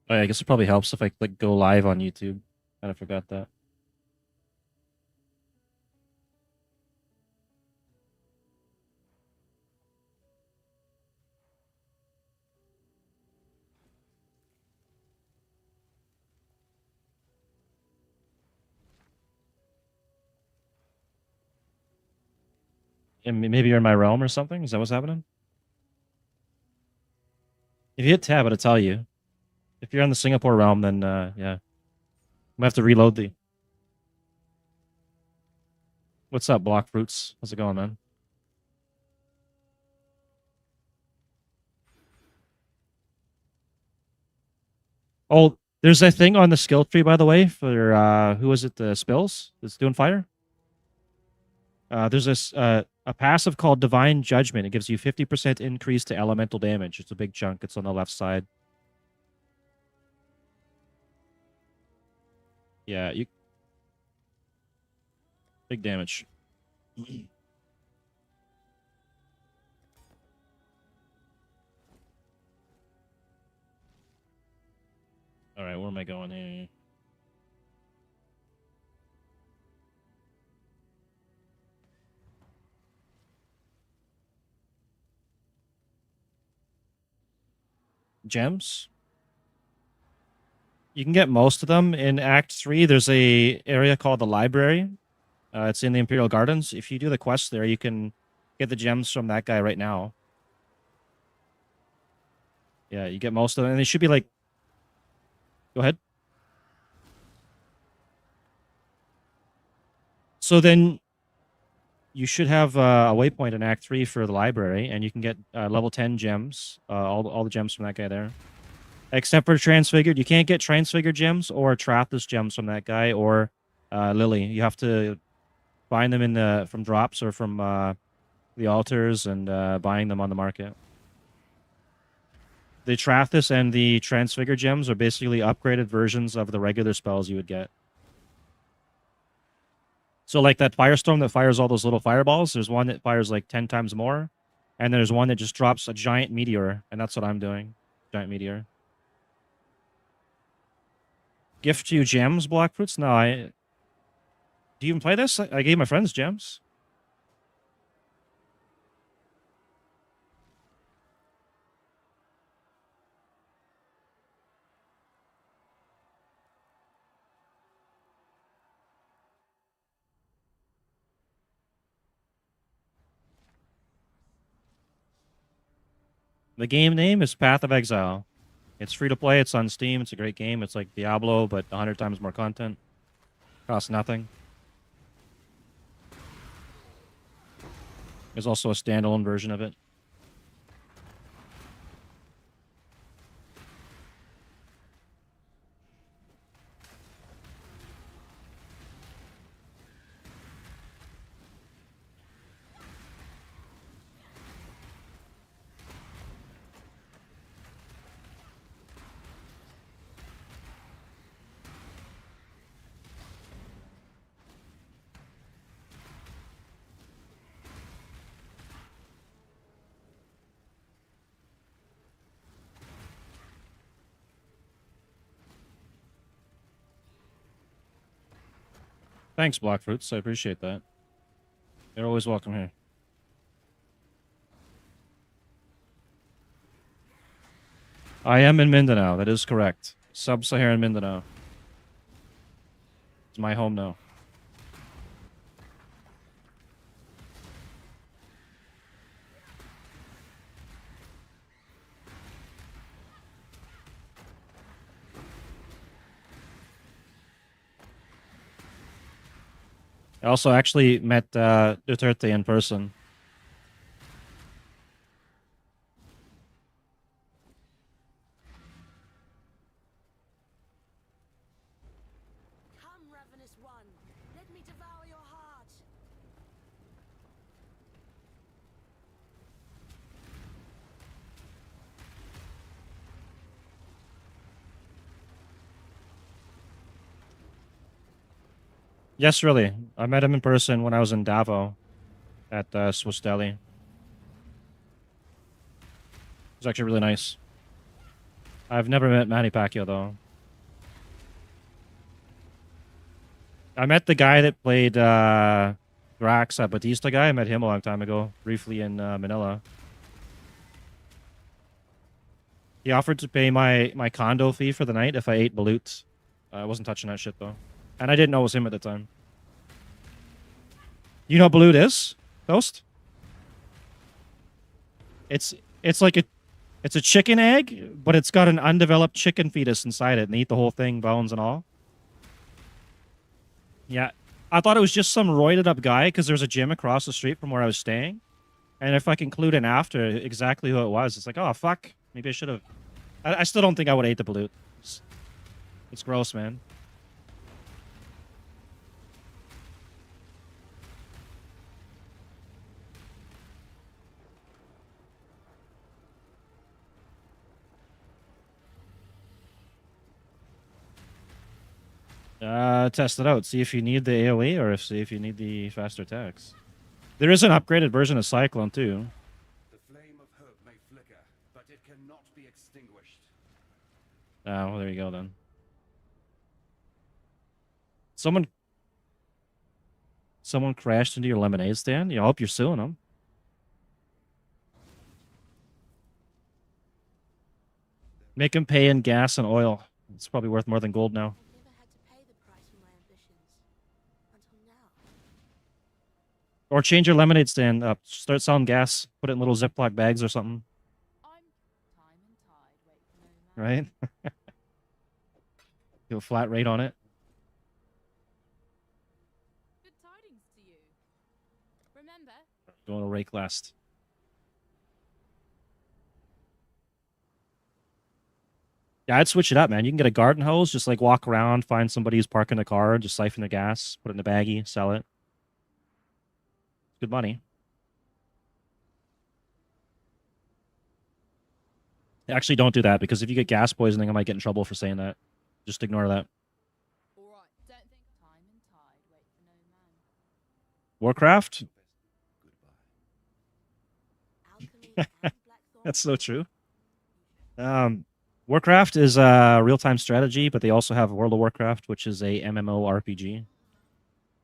Oh, yeah, I guess it probably helps if I like go live on YouTube. Kind of forgot that. And maybe you're in my realm or something. Is that what's happening? If you hit tab, it'll tell you. If you're in the Singapore realm, then yeah, I'm gonna have to reload the. What's up, Block Fruits? How's it going, man? Oh, there's a thing on the skill tree, by the way, for who is it? The spills that's doing fire. There's this a passive called Divine Judgment. It gives you 50% increase to elemental damage. It's a big chunk. It's on the left side. Yeah, you big damage. All right, where am I going here? Gems. You can get most of them in Act 3. There's a area called the Library. It's in the Imperial Gardens. If you do the quest there, you can get the gems from that guy right now. Yeah, you get most of them. And they should be like... Go ahead. So then you should have a waypoint in Act 3 for the library, and you can get level 10 gems, all the gems from that guy there. Except for Transfigured. You can't get Transfigured gems or Trathus gems from that guy or Lily. You have to find them in the from drops or from the altars and buying them on the market. The Trathus and the Transfigure gems are basically upgraded versions of the regular spells you would get. So like that Firestorm that fires all those little fireballs, there's one that fires like 10 times more. And there's one that just drops a giant meteor, and that's what I'm doing. Giant meteor. Gift you gems, Blackfruits? No, I... Do you even play this? I gave my friends gems. The game name is Path of Exile. It's free to play. It's on Steam. It's a great game. It's like Diablo, but 100 times more content. Costs nothing. There's also a standalone version of it. Thanks, Blockfruits. I appreciate that. You're always welcome here. I am in Mindanao. That is correct. Sub-Saharan Mindanao. It's my home now. I also actually met Duterte in person. Come, ravenous one. Let me devour your heart. Yes, really. I met him in person when I was in Davao at Swiss Deli. It was actually really nice. I've never met Manny Pacquiao though. I met the guy that played Drax, that Batista guy. I met him a long time ago, briefly in Manila. He offered to pay my condo fee for the night if I ate balut. I wasn't touching that shit though, and I didn't know it was him at the time. You know what balut is, Toast? It's it's like it's a chicken egg, but it's got an undeveloped chicken fetus inside it, and they eat the whole thing, bones and all. Yeah, I thought it was just some roided up guy because there's a gym across the street from where I was staying, and if I conclude in after exactly who it was, it's like, oh fuck, maybe I should have. I still don't think I would eat the balut. It's gross, man. Test it out. See if you need the AoE or see if you need the faster attacks. There is an upgraded version of Cyclone too. The flame of hope may flicker, but it cannot be extinguished. Oh, well, there you go then. Someone crashed into your lemonade stand? Yeah, I hope you're suing them. Make him pay in gas and oil. It's probably worth more than gold now. I've never had to pay the price for my ambitions. Until now. Or change your lemonade stand up. Start selling gas. Put it in little Ziploc bags or something. I'm time and tide, wait for no man. Right? Do a flat rate on it. Good tidings to you. Remember, Going to rake last. Yeah, I'd switch it up, man. You can get a garden hose, just like walk around, find somebody who's parking a car, just siphon the gas, put it in a baggie, sell it. Good money. Actually, don't do that because if you get gas poisoning, I might get in trouble for saying that. Just ignore that. all right, don't think time and tide, wait for no man. Warcraft? Alchemy and blackthorn. That's so true. Warcraft is a real-time strategy, but they also have World of Warcraft, which is a MMORPG.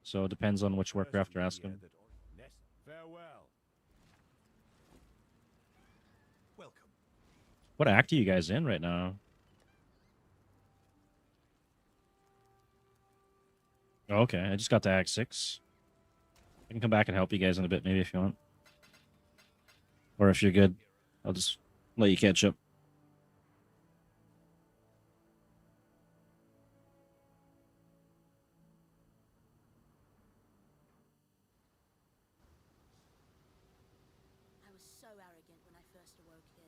So it depends on which Warcraft you're asking. Farewell. Welcome. What act are you guys in right now? Oh, okay, I just got to Act 6. I can come back and help you guys in a bit, maybe, if you want. Or if you're good, I'll just let you catch up. I was so arrogant when I first awoke here.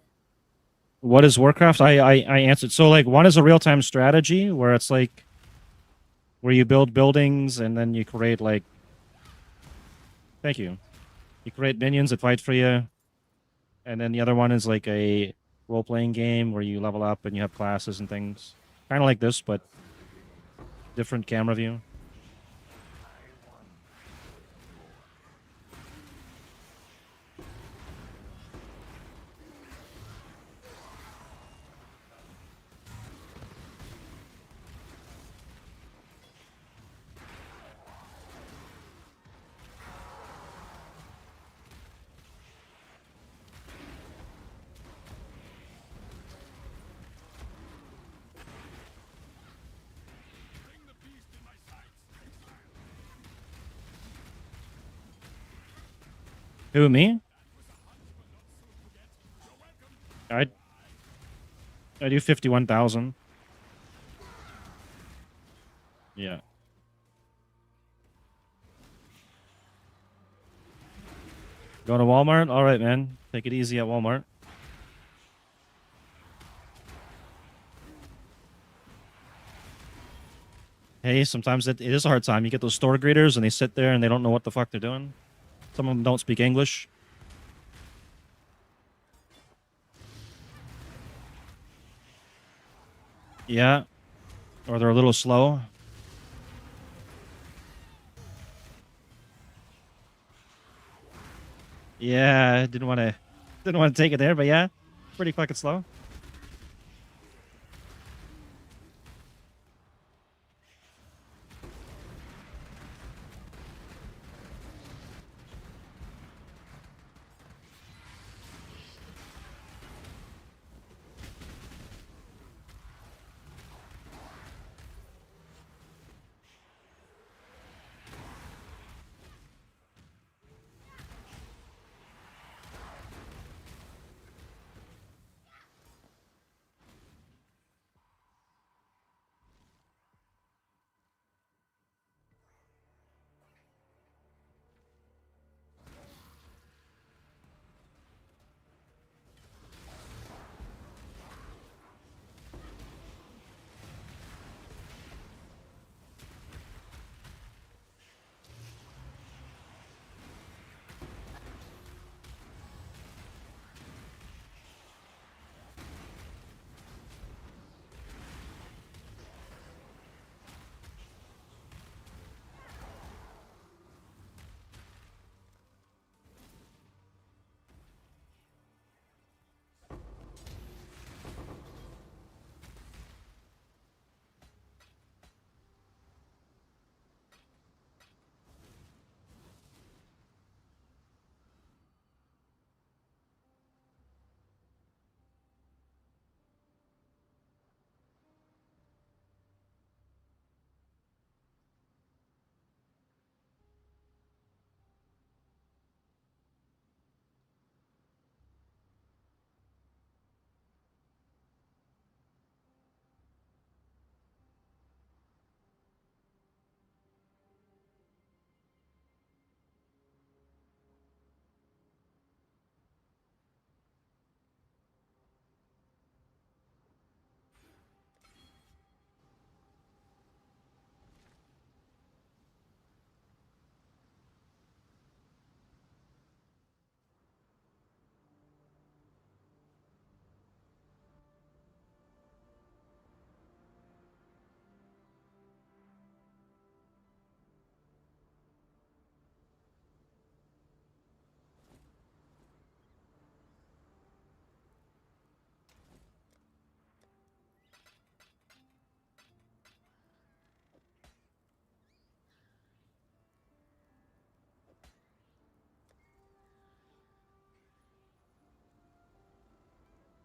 What is Warcraft? I answered. So, like, one is a real-time strategy where it's like where you build buildings and then you create, like... Thank you. You create minions that fight for you. And then the other one is like a role-playing game where you level up and you have classes and things. Kind of like this, but different camera view. Who, me? I do 51,000. Yeah. Going to Walmart? All right, man. Take it easy at Walmart. Hey, sometimes it is a hard time. You get those store greeters and they sit there and they don't know what the fuck they're doing. Some of them don't speak English. Yeah. Or they're a little slow. Yeah, didn't want to take it there, but yeah, pretty fucking slow.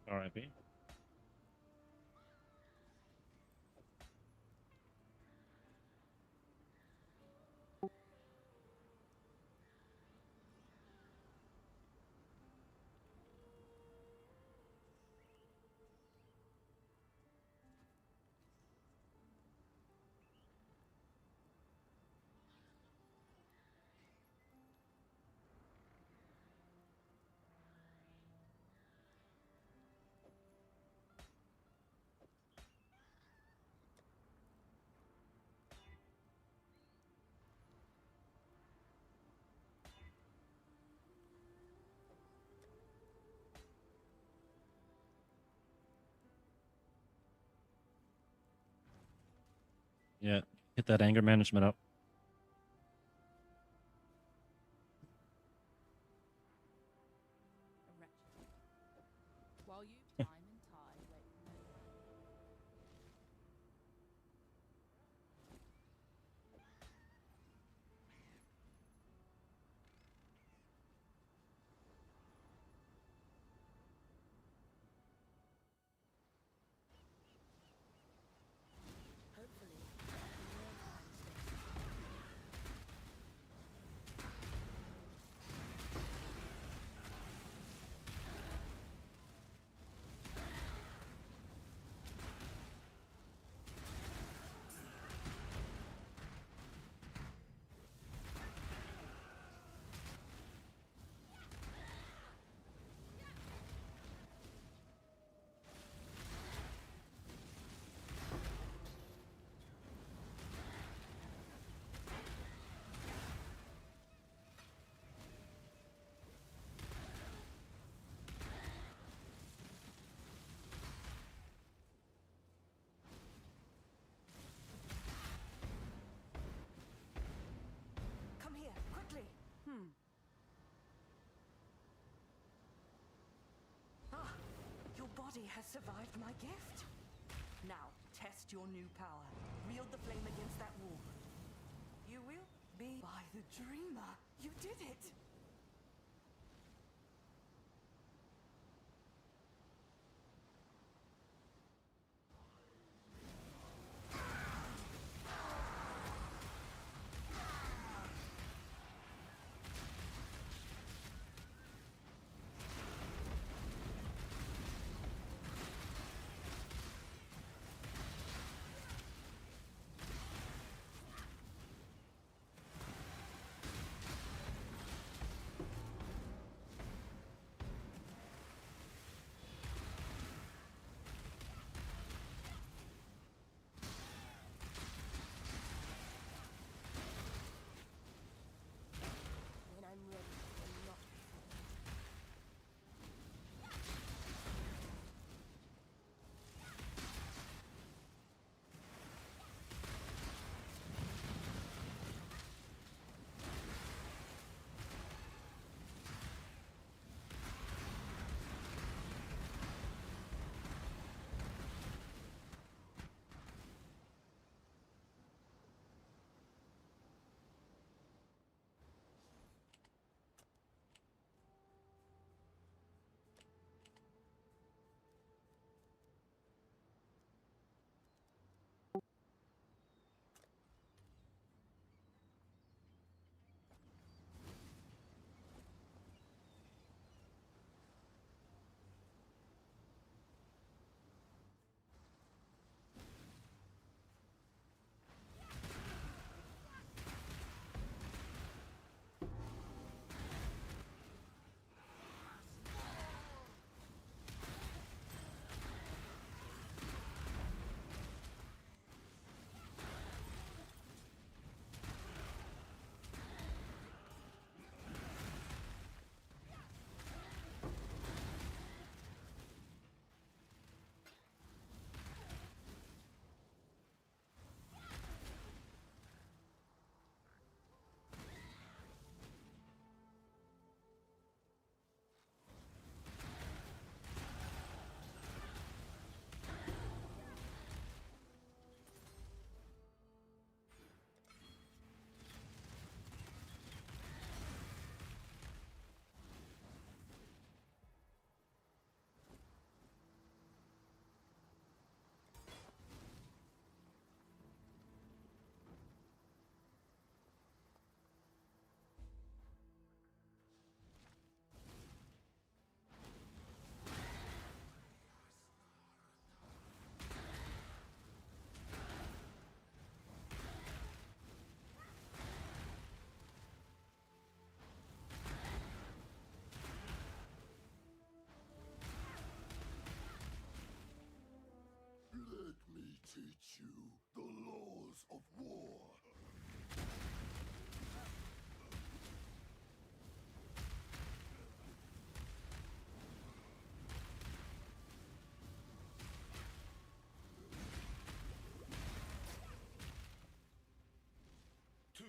R.I.P. Yeah, hit that anger management up. A wretched. While you time and tide wait for no man. Hopefully, more time space. Come here, quickly. Ah, your body has survived my gift. Now, test your new power. Wield the flame against that wall. You will be by the dreamer. You did it.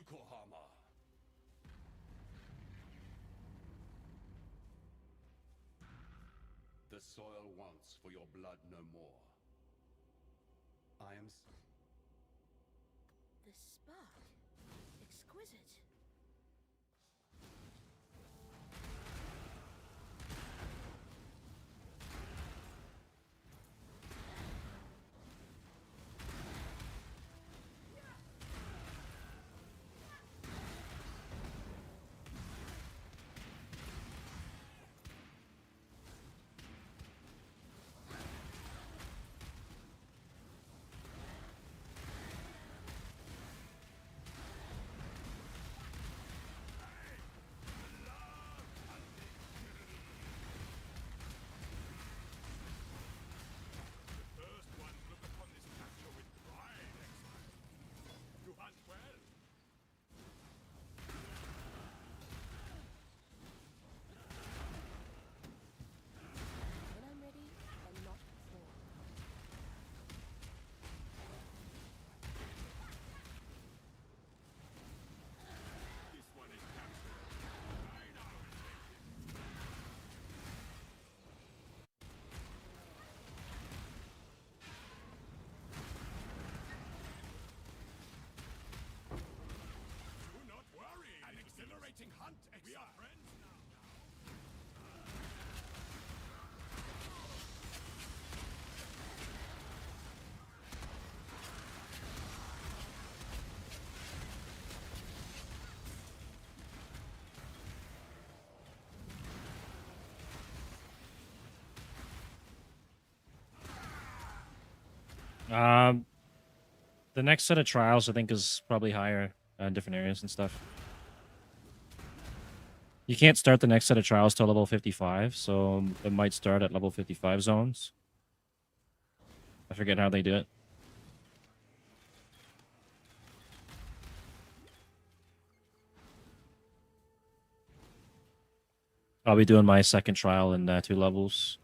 Yukohama. The soil wants for your blood no more. I am The spark. Exquisite. First one look upon this capture with pride, Exile. You hunt well. When I'm ready, and not before. This one is captured. I now take it. Do not worry. An exhilarating hunt, Exile. We are friends now. The next set of trials, I think, is probably higher in different areas and stuff. You can't start the next set of trials till level 55, so it might start at level 55 zones. I forget how they do it. I'll be doing my second trial in 2 levels.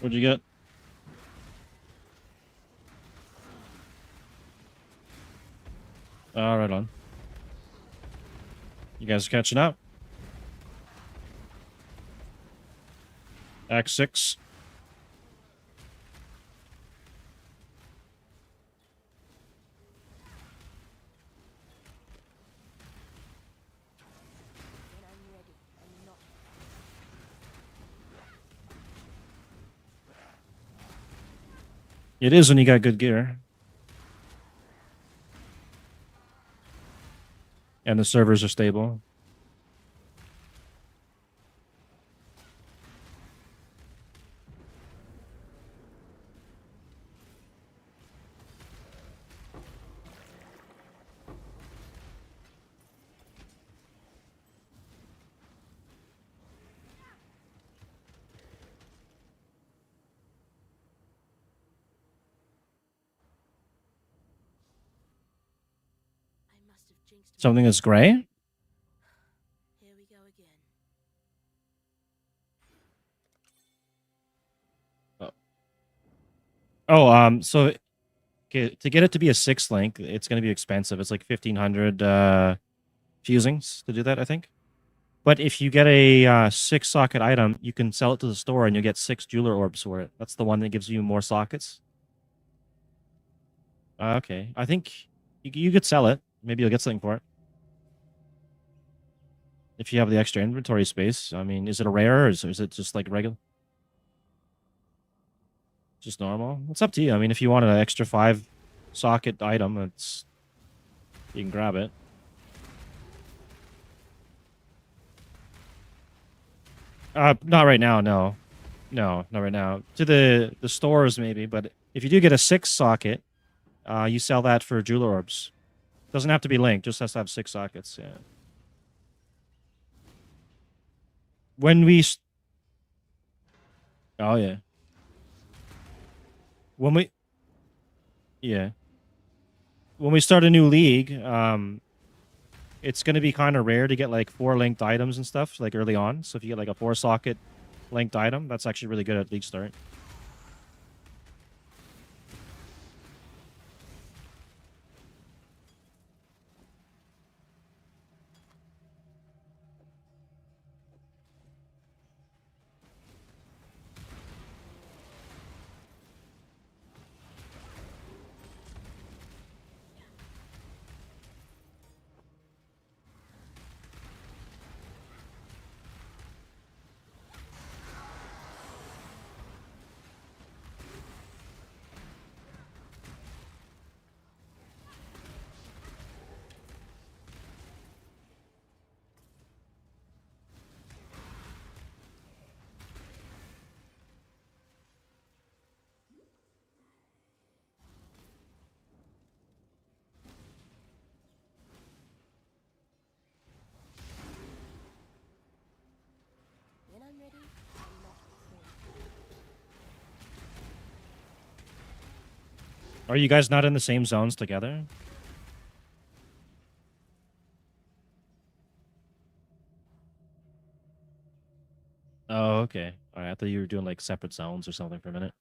What'd you get? Right on. You guys are catching up? Act 6. When I'm ready, and not It is when you got good gear. And the servers are stable. I must have jinxed Something that's gray? Here we go again. Oh, so okay, to get it to be a 6 link, it's going to be expensive. It's like 1500 fusings to do that, I think. But if you get a 6 socket item, you can sell it to the store and you'll get 6 jeweler orbs for it. That's the one that gives you more sockets. Okay, I think you could sell it. Maybe you'll get something for it. If you have the extra inventory space. I mean, is it a rare or is it just like regular? Just normal? It's up to you. I mean, if you want an extra 5 socket item, you can grab it. Not right now, no. No, not right now. To the stores maybe, but if you do get a 6 socket, you sell that for jeweler orbs. Doesn't have to be linked, just has to have 6 sockets, yeah. When we Oh yeah. When we Yeah. When we start a new league, it's going to be kind of rare to get like 4 linked items and stuff like early on. So if you get like a 4 socket linked item, that's actually really good at league start. When I'm ready, I'm not before. Are you guys not in the same zones together? Oh, okay. All right, I thought you were doing like separate zones or something for a minute.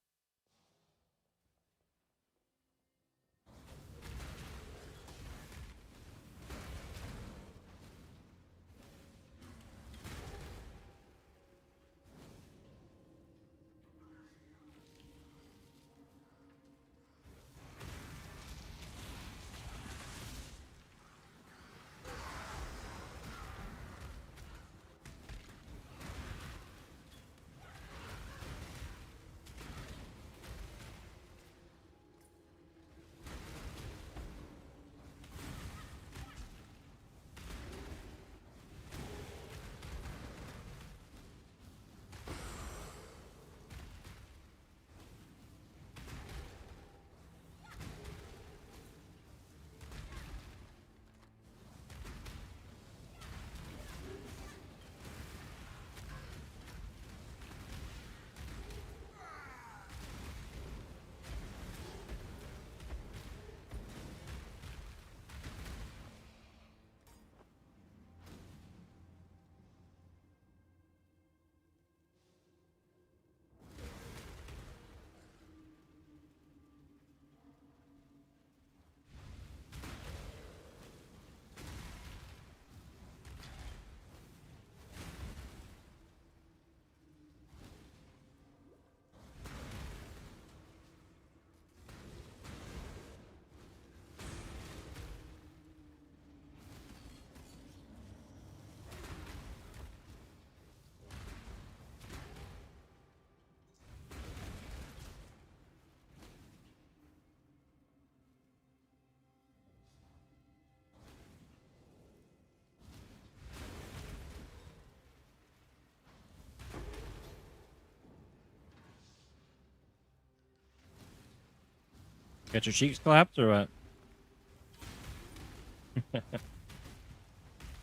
Get your cheeks clapped or what?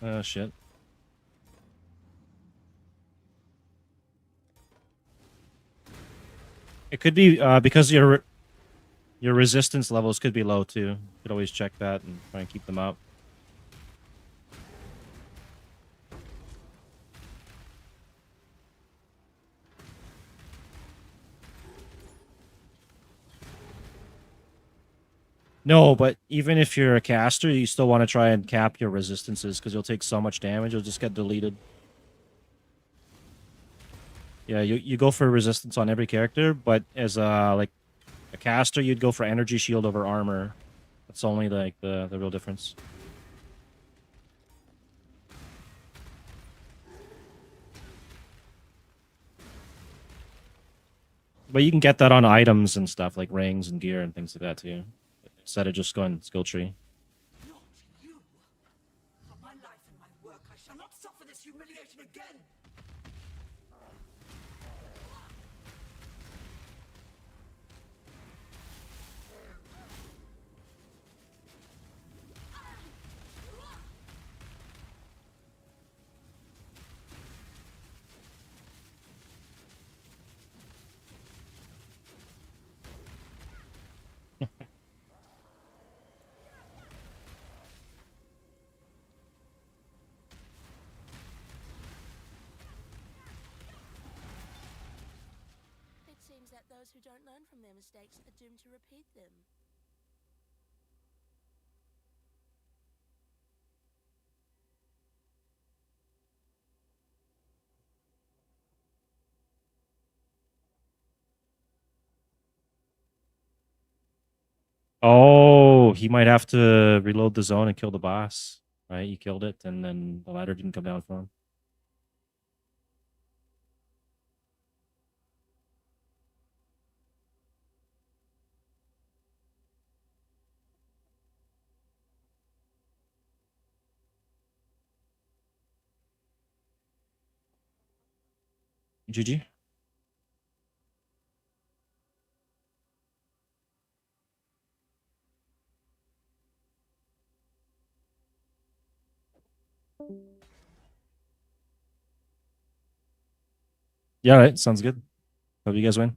Oh shit. It could be because your resistance levels could be low too. You could always check that and try and keep them up. No, but even if you're a caster, you still want to try and cap your resistances because you'll take so much damage, you'll just get deleted. Yeah, you go for resistance on every character, but as like a caster, you'd go for energy shield over armor. That's only like the real difference. But you can get that on items and stuff like rings and gear and things like that too. Instead of just going skill tree. Not you! For my life and my work, I shall not suffer this humiliation again! It seems that those who don't learn from their mistakes are doomed to repeat them. Oh, he might have to reload the zone and kill the boss. Right? He killed it, and then the ladder didn't come down for him. GG. Yeah, right. Sounds good. Hope you guys win.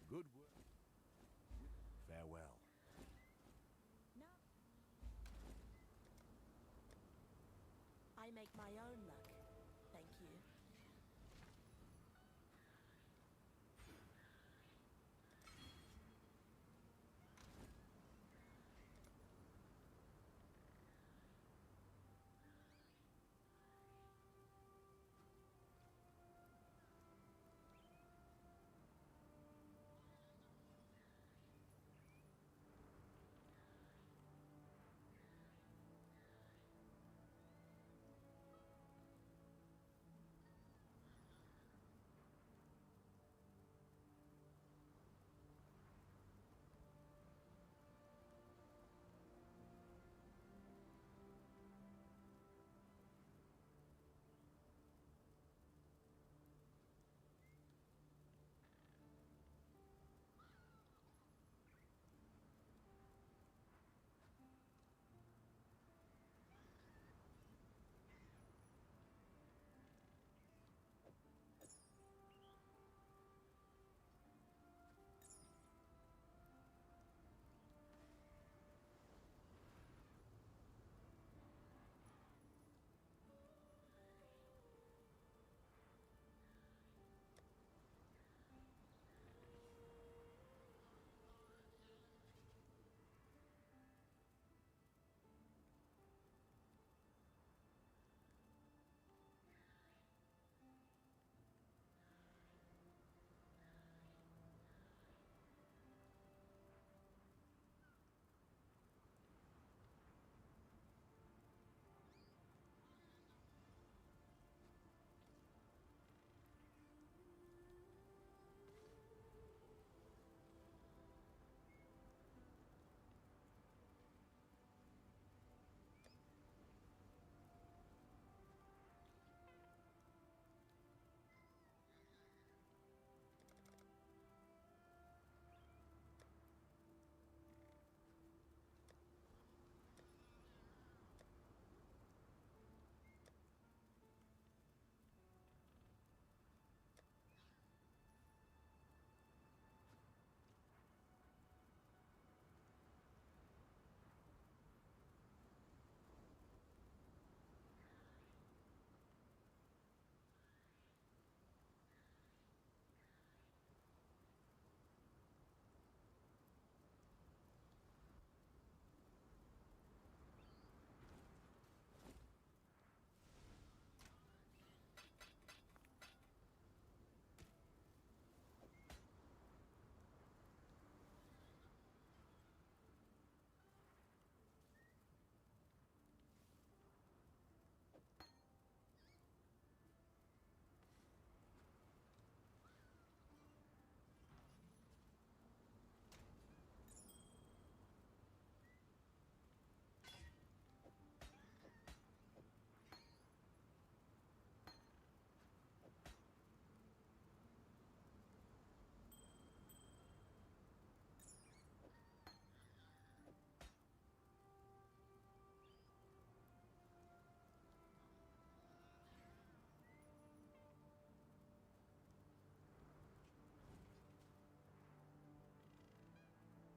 Good work. Farewell. I make my own luck. Thank you.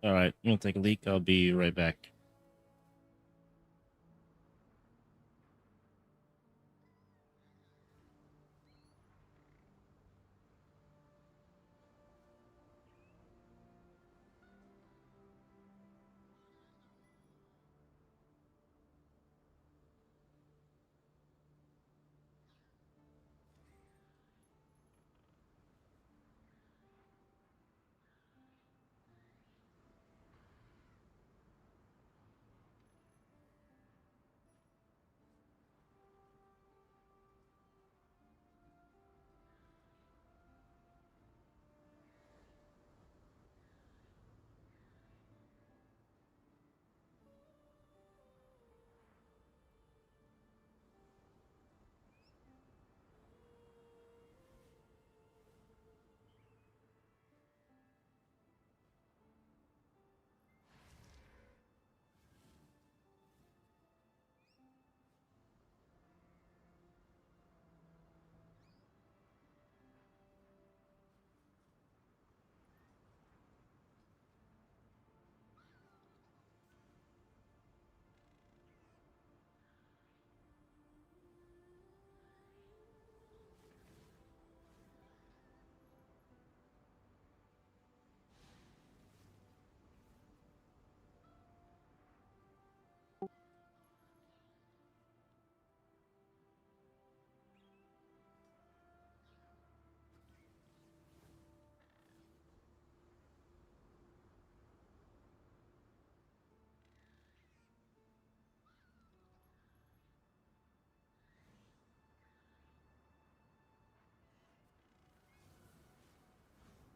All right, I'm gonna take a leak. I'll be right back.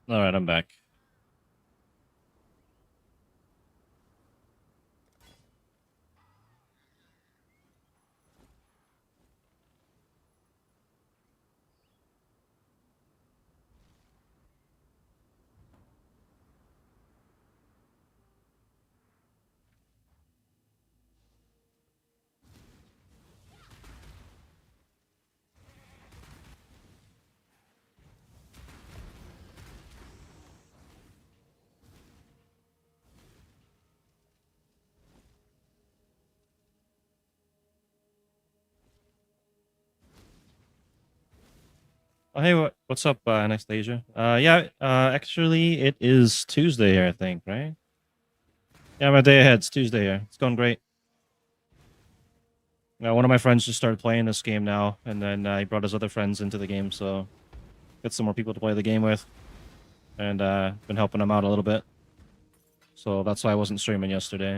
All right, I'm back. Oh, hey, what's up, Anastasia? Yeah, actually, it is Tuesday here, I think, right? Yeah, I'm a day ahead. It's Tuesday here. It's going great. One of my friends just started playing this game now, and then he brought his other friends into the game, so get some more people to play the game with, and been helping him out a little bit. So that's why I wasn't streaming yesterday.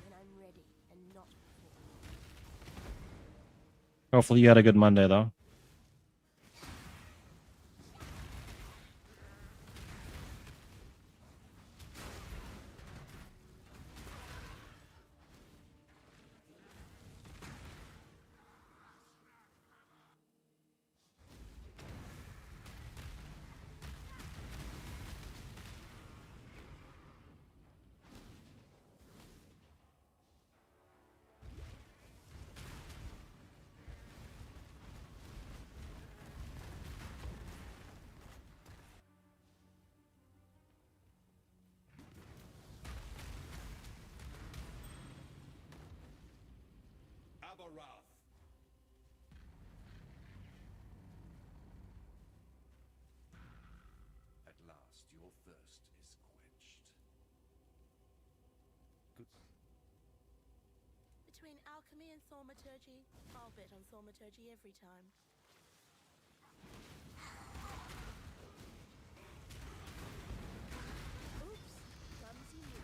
When I'm ready and not before. Hopefully you had a good Monday, though. Abarath. At last, your thirst is quenched. Between alchemy and thaumaturgy, I'll bet on thaumaturgy every time. Oops, clumsy you.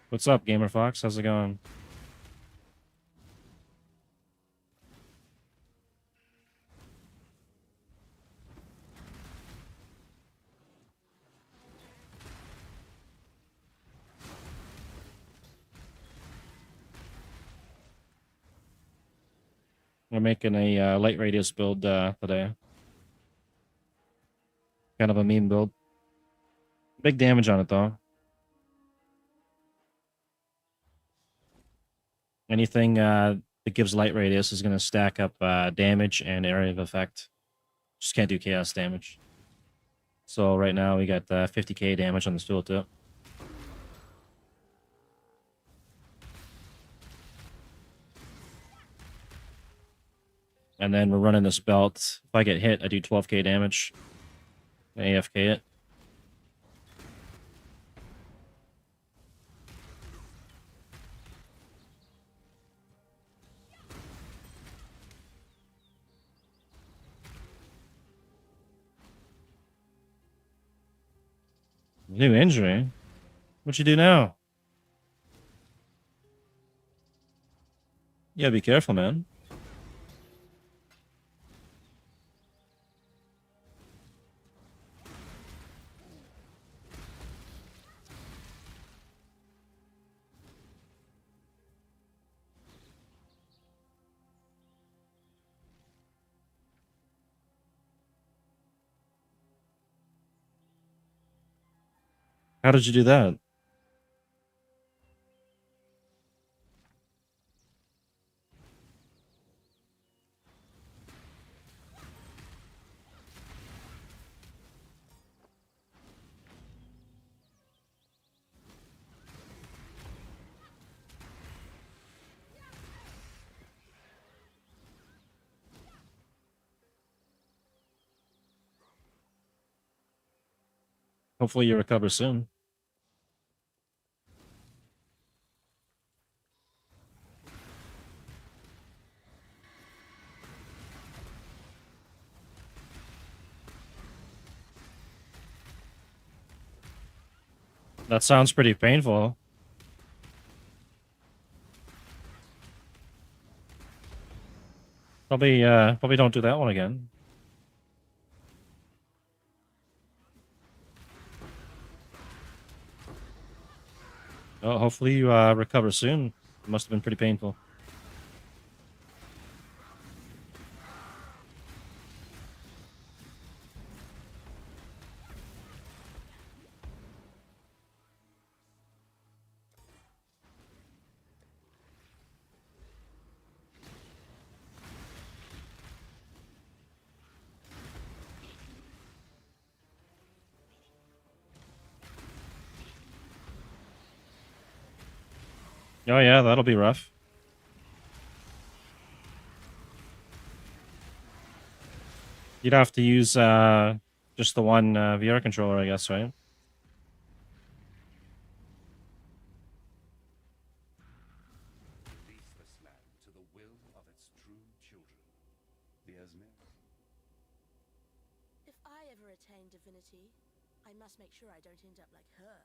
What's up, Gamer Fox? How's it going? We're making a LightRadius build today. kind of a meme build. Big damage on it though. Anything that gives LightRadius is going to stack up damage and area of effect. Just can't do chaos damage. So right now we got 50k damage on this tooltip. And then we're running this belt. If I get hit, I do 12k damage. AFK it. New injury? What you do now? Yeah, be careful, man. How did you do that? Hopefully you recover soon. That sounds pretty painful. Probably don't do that one again. Oh, hopefully you recover soon. It must have been pretty painful. Oh yeah, that'll be rough. You'd have to use just the one VR controller, I guess, right? Release this land to the will of its true children. Yasmin. If I ever attain divinity, I must make sure I don't end up like her.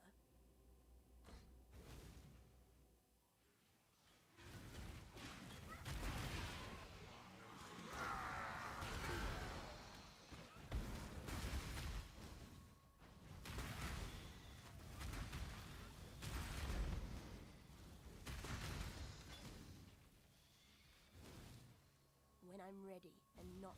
When I'm ready and not.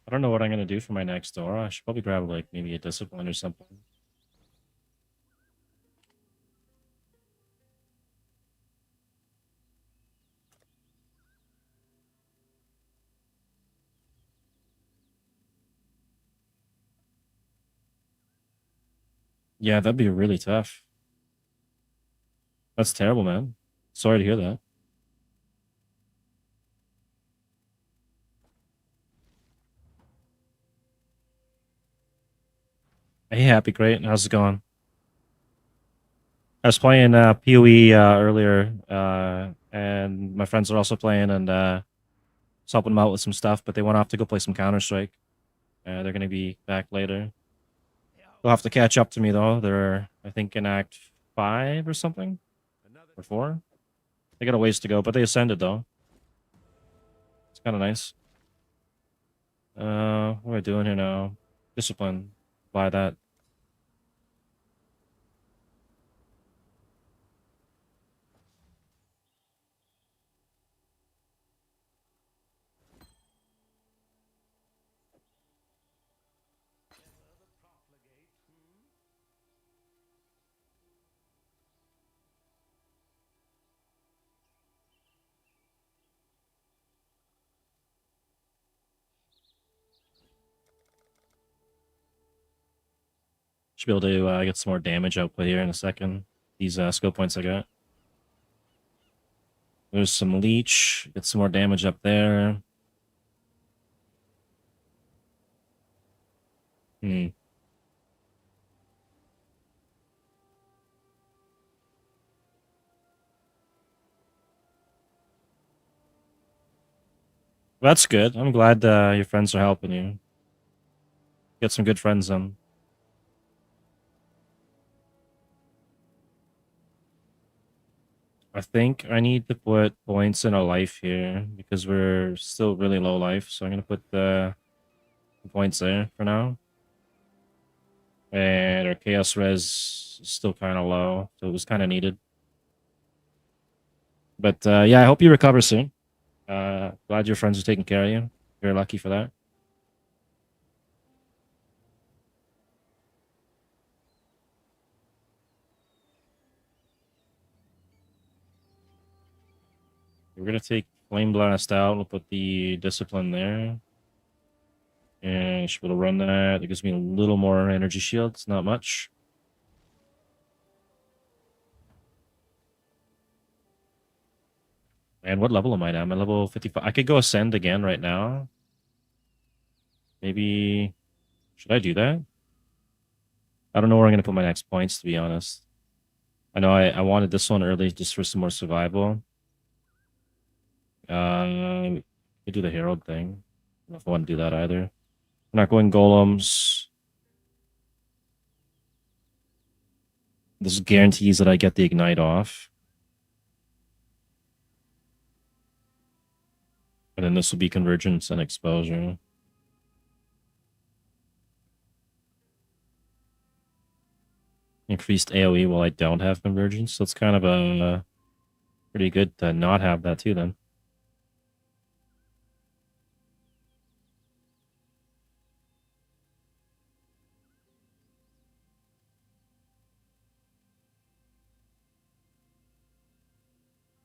I don't know what I'm gonna do for my next door. I should probably grab like maybe a discipline or something. Yeah, that'd be really tough. That's terrible, man. Sorry to hear that. Hey, Happy, great. How's it going? I was playing PoE earlier, and my friends are also playing, and was helping them out with some stuff, but they went off to go play some Counter-Strike. They're gonna be back later. They'll have to catch up to me though. They're, I think, in Act 5 or something, or 4. They got a ways to go, but they ascended though. It's kind of nice. What am I doing here now? Discipline. Buy that. Should be able to get some more damage output here in a second. These skill points I got. There's some leech. Get some more damage up there. Hmm. That's good. I'm glad your friends are helping you. Get some good friends on. I think I need to put points in our life here because we're still really low life. So I'm gonna put the points there for now. And our chaos res is still kind of low, so it was kind of needed. But yeah, I hope you recover soon. Glad your friends are taking care of you. You're lucky for that. We're gonna take Flame Blast out. We'll put the Discipline there. And should be able to run that. It gives me a little more energy shields, not much. And what level am I now? I'm at level 55. I could go Ascend again right now. Maybe... Should I do that? I don't know where I'm going to put my next points, to be honest. I know I wanted this one early just for some more survival. Could do the Herald thing. I don't know if I want to do that either. I'm not going Golems. This guarantees that I get the Ignite off. And then this will be Convergence and Exposure. Increased AoE while I don't have Convergence. So it's kind of a pretty good to not have that too then.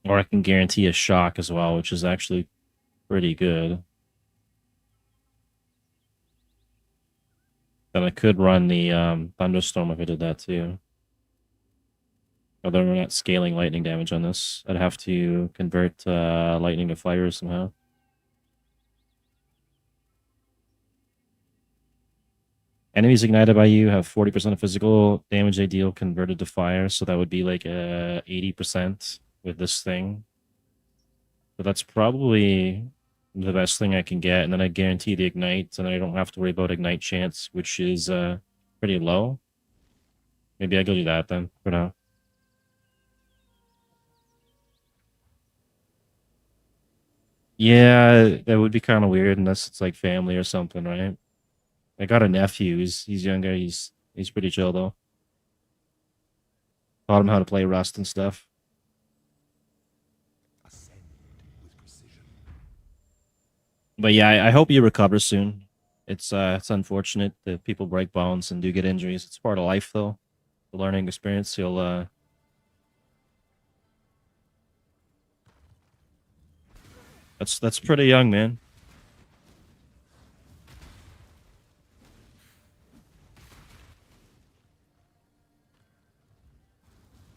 Or I can guarantee a shock as well, which is actually pretty good. Then I could run the Thunderstorm if I did that too. Although we're not scaling lightning damage on this. I'd have to convert lightning to fire somehow. Enemies ignited by you have 40% of physical damage they deal converted to fire, so that would be like 80% with this thing. So that's probably the best thing I can get, and then I guarantee the ignite, and then I don't have to worry about ignite chance, which is pretty low. Maybe I go do that then for now. Yeah, that would be kind of weird unless it's like family or something, right? I got a nephew. He's younger. He's pretty chill though. Taught him how to play Rust and stuff. Ascend with precision. But yeah, I hope you recover soon. It's unfortunate that people break bones and do get injuries. It's part of life though. The learning experience. You'll that's pretty young, man.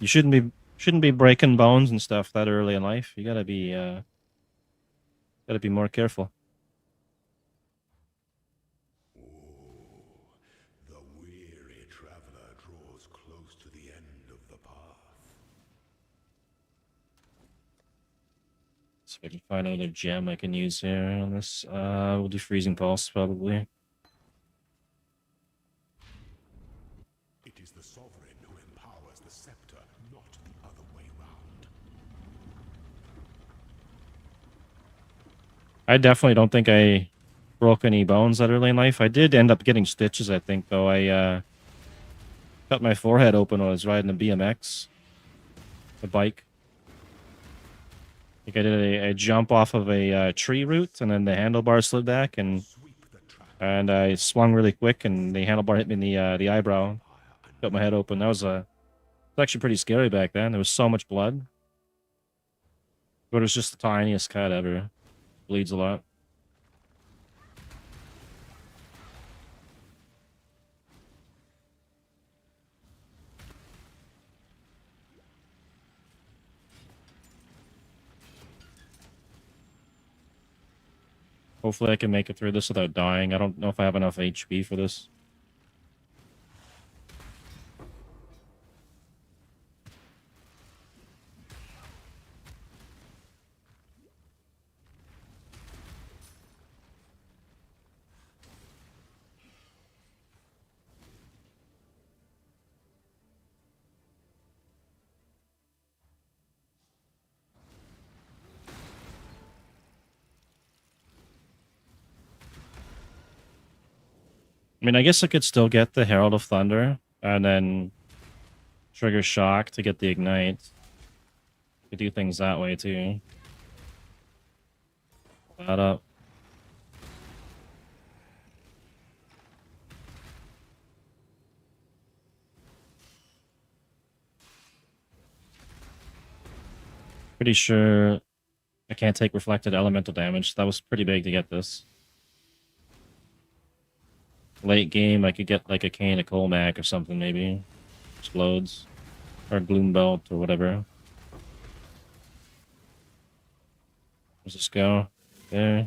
You shouldn't be breaking bones and stuff that early in life. You gotta be more careful. The weary traveler draws close to the end of the path. So if I can find another gem I can use here on this. We'll do Freezing Pulse probably. sovereign who empowers the scepter, not the other way round. I definitely don't think I broke any bones that early in life. I did end up getting stitches, I think, though. I cut my forehead open when I was riding a BMX, a bike. I think I did a jump off of a tree root, and then the handlebar slid back, and I swung really quick, and the handlebar hit me in the eyebrow, cut my head open. That was actually pretty scary back then. There was so much blood, but it was just the tiniest cut ever. Bleeds a lot. Hopefully I can make it through this without dying. I don't know if I have enough HP for this. I mean, I guess I could still get the Herald of Thunder and then trigger Shock to get the Ignite. Could do things that way too. That up. Pretty sure I can't take reflected elemental damage. That was pretty big to get this. Late game, I could get like a Cane of Colmac or something, maybe. Explodes. Or Gloom Belt or whatever. Let's just go. There.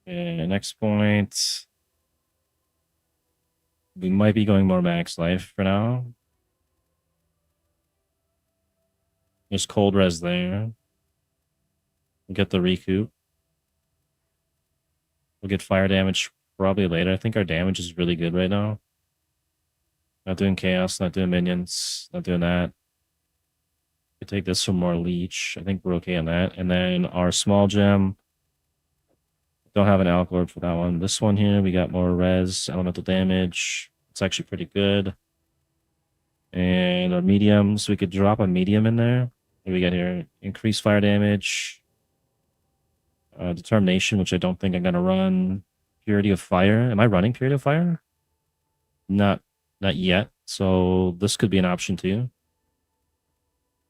Okay, next point. We might be going more max life for now. There's cold res there. We'll get the recoup. We'll get fire damage probably later. I think our damage is really good right now. Not doing chaos, not doing minions, not doing that. We take this for more leech. I think we're okay on that. And then our small gem. Don't have an Alcor for that one. This one here, we got more res, elemental damage. It's actually pretty good. And our mediums, we could drop a medium in there. What do we got here? Increase fire damage. Determination, which I don't think I'm going to run. Purity of Fire. Am I running Purity of Fire? Not yet. So this could be an option too.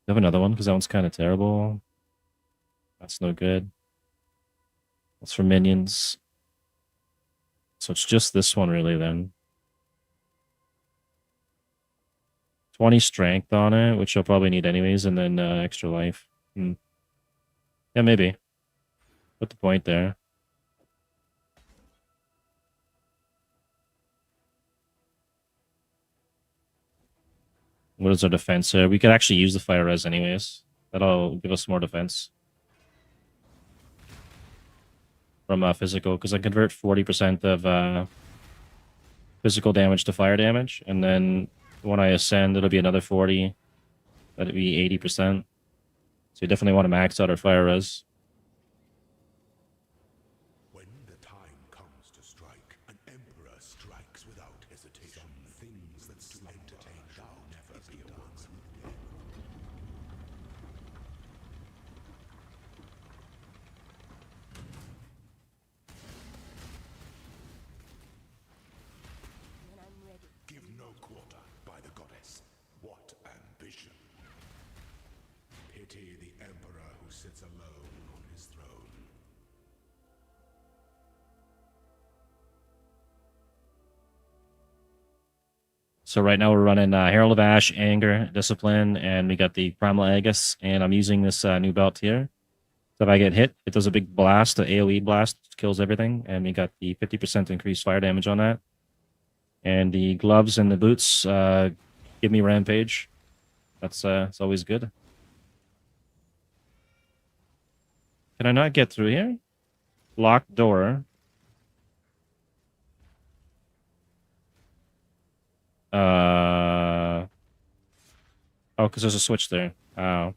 I have another one because that one's kind of terrible. That's no good. That's for minions. So it's just this one really then. 20 strength on it, which I'll probably need anyways, and then extra life. Yeah, maybe. Put the point there. What is our defense here? We could actually use the fire res anyways. That'll give us more defense. From physical, because I convert 40% of physical damage to fire damage, and then when I ascend, it'll be another 40. That'd be 80%. So you definitely want to max out our fire res. When the time comes to strike, an emperor strikes without hesitation. Some things that to entertain shall never be done. When I'm ready. Give no quarter by the goddess. What ambition! Pity the emperor who sits alone on his throne. So right now we're running Herald of Ash, Anger, Discipline, and we got the Primal Aegis, and I'm using this new belt here. So if I get hit, it does a big blast, an AoE blast, kills everything, and we got the 50% increased fire damage on that. And the gloves and the boots give me Rampage. That's it's always good. Can I not get through here? Locked door. Oh, because there's a switch there. Oh.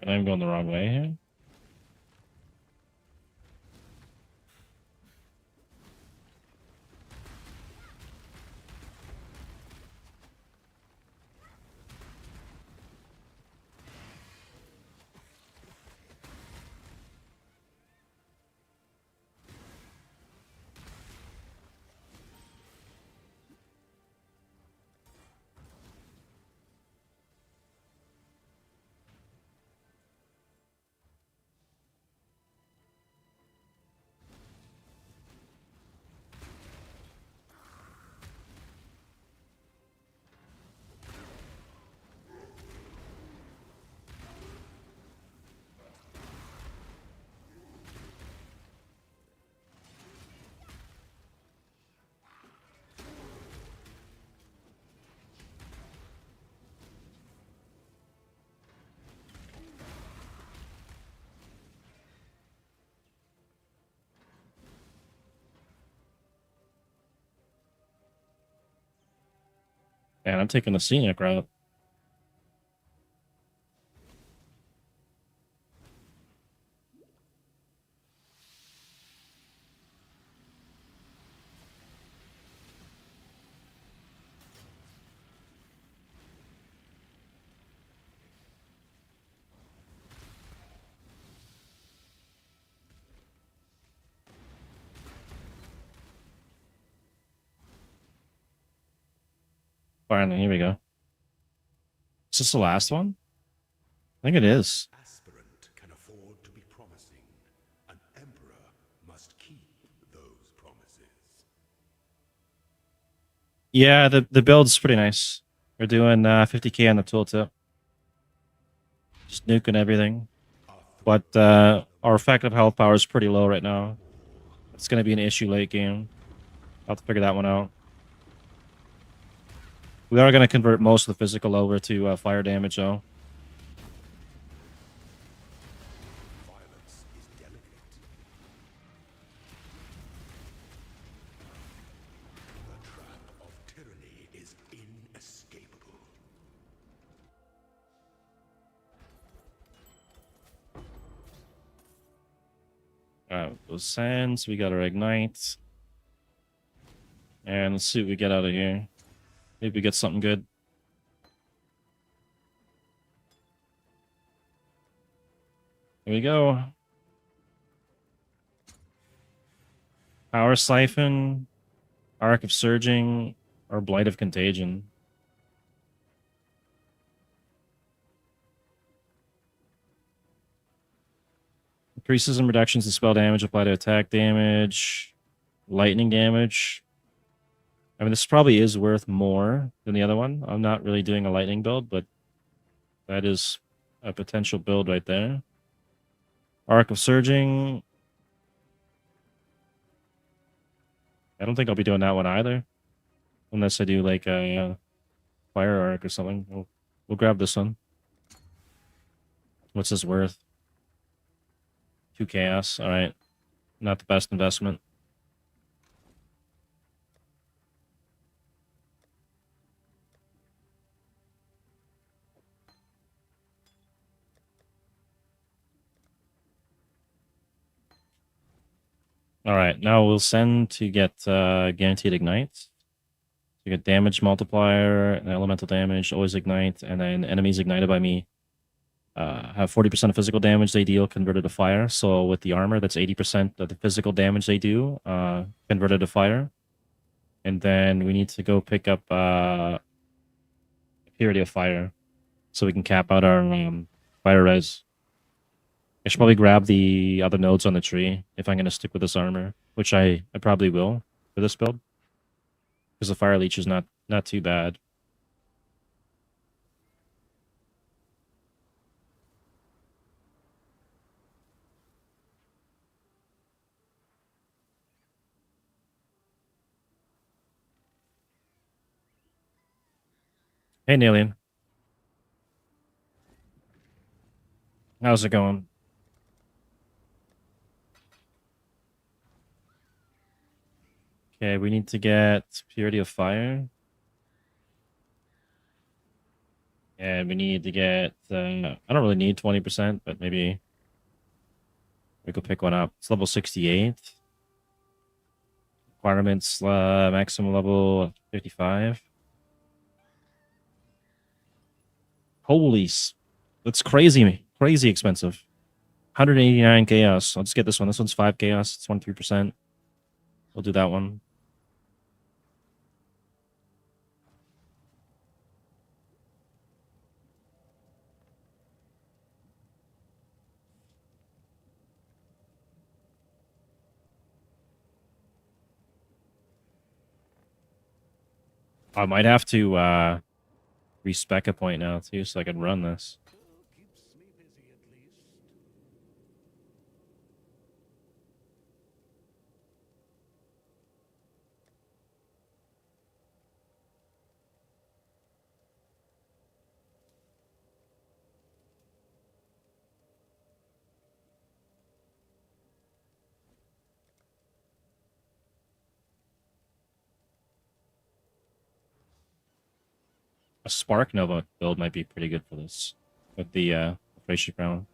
I'm going the wrong way here. Man, I'm taking the scenic route. Finally, here we go. Is this the last one? I think it is. Aspirant can afford to be promising. An emperor must keep those promises. Yeah, the build's pretty nice. We're doing 50k on the tooltip. Just nuking everything. But our effective health power is pretty low right now. It's going to be an issue late game. I'll have to figure that one out. We are going to convert most of the physical over to fire damage, though. Violence is delicate. The trap of tyranny is inescapable. Those sands, we got our ignite. And let's see what we get out of here. Maybe we get something good. Here we go. Power Siphon, Arc of Surging, or Blight of Contagion. Increases and reductions in spell damage apply to attack damage, lightning damage. I mean, this probably is worth more than the other one. I'm not really doing a lightning build, but that is a potential build right there. Arc of Surging. I don't think I'll be doing that one either. Unless I do like a Fire Arc or something. We'll grab this one. What's this worth? 2 chaos. Alright. Not the best investment. Alright, now we'll send to get guaranteed ignite. You get damage multiplier, and elemental damage, always ignite, and then enemies ignited by me have 40% of physical damage they deal converted to fire. So with the armor, that's 80% of the physical damage they do converted to fire. And then we need to go pick up Purity of Fire so we can cap out our fire res. I should probably grab the other nodes on the tree if I'm going to stick with this armor, which I probably will for this build. Because the Fire Leech is not too bad. Hey, Nalian. How's it going? Okay, we need to get Purity of Fire. And we need to get... I don't really need 20%, but maybe we could pick one up. It's level 68. Requirements, maximum level 55. Holy... That's crazy. Crazy expensive. 189 chaos. I'll just get this one. This one's 5 chaos. It's 13%. We'll do that one. I might have to respec a point now too, so I can run this. Keeps me busy at least. A Spark Nova build might be pretty good for this with the Facia Crown.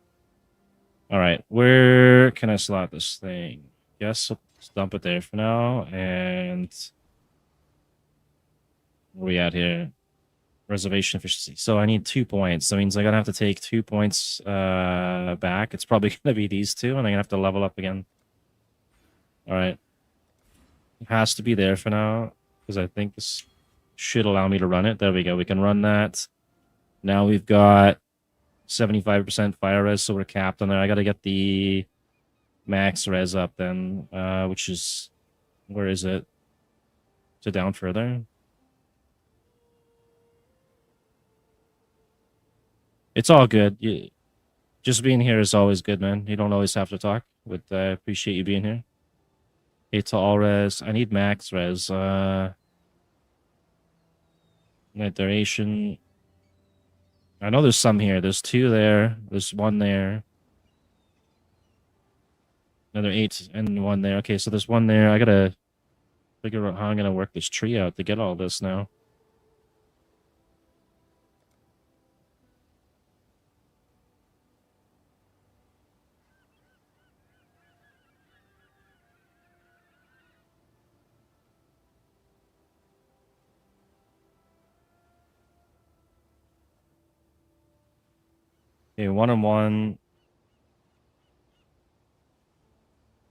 All right, where can I slot this thing? Guess I'll just dump it there for now. And where are we at here? Reservation efficiency. So I need 2 points. That means I'm gonna have to take 2 points back. It's probably gonna be these two, and I'm gonna have to level up again. All right, it has to be there for now because I think this should allow me to run it. There we go. We can run that. Now we've got 75% fire res, so we're capped on there. I got to get the max res up then, which is... Where is it? Is it down further? It's all good. Just being here is always good, man. You don't always have to talk, but I appreciate you being here. 8 to all res. I need max res. Night duration. I know there's some here. There's 2 there. There's 1 there. Another 8 and 1 there. Okay, so there's 1 there. I gotta figure out how I'm gonna work this tree out to get all this now. Okay, 1-on-1.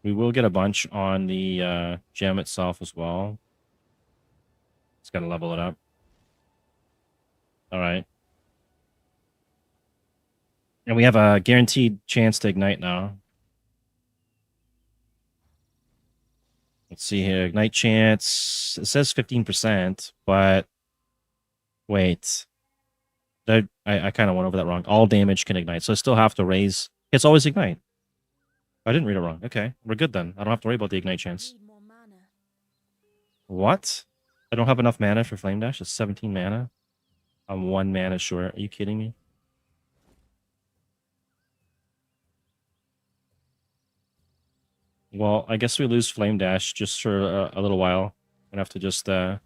We will get a bunch on the gem itself as well. Just gotta level it up. All right. And we have a guaranteed chance to ignite now. Let's see here. Ignite chance. It says 15%, but wait. I kind of went over that wrong. All damage can ignite, so I still have to raise. It's always ignite. I didn't read it wrong. Okay, we're good then. I don't have to worry about the ignite chance. Need more mana. What? I don't have enough mana for Flame Dash. It's 17 mana. I'm 1 mana short. Are you kidding me? Well, I guess we lose Flame Dash just for a little while. Gonna have to just half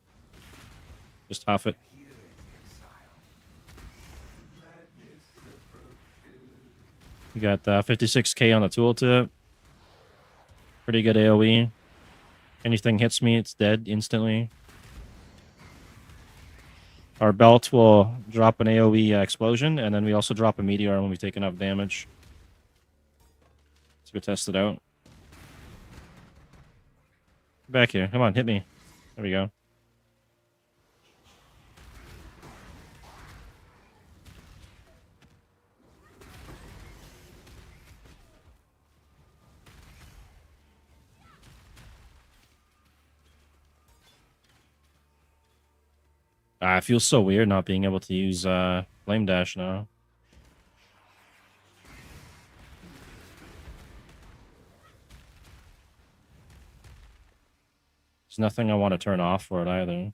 it. We got 56k on the tooltip. Pretty good AoE. Anything hits me, it's dead instantly. Our belt will drop an AoE explosion, and then we also drop a Meteor when we take enough damage. Let's go test it out. Back here. Come on, hit me. There we go. It feels so weird not being able to use Flame Dash now. There's nothing I want to turn off for it either.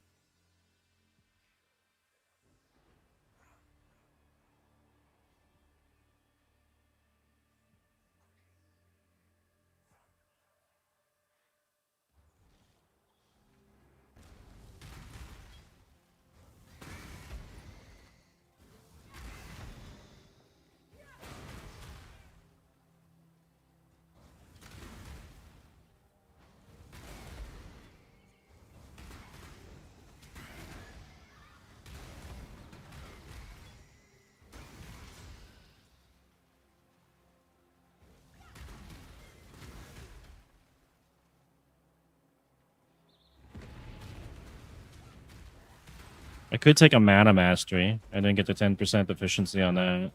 I could take a Mana Mastery and then get the 10% efficiency on that.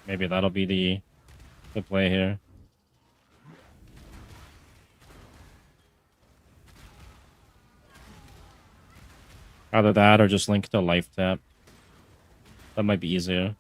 Maybe that'll be the play here. Either that or just link to Life Tap. That might be easier.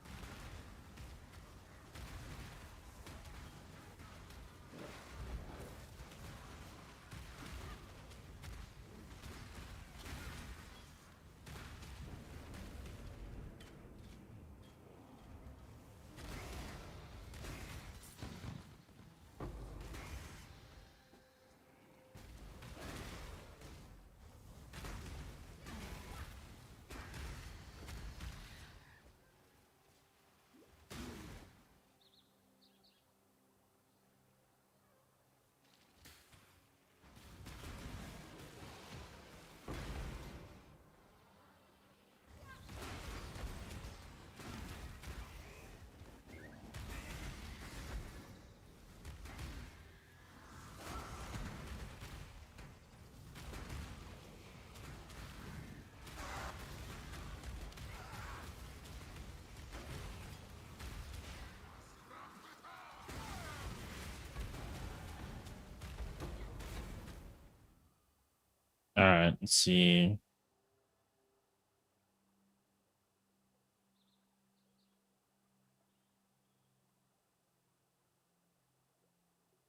Alright, let's see.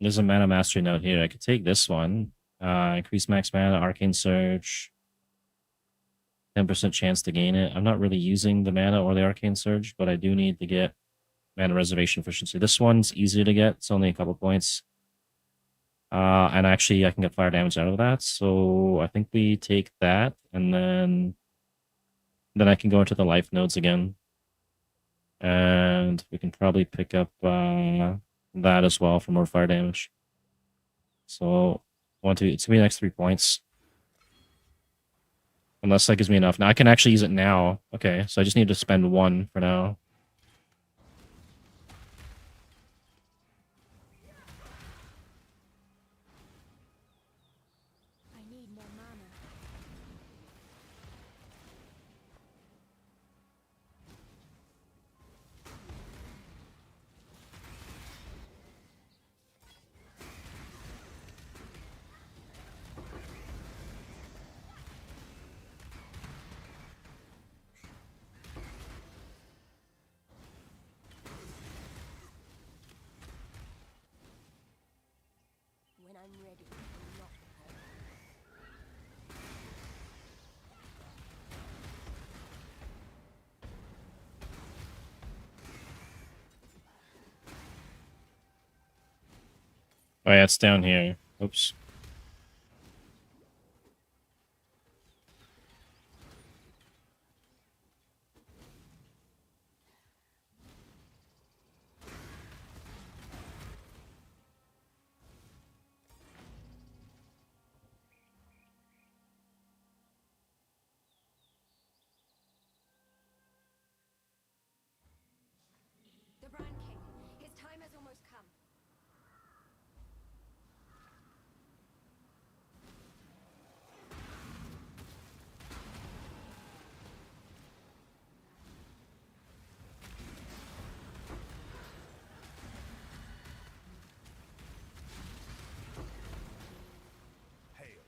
There's a Mana Mastery note here. I could take this one. Increase max mana, Arcane Surge. 10% chance to gain it. I'm not really using the mana or the Arcane Surge, but I do need to get mana reservation efficiency. This one's easier to get. It's only a couple points. And actually, I can get fire damage out of that. So I think we take that, and then I can go into the life nodes again. And we can probably pick up that as well for more fire damage. So, it's going to be the next 3 points. Unless that gives me enough. Now, I can actually use it now. Okay, so I just need to spend 1 for now. I need more mana. Oh yeah, it's down here. Oops. The Brand King. His time has almost come. Hail.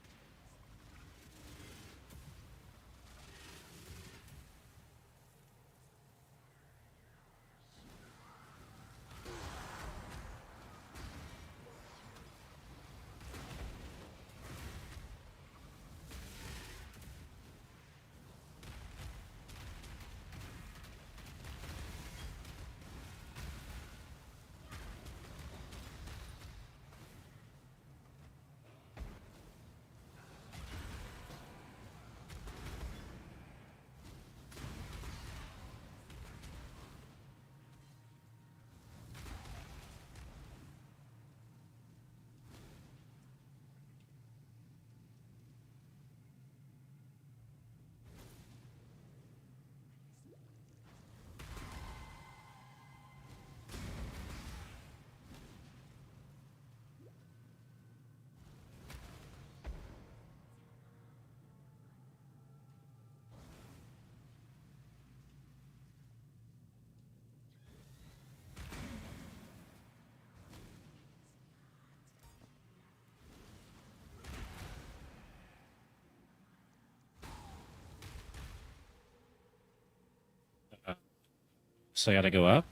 So I gotta go up.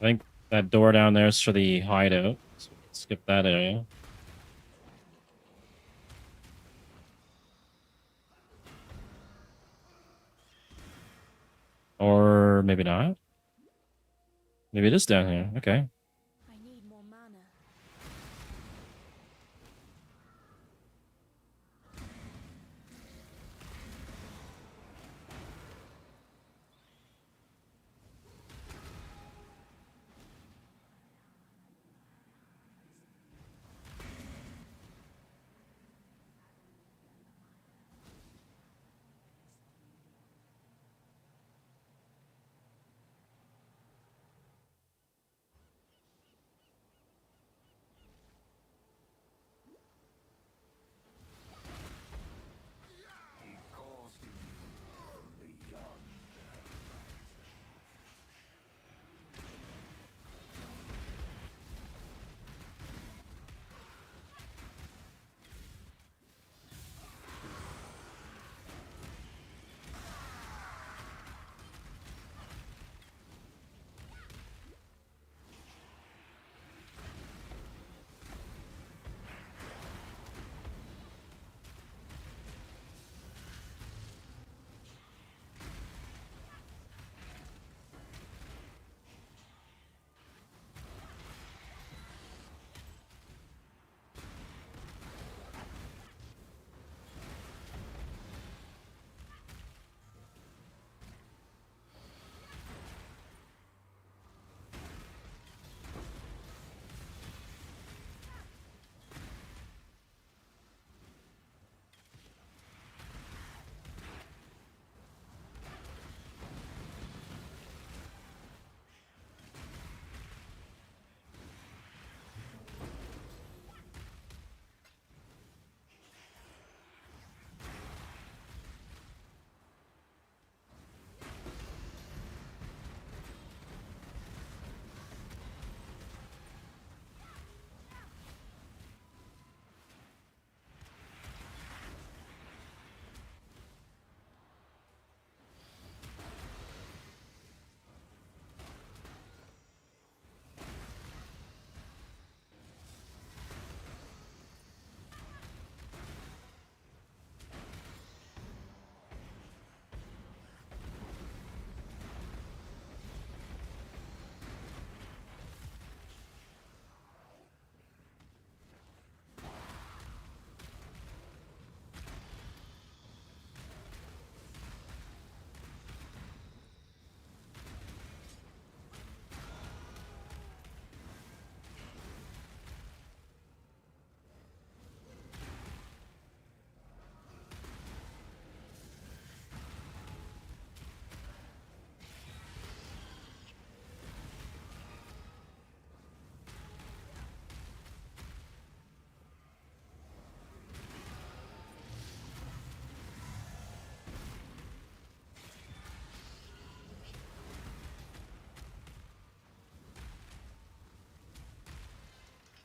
I think that door down there is for the hideout. So we can skip that area. Or maybe not. Maybe it is down here. Okay. I need more mana.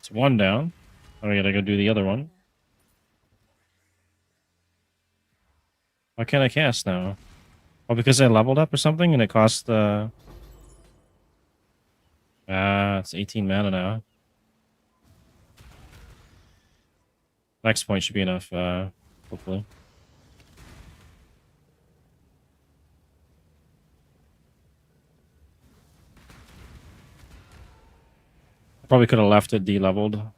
It's one down. Oh, I gotta go do the other one. Why can't I cast now? Oh, because I leveled up or something and it cost it's 18 mana now. Next point should be enough, hopefully. I probably could have left it de-leveled. All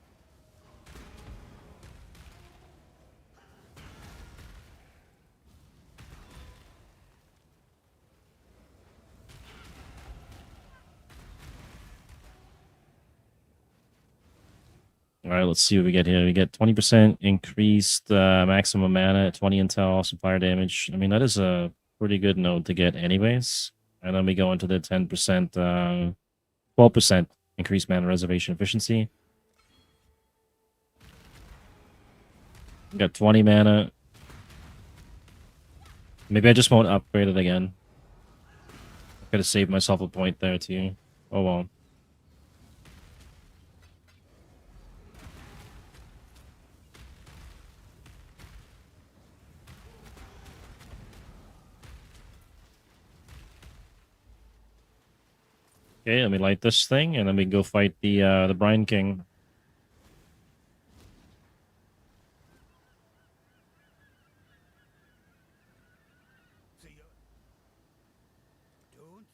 right, let's see what we get here. We get 20% increased maximum mana, 20 intel, some fire damage. I mean, that is a pretty good node to get anyways. And then we go into the 10%, 12% increased mana reservation efficiency. We got 20 mana. Maybe I just won't upgrade it again. I could have saved myself a point there too. Oh well. Okay, let me light this thing, and then we can go fight the Brine King. See ya. Don't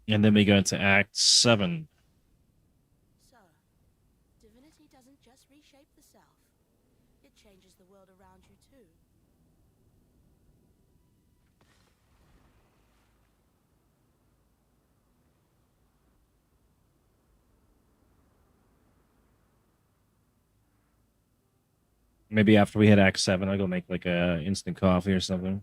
you? And then we go into Act 7. So, divinity doesn't just reshape the self. It changes the world around you too. Maybe after we hit Act 7, I'll go make like a instant coffee or something.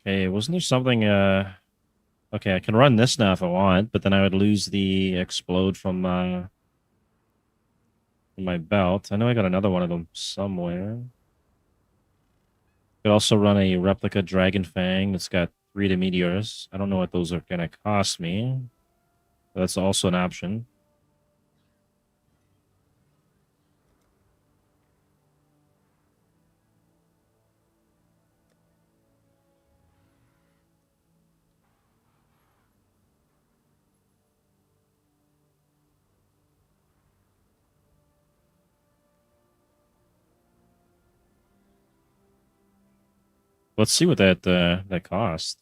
Okay, wasn't there something okay, I can run this now if I want, but then I would lose the explode from my belt. I know I got another one of them somewhere. Could also run a replica Dragon Fang that's got 3 to Meteors. I don't know what those are gonna cost me. But that's also an option. Let's see what that cost.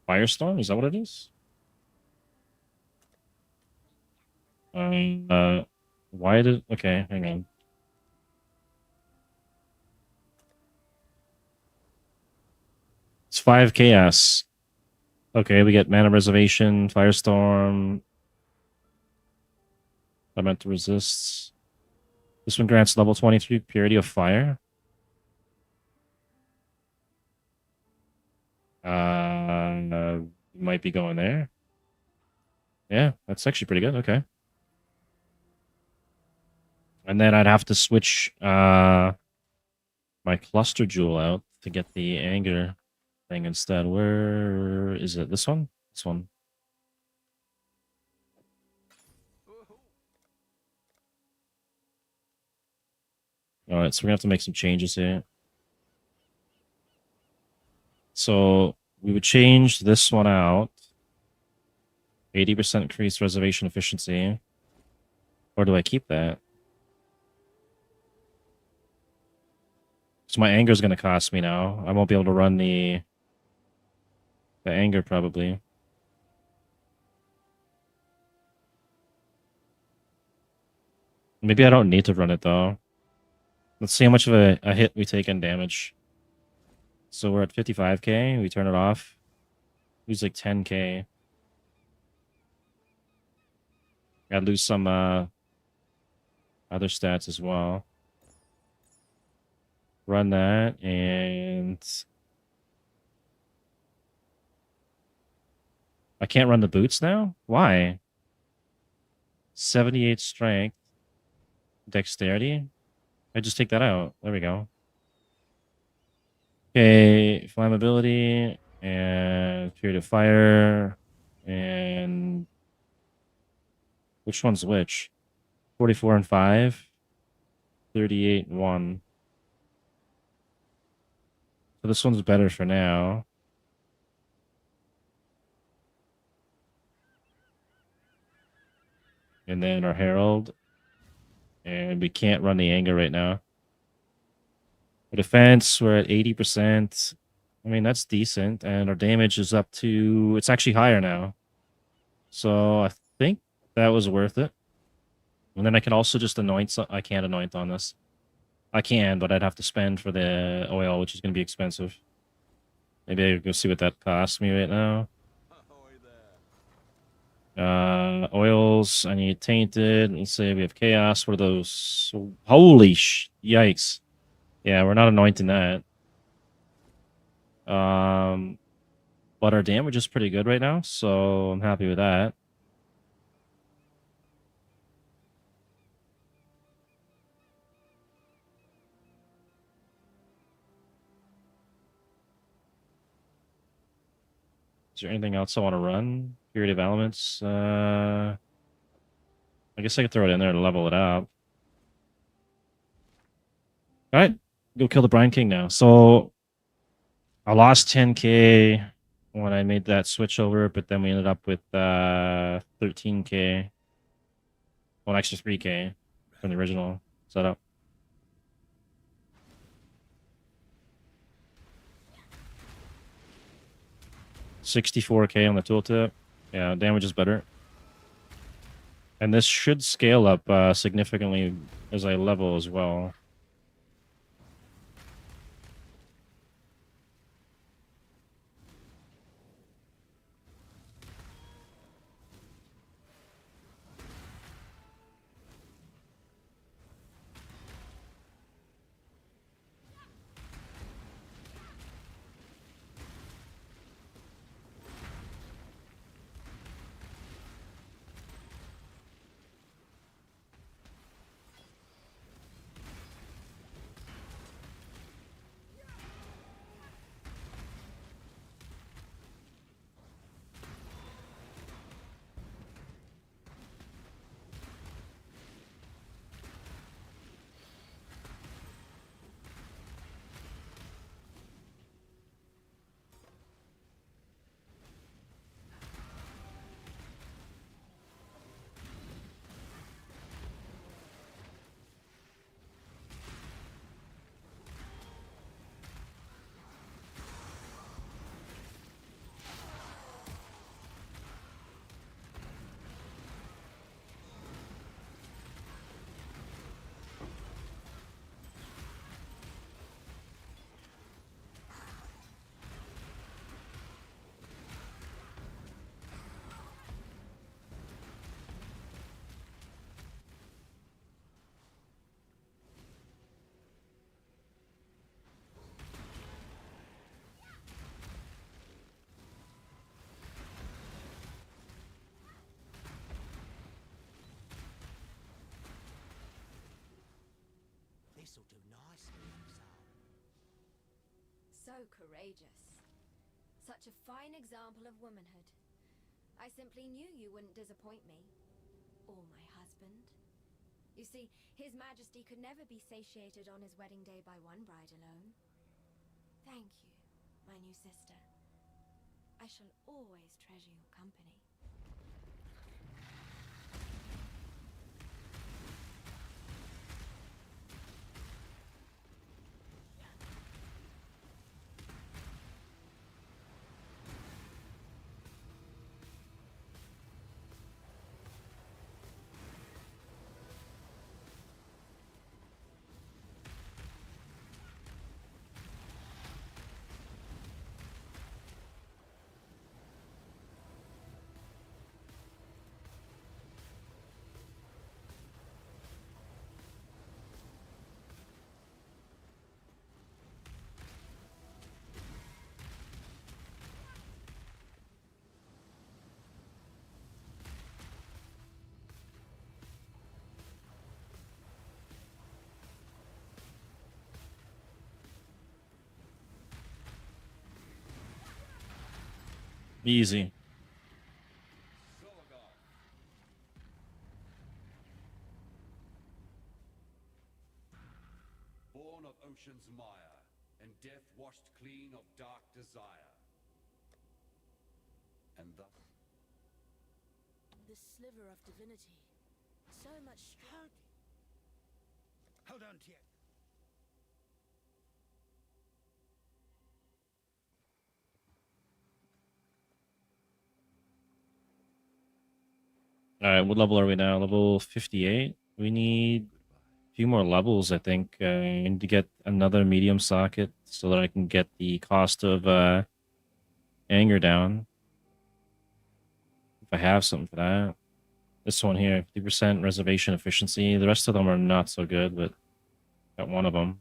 Firestorm, is that what it is? Why did okay, hang on. It's 5 chaos. Okay, we get mana reservation, firestorm. I meant to resist. This one grants level 23 purity of fire. Might be going there. Yeah, that's actually pretty good. Okay. And then I'd have to switch my cluster jewel out to get the anger thing instead. Where is it? This one? This one. Alright, so we're gonna have to make some changes here. So we would change this one out. 80% increased reservation efficiency. Or do I keep that? So my anger is going to cost me now. I won't be able to run the anger probably. Maybe I don't need to run it though. Let's see how much of a hit we take in damage. So we're at 55k. We turn it off. Lose like 10k. Gotta lose some other stats as well. Run that, and I can't run the boots now? Why? 78 strength. Dexterity? I just take that out. There we go. Okay, flammability and period of fire. And which one's which? 44 and 5. 38 and 1. So this one's better for now. And then our Herald. And we can't run the anger right now. Our defense, we're at 80%. I mean, that's decent. And our damage is up to... It's actually higher now. So I think that was worth it. And then I can also just anoint... I can't anoint on this. I can, but I'd have to spend for the oil, which is going to be expensive. Maybe I'll go see what that costs me right now. Oils, I need tainted. Let's say we have chaos. What are those? Holy yikes. Yeah, we're not anointing that. But our damage is pretty good right now, so I'm happy with that. Is there anything else I want to run? Period of elements. I guess I could throw it in there to level it up. All right, go kill the Brine King now. So I lost 10k when I made that switch over, but then we ended up with 13k. Well, actually 3k from the original setup. $64k on the tooltip. Yeah, damage is better. And this should scale up significantly as I level as well. This'll do nicely, So courageous. Such a fine example of womanhood. I simply knew you wouldn't disappoint me. Or my husband. You see, His Majesty could never be satiated on his wedding day by one bride alone. Thank you, my new sister. I shall always treasure your company. Easy. Zolgar. Born of ocean's mire, and death washed clean of dark desire. And thus This sliver of divinity. So much strength. Hold on to you. All right, what level are we now? Level 58. We need a few more levels, I think. I need to get another medium socket so that I can get the cost of anger down. If I have something for that. This one here, 50% reservation efficiency. The rest of them are not so good, but got one of them.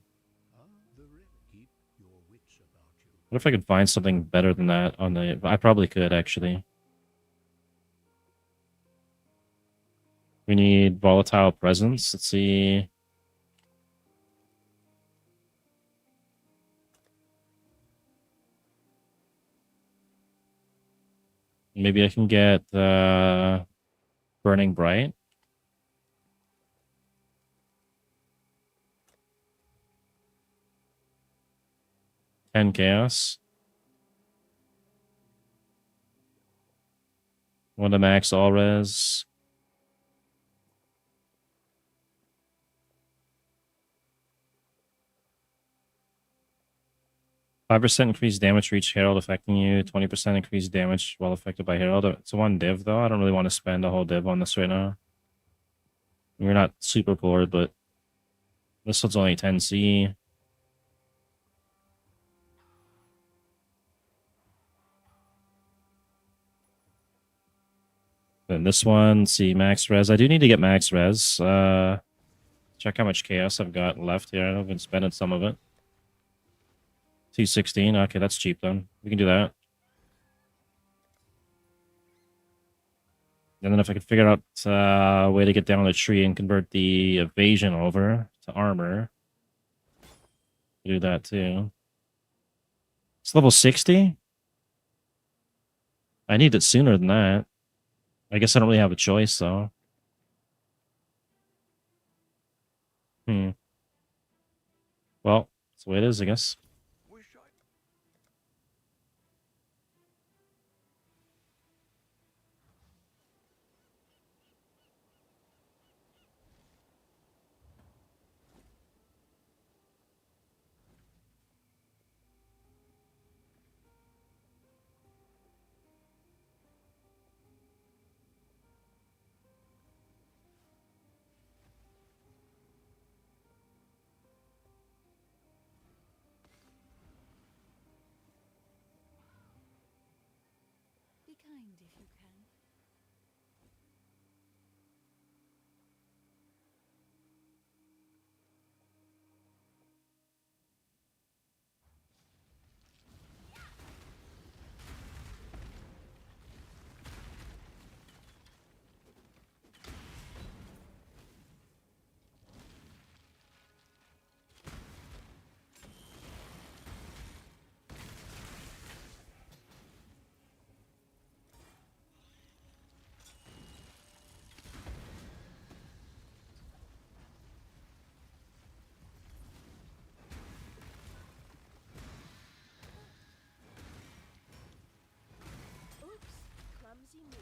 Keep your wits about you. What if I could find something better than that on the... I probably could, actually. We need volatile presence. Let's see. Maybe I can get Burning Bright. Ten Chaos. One to max all res. %5 increased damage for each herald affecting you. 20% increased damage while affected by herald. It's one div though. I don't really want to spend a whole div on this right now. We're not super bored, but this one's only 10C. Then this one, see max res. I do need to get max res. Check how much chaos I've got left here. I've been spending some of it. 216. Okay, that's cheap then. We can do that. And then if I could figure out a way to get down the tree and convert the evasion over to armor, do that too. It's level 60? I need it sooner than that. I guess I don't really have a choice, though. Well, that's the way it is, I guess. Be kind if you can. Oops, clumsy move.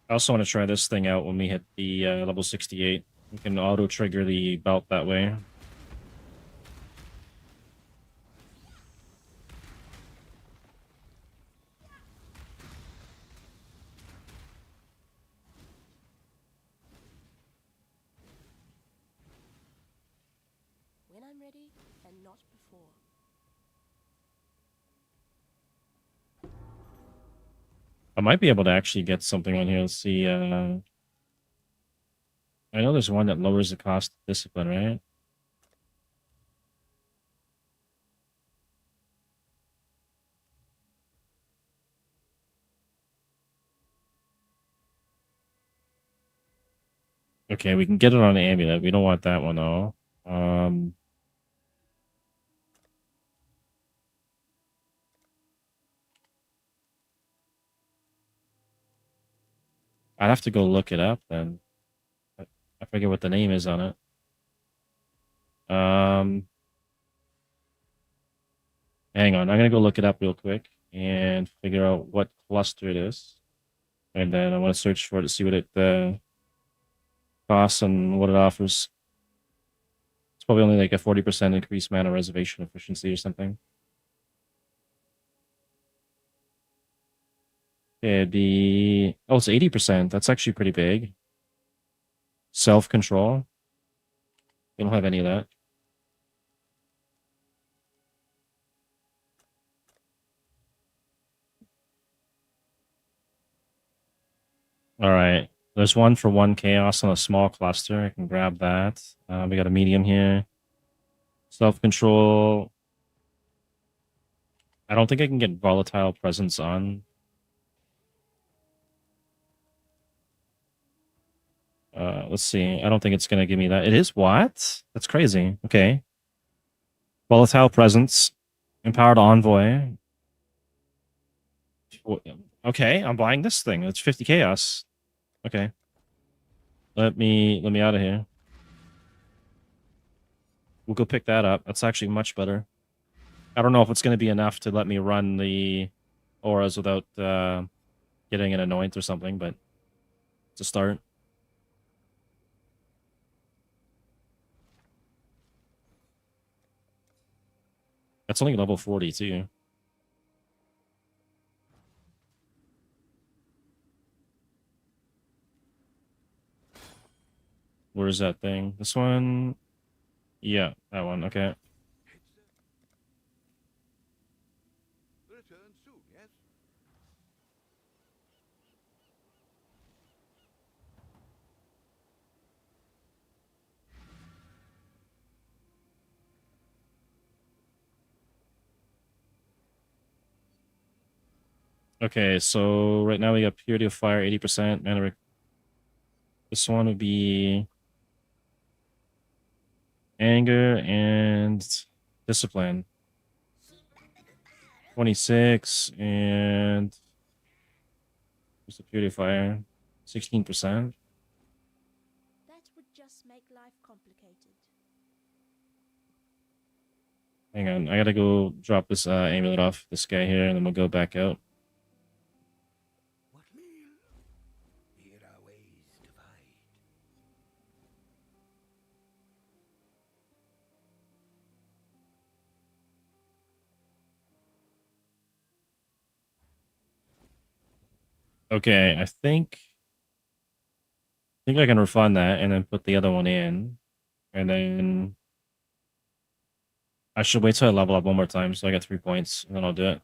I also want to try this thing out when we hit the level 68. We can auto-trigger the belt that way. When I'm ready, and not before. I might be able to actually get something on here. Let's see. I know there's one that lowers the cost of discipline, right? Okay, we can get it on the amulet. We don't want that one though. I'd have to go look it up then. I forget what the name is on it. Hang on. I'm gonna go look it up real quick and figure out what cluster it is, and then I want to search for it to see what it costs and what it offers. It's probably only like a 40% increased mana reservation efficiency or something. It'd be it's 80%. That's actually pretty big. Self-control. We don't have any of that. All right. There's one for 1 chaos on a small cluster. I can grab that. We got a medium here. Self-control. I don't think I can get volatile presence on. Let's see. I don't think it's going to give me that. It is what? That's crazy. Okay. Volatile presence. Empowered envoy. Okay, I'm buying this thing. It's 50 chaos. Okay. Let me out of here. We'll go pick that up. That's actually much better. I don't know if it's going to be enough to let me run the auras without getting an anoint or something, but it's a start. That's only level 40 too. Where's that thing? This one? Yeah, that one. Okay. Return soon, yes? Okay, so right now we got Purity of Fire, 80%. Mana. This one would be Anger and Discipline. 26 and what's the Purity of Fire? 16%. That would just make life complicated. Hang on, I gotta go drop this amulet off this guy here, and then we'll go back out. What meal? Here our ways divide. Okay, I think I can refund that and then put the other one in, and then I should wait till I level up one more time so I get 3 points, and then I'll do it.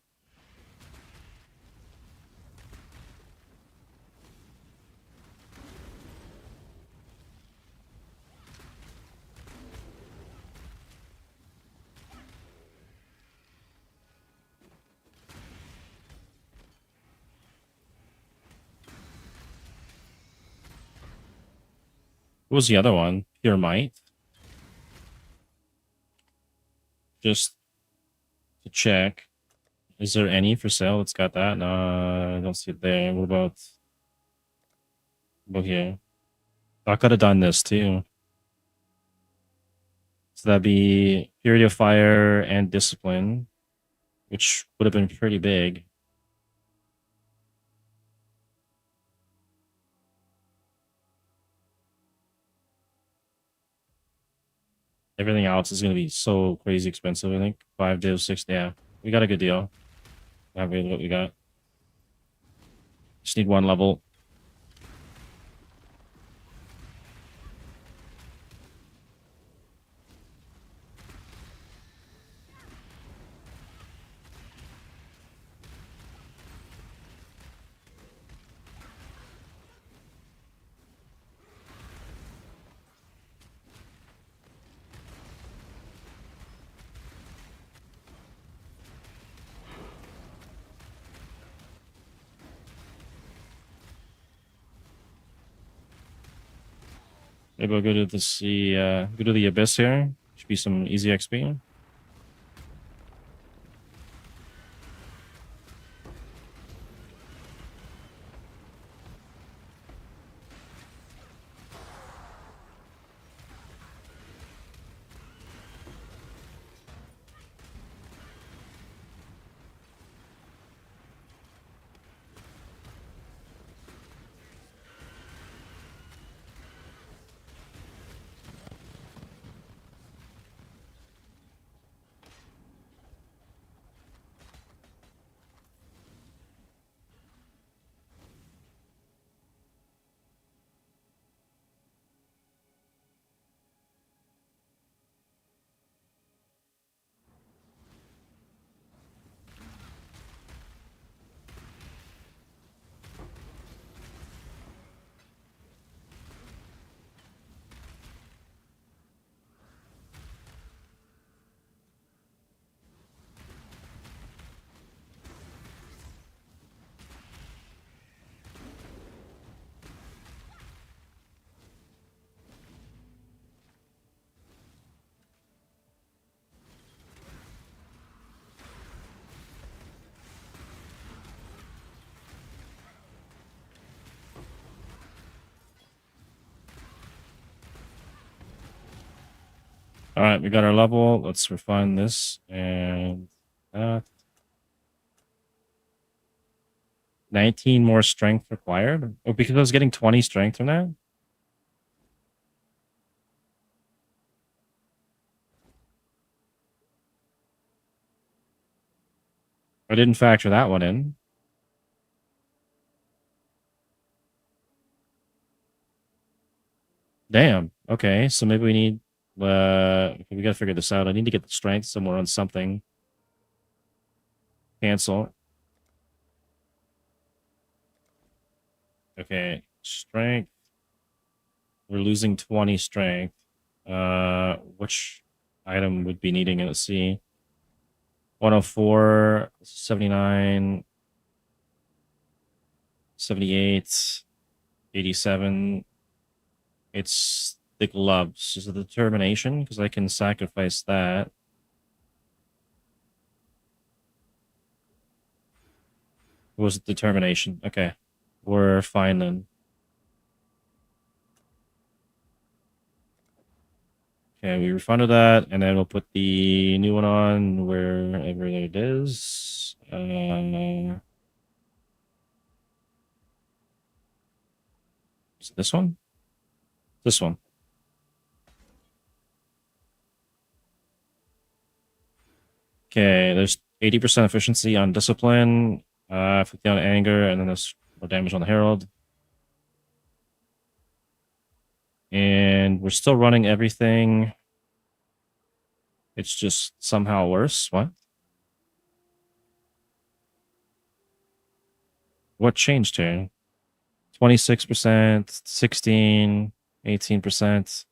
What was the other one? Pure Might? Just to check. Is there any for sale that's got that? No, I don't see it there. What about here? I could have done this too. So that'd be Purity of Fire and Discipline, which would have been pretty big. Everything else is going to be so crazy expensive, I think. 5 days, 6. Yeah, we got a good deal. Not really what we got. Just need one level. Maybe I'll go to go to the Abyss here. Should be some easy XP. All right, we got our level. Let's refine this and that. 19 more strength required. Oh, because I was getting 20 strength from that. I didn't factor that one in. Damn. Okay, so maybe we need. We gotta figure this out. I need to get the strength somewhere on something. Cancel. Okay, strength. We're losing 20 strength. Which item would be needing it? Let's see. 104, 79, 78, 87. It's the gloves. Is it the determination? Because I can sacrifice that. It was determination. Okay. We're fine then. Okay, we refunded that, and then we'll put the new one on wherever it is. Is it this one? This one. Okay, there's 80% efficiency on discipline, 50 on anger, and then there's more damage on the herald. And we're still running everything. It's just somehow worse. What? What changed here? 26%, 16, 18%,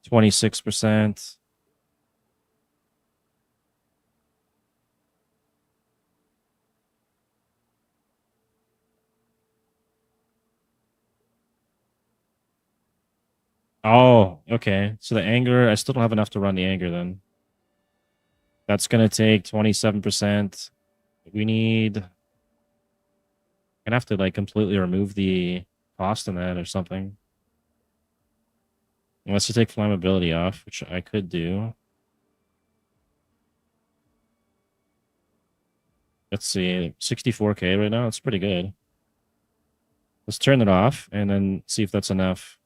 26%. Oh, okay. So the anger, I still don't have enough to run the anger then. That's going to take 27%. We need... I'm going to have to like completely remove the cost in that or something. Unless you take flammability off, which I could do. Let's see, 64k right now. That's pretty good. Let's turn it off and then see if that's enough.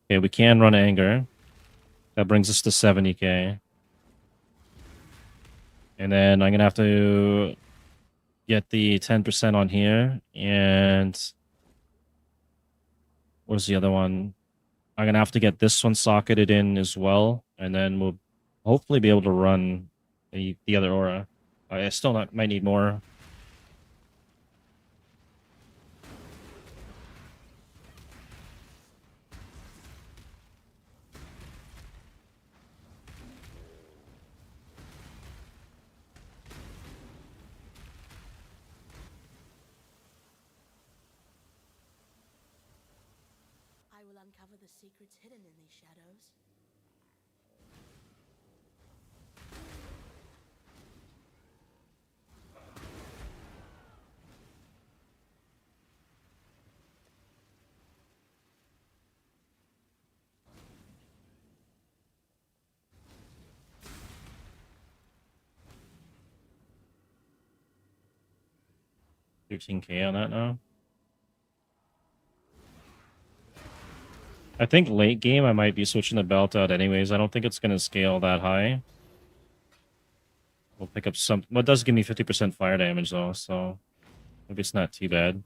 Okay, we can run anger. That brings us to 70k. And then I'm going to have to get the 10% on here. And where's the other one? I'm going to have to get this one socketed in as well. And then we'll hopefully be able to run the other aura. I still might need more. I will uncover the secrets hidden in these shadows. $13k on that now. I think late game I might be switching the belt out anyways. I don't think it's going to scale that high. We'll pick up some... Well, it does give me 50% fire damage though, so maybe it's not too bad.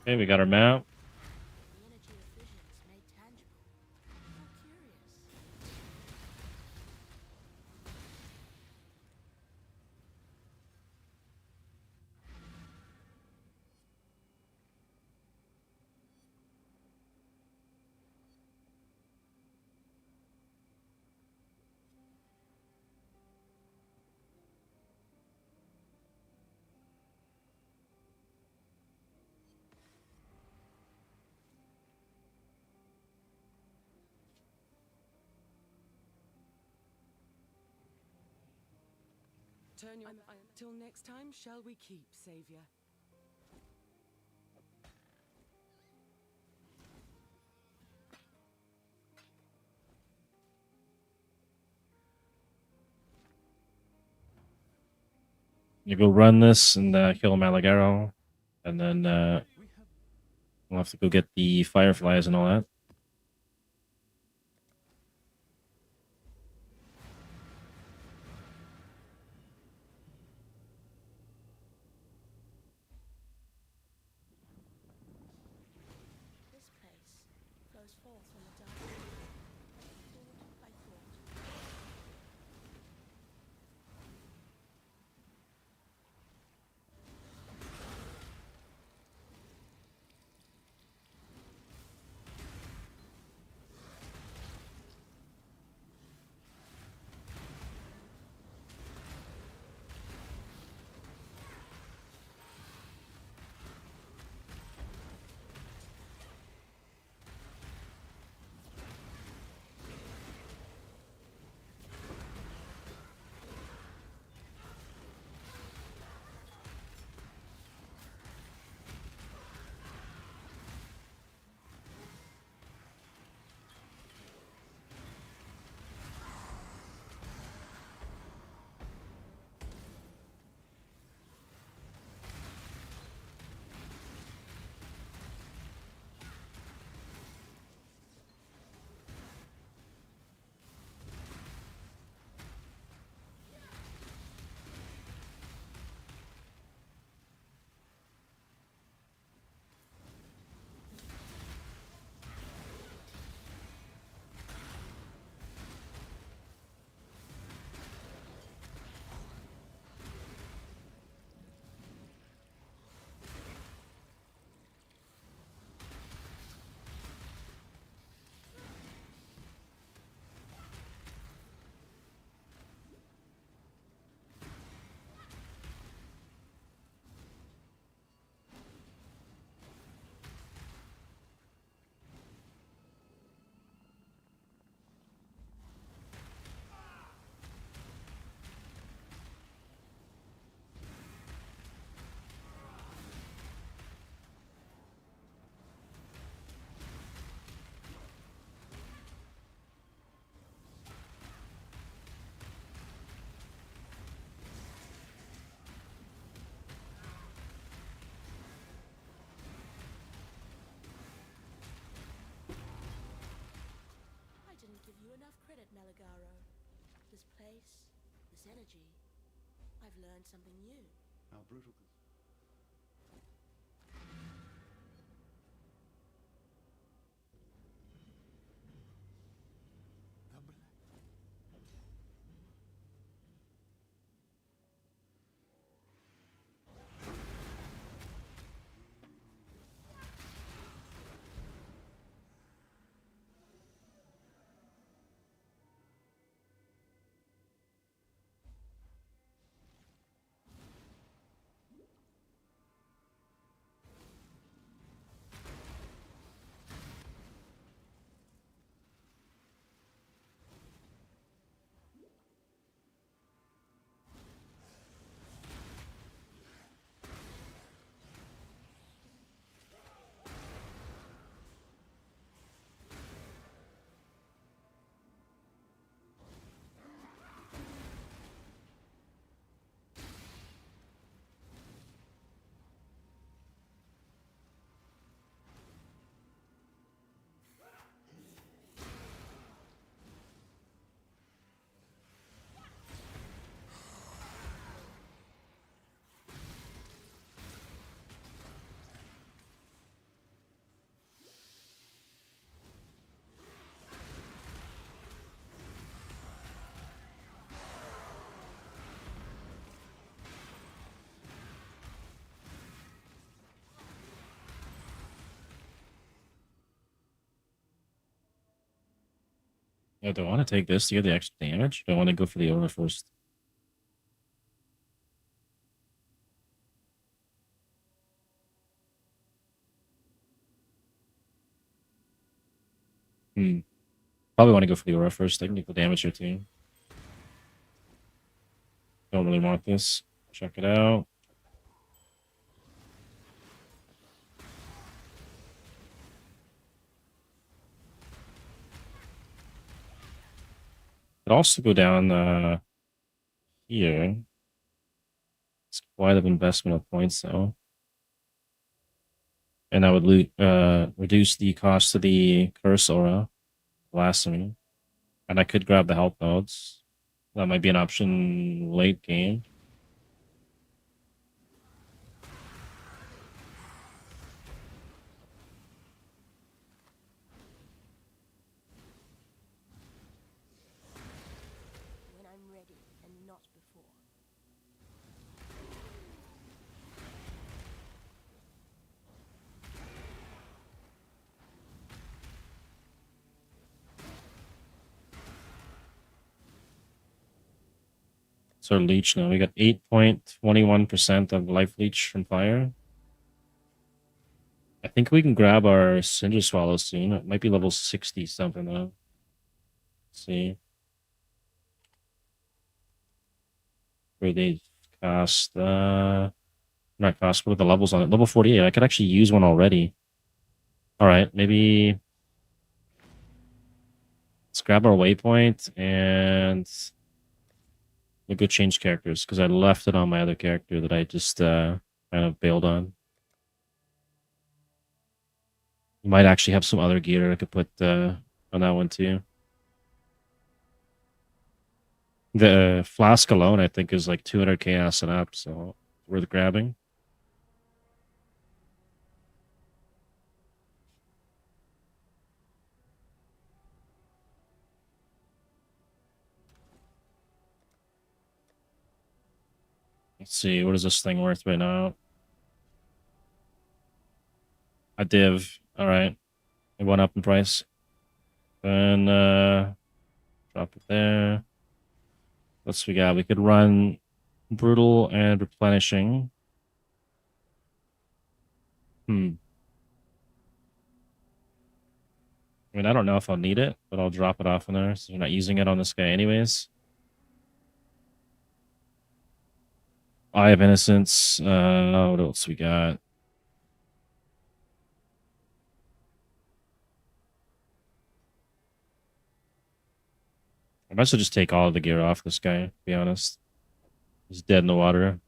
Okay, we got our map. The energy of visions made tangible. How curious. Turn your till next time, shall we keep, Savior? You go run this and kill Malagaro, and then we'll have to go get the fireflies and all that. This place flows forth from the dark. Thought by thought. I didn't give you enough credit, Malagaro. This place, this energy. I've learned something new. How brutal. Oh, do I want to take this to get the extra damage? Do I want to go for the aura first? Probably want to go for the aura first. Technical damage here too. Don't really want this. Check it out. Could also go down here. It's quite an investment of points though. And that would reduce the cost of the curse aura, blasphemy. And I could grab the health nodes. That might be an option late game. When I'm ready and not before. So leech now. We got 8.21% of life leech from fire. I think we can grab our Cinder Swallow soon. It might be level 60 something though. Let's see. Where they cast not cost, what are the levels on it? Level 48. I could actually use one already. Alright, maybe let's grab our waypoint and we'll go change characters because I left it on my other character that I just kind of bailed on. You might actually have some other gear I could put on that one too. The flask alone, I think, is like 200 chaos and up, so worth grabbing. Let's see, what is this thing worth right now? A div. Alright. It went up in price. Then drop it there. What's we got? We could run brutal and replenishing. I mean, I don't know if I'll need it, but I'll drop it off in there so you're not using it on this guy anyways. Eye of Innocence. What else we got? I might as well just take all of the gear off this guy, to be honest. He's dead in the water.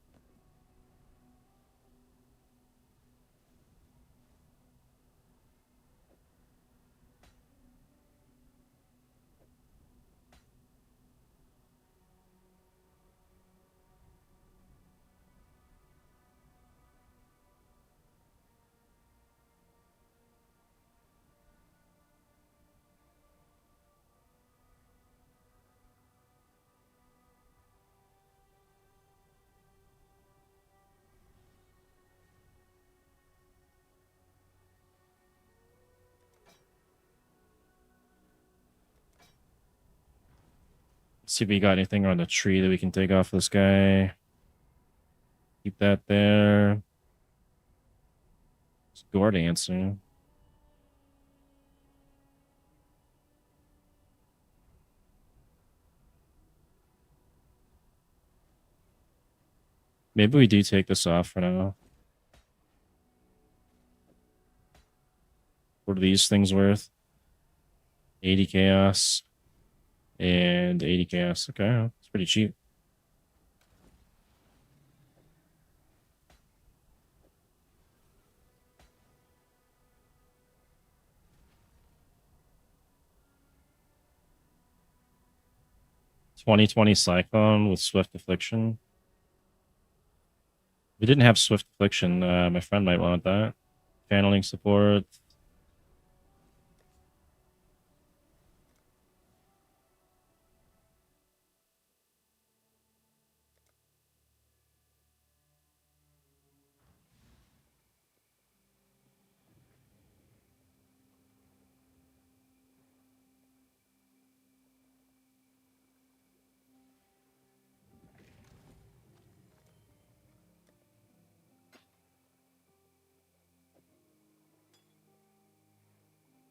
See if we got anything on the tree that we can take off this guy. Keep that there. It's Guard answer. Maybe we do take this off for now. What are these things worth? 80 chaos and 80 chaos. Okay, it's pretty cheap. $20 Cyclone with Swift Affliction. If we didn't have Swift Affliction, my friend might want that. Channeling support.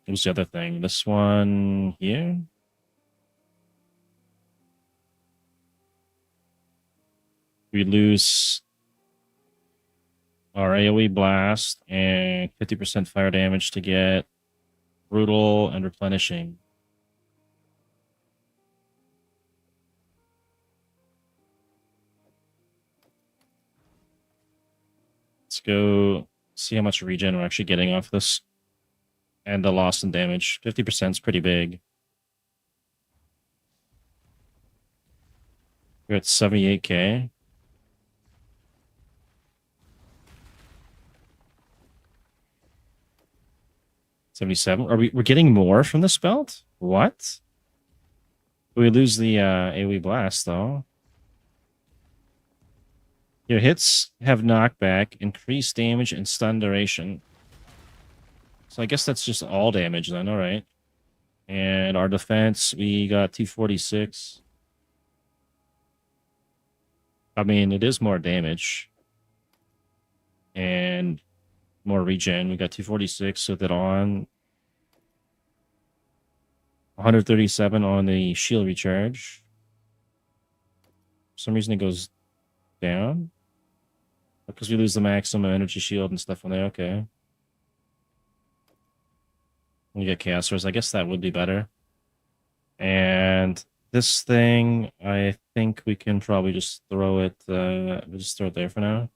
What was the other thing? This one here? We lose our AoE blast and 50% fire damage to get brutal and replenishing. Let's go see how much regen we're actually getting off this. And the loss in damage. 50% is pretty big. We're at 78k. $77. We're getting more from this belt? What? We lose the AoE blast though. Your hits have knockback, increased damage, and stun duration. So I guess that's just all damage then, alright. And our defense, we got 246. I mean, it is more damage. And more regen. We got 246 with it on. 137 on the shield recharge. For some reason it goes down. Because we lose the maximum energy shield and stuff on there. Okay. We get Chaos Force. I guess that would be better. And this thing, I think we can probably just throw it. We'll just throw it there for now.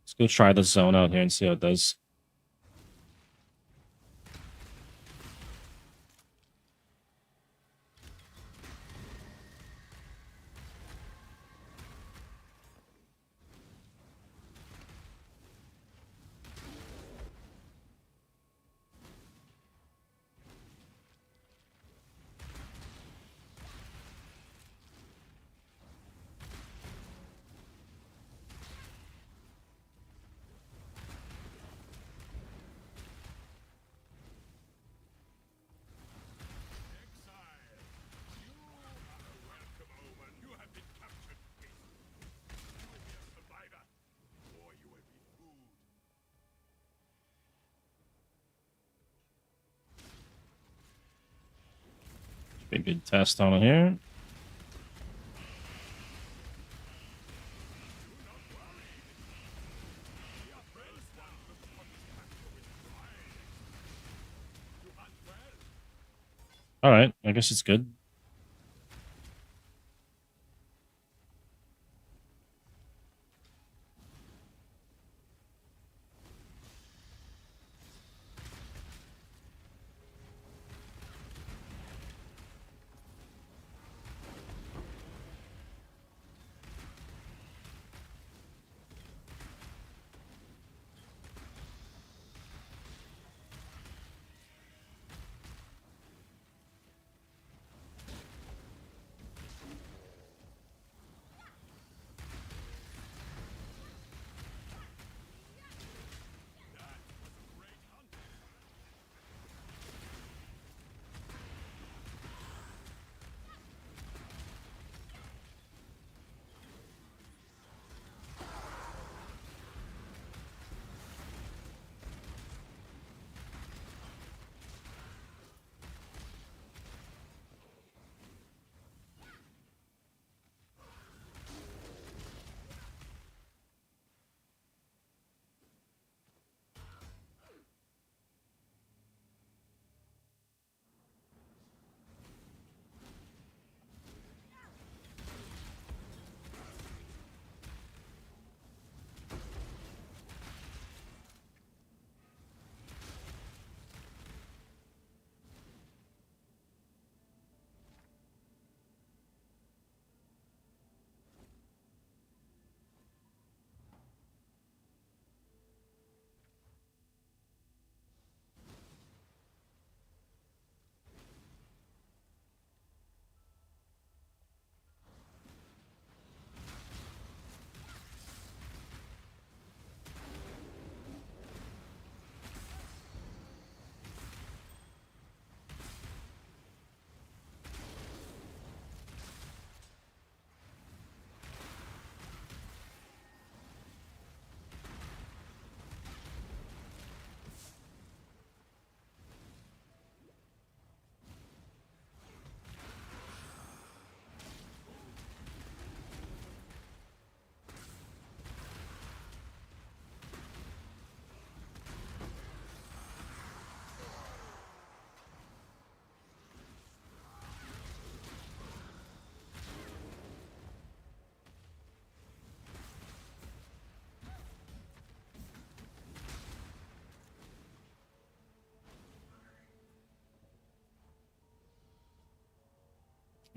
Let's go try the zone out here and see how it does. Be a good test on it here. All right, I guess it's good.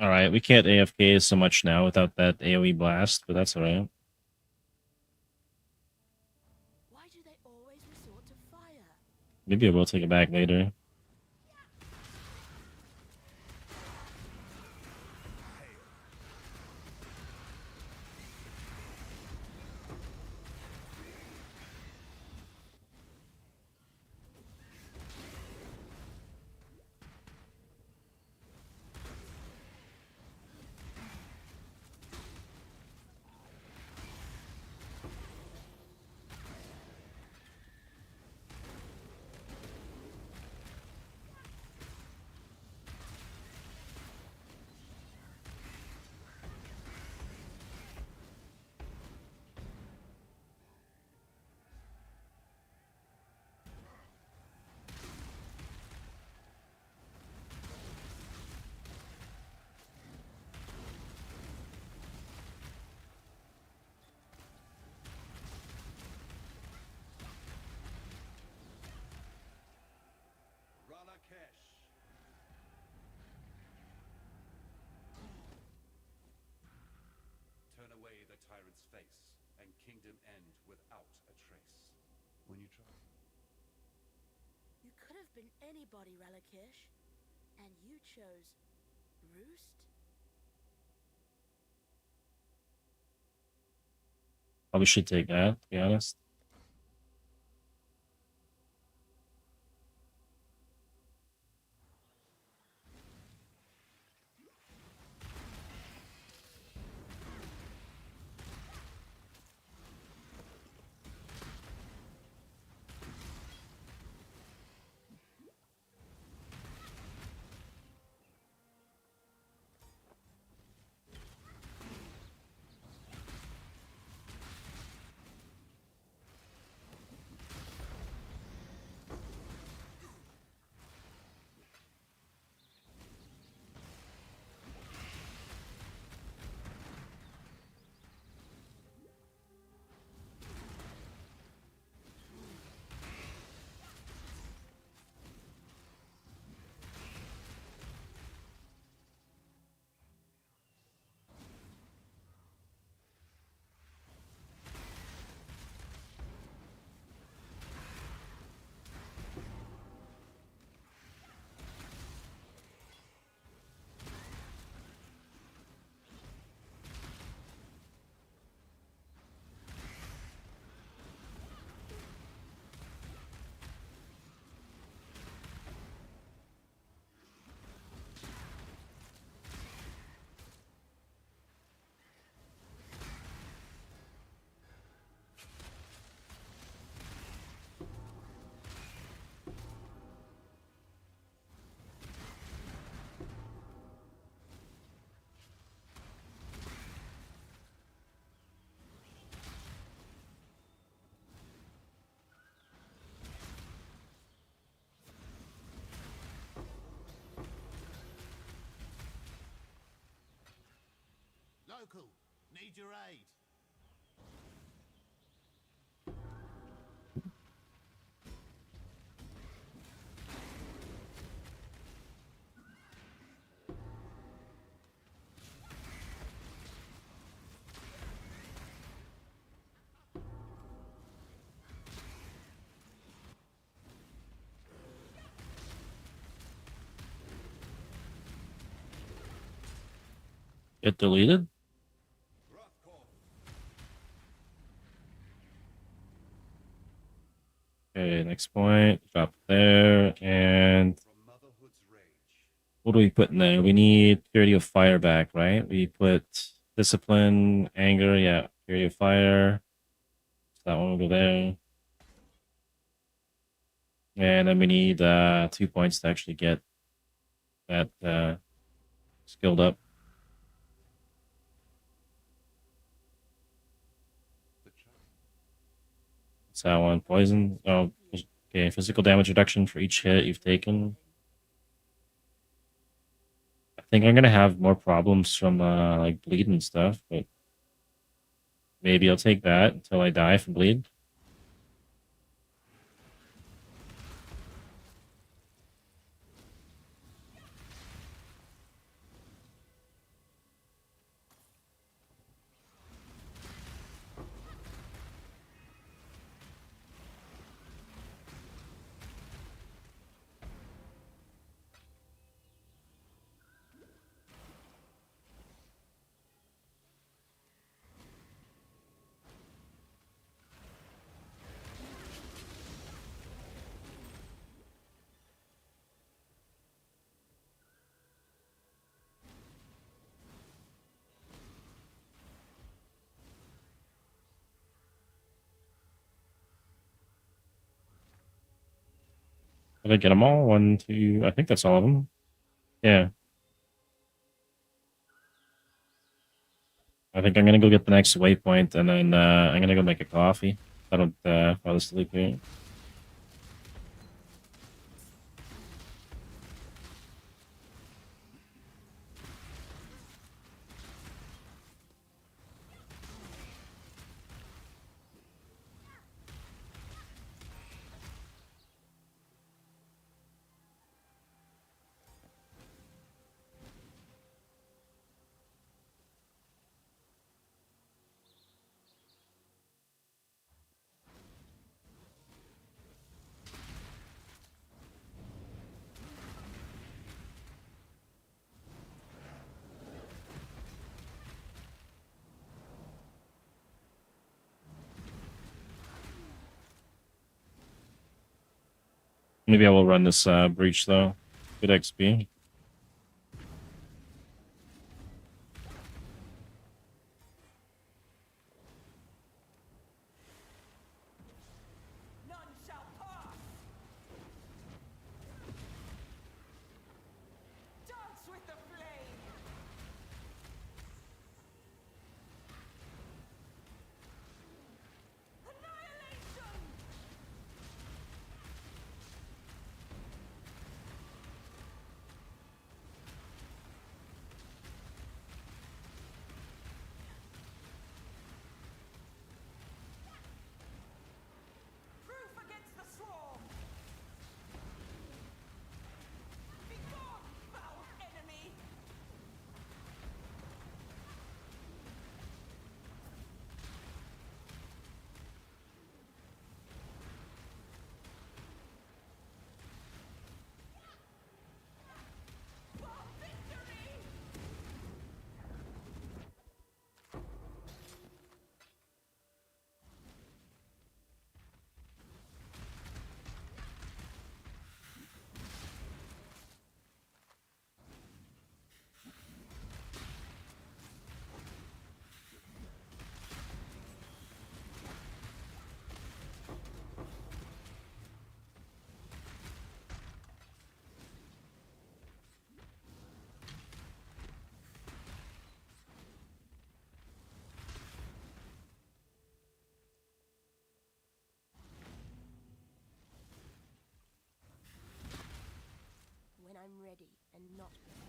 All right, we can't AFK so much now without that AoE blast, but that's all right. Why do they always resort to fire? Maybe I will take it back later. Ralakesh. Turn away the tyrant's face, and kingdom end without a trace. When you try. You could have been anybody, Ralakesh. And you chose Roost? Probably should take that, to be honest. Local, need your aid. Get deleted? Okay, next point. Drop there. And From motherhood's rage. what do we put in there? We need Purity of Fire back, right? We put Discipline, Anger, yeah. Purity of Fire. So that one will go there. And then we need 2 points to actually get that skilled up. What's that one? Poison? Oh, okay. Physical damage reduction for each hit you've taken. I think I'm gonna have more problems from like bleed and stuff, but maybe I'll take that until I die from bleed. Did I get them all? 1, 2. I think that's all of them. Yeah. I think I'm gonna go get the next waypoint, and then I'm gonna go make a coffee. I don't fall asleep here. Maybe I will run this breach though. Good XP. None shall pass! Dance with the flame! Annihilation! Proof against the swarm! Begone, foul enemy! For victory! When I'm ready and not before.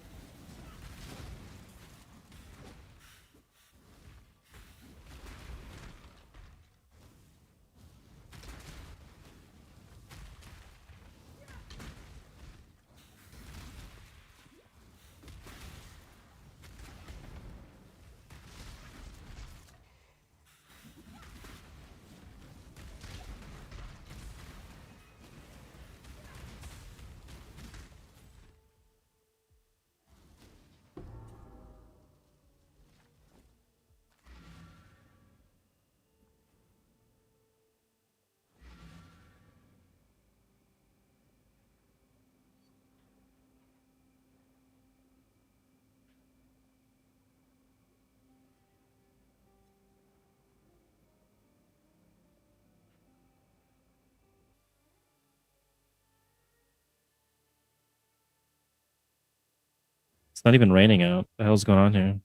It's not even raining out. What the hell's going on here?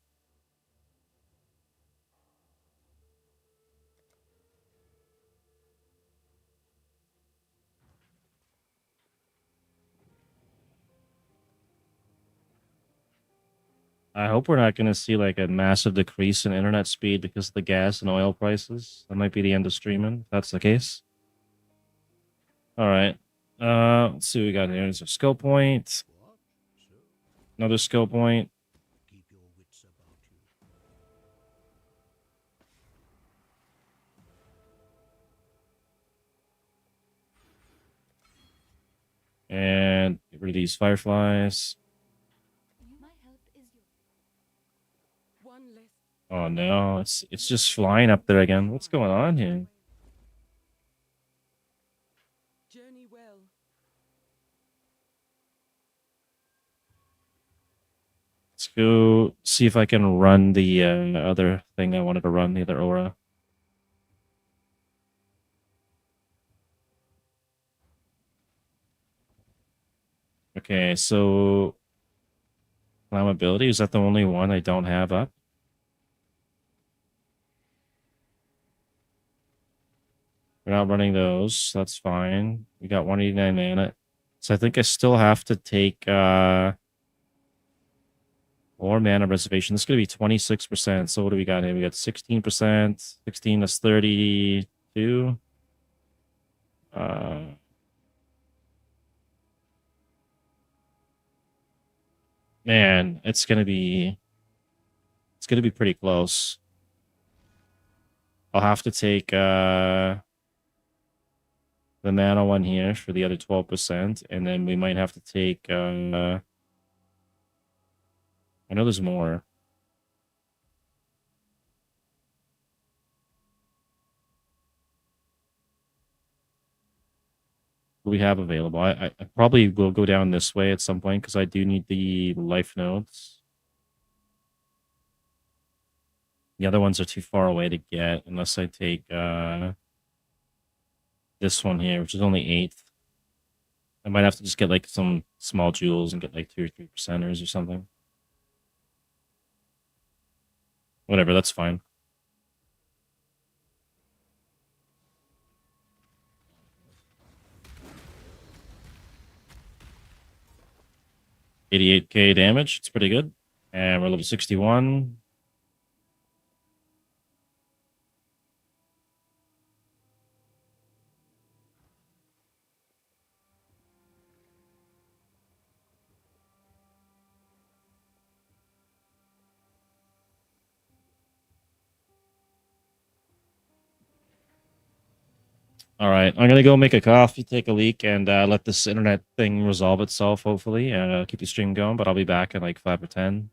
I hope we're not going to see like a massive decrease in internet speed because of the gas and oil prices. That might be the end of streaming, if that's the case. All right. Let's see what we got here. There's a skill point. Another skill point. Keep your wits about you. And get rid of these fireflies. My help is your One less Oh no, it's just flying up there again. What's going on here? journey well. Let's go see if I can run the other thing I wanted to run, the other aura. Okay, so flammability, is that the only one I don't have up? We're not running those. That's fine. We got 189 mana. So I think I still have to take more mana reservation. This is gonna be 26%. So what do we got here? We got 16%. 16 is 32. Uh Man, it's gonna be pretty close. I'll have to take the mana one here for the other 12%, and then we might have to take I know there's more. What we have available. I probably will go down this way at some point because I do need the life nodes. The other ones are too far away to get unless I take this one here, which is only 8th. I might have to just get like some small jewels and get like 2 or 3%ers or something. Whatever, that's fine. $88k damage. It's pretty good. And we're level 61. All right, I'm gonna go make a coffee, take a leak, and let this internet thing resolve itself. Hopefully, keep the stream going. But I'll be back in like 5 or 10.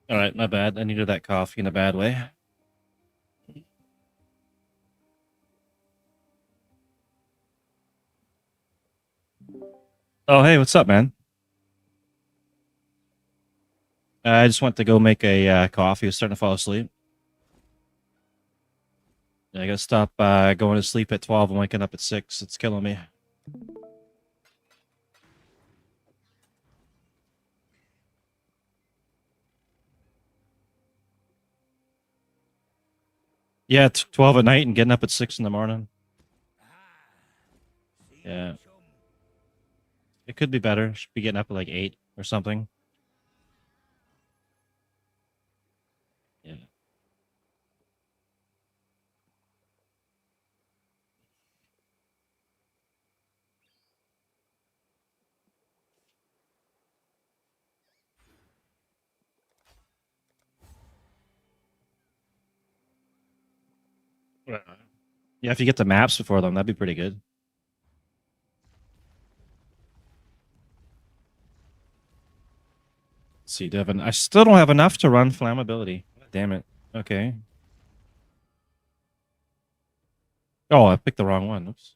All right, my bad. I needed that coffee in a bad way. Oh, hey, what's up, man? I just went to go make a coffee. I was starting to fall asleep. Yeah, I gotta stop going to sleep at 12 and waking up at 6. It's killing me. Yeah, 12 at night and getting up at 6 in the morning. Yeah. It could be better. Should be getting up at like 8 or something. Yeah. Yeah, if you get the maps before them, that'd be pretty good. Let's see, Devin. I still don't have enough to run flammability. Damn it. Okay. Oh, I picked the wrong one. Oops.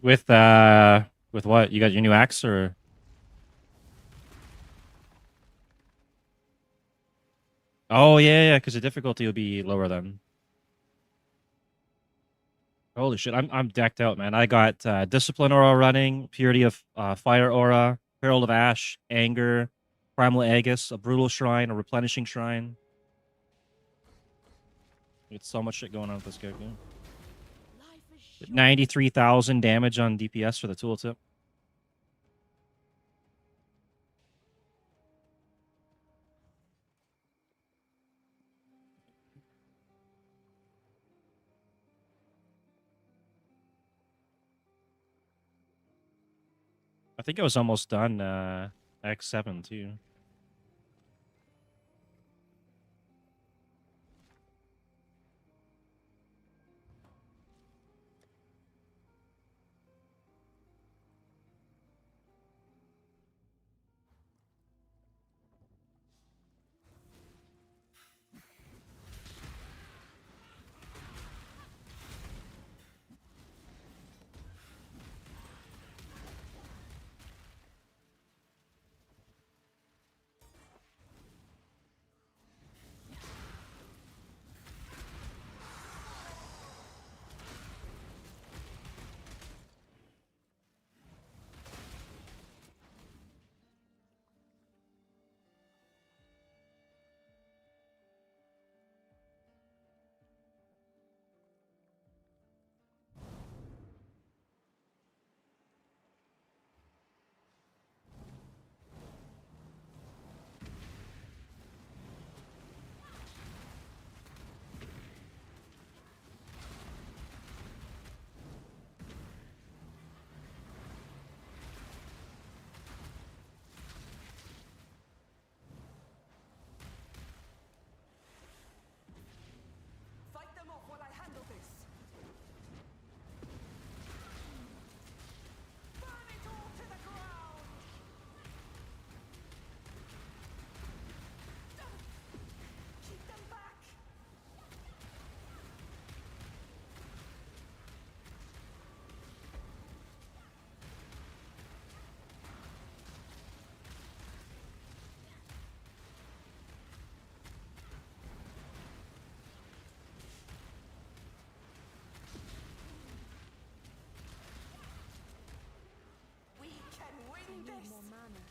With what? You got your new axe or? Oh yeah, because the difficulty will be lower then. Holy shit, I'm decked out, man. I got Discipline Aura running, Purity of Fire Aura, Herald of Ash, Anger, Primal Aegis, a Brutal Shrine, a Replenishing Shrine. It's so much shit going on with this character. 93,000 damage on DPS for the tooltip. I think I was almost done X7 too. Fight them off while I handle this. Burn it all to the ground. Keep them back. We can win this. More mana.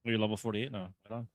Are you level 48 now? Right on.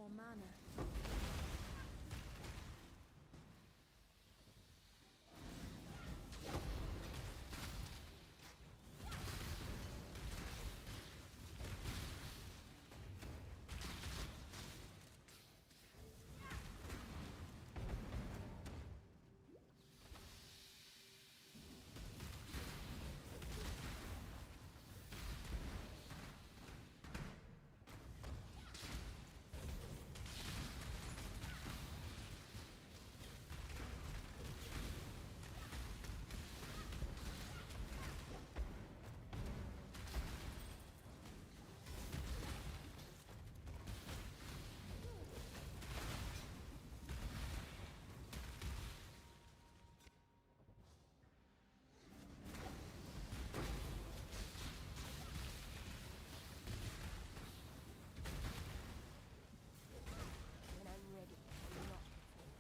more mana. When I'm ready, not before.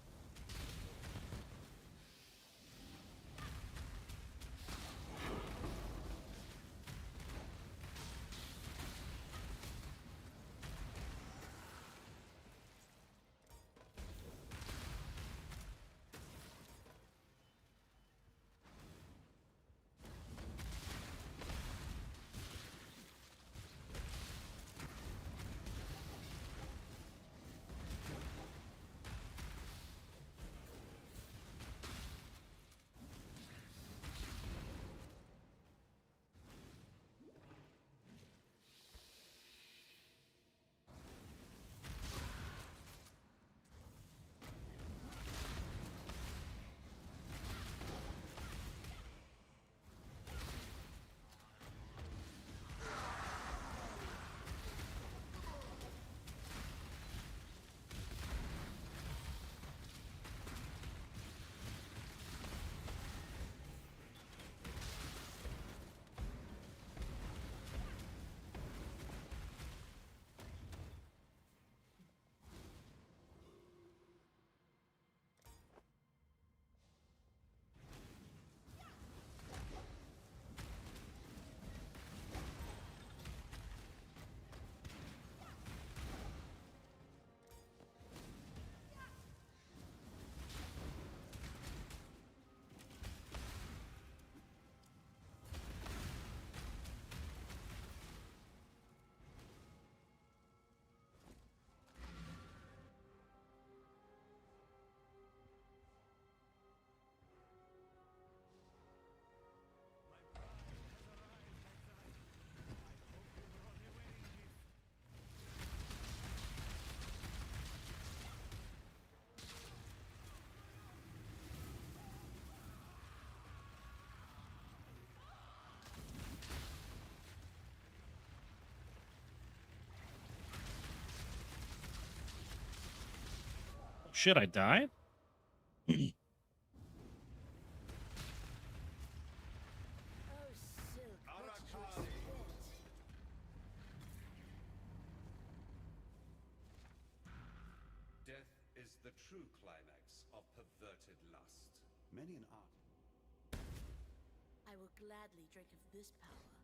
Shit, I died? Oh, silk, what you expect? Death is the true climax of perverted lust. Many an art. I will gladly drink of this power.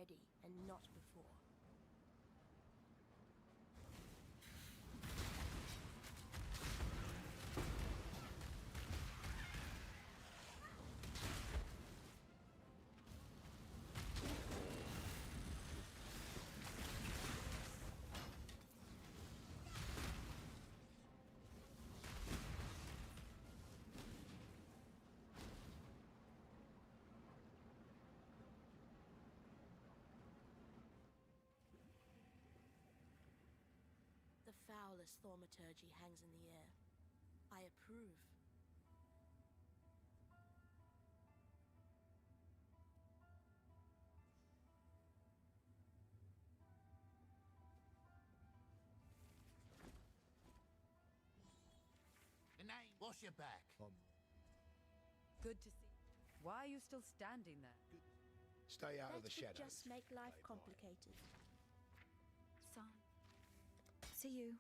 ready and not before. The foulest thaumaturgy hangs in the air. I approve. Wash your back. Good to see. Why are you still standing there? Stay out of That the would shadows. just make life complicated. Son. See you.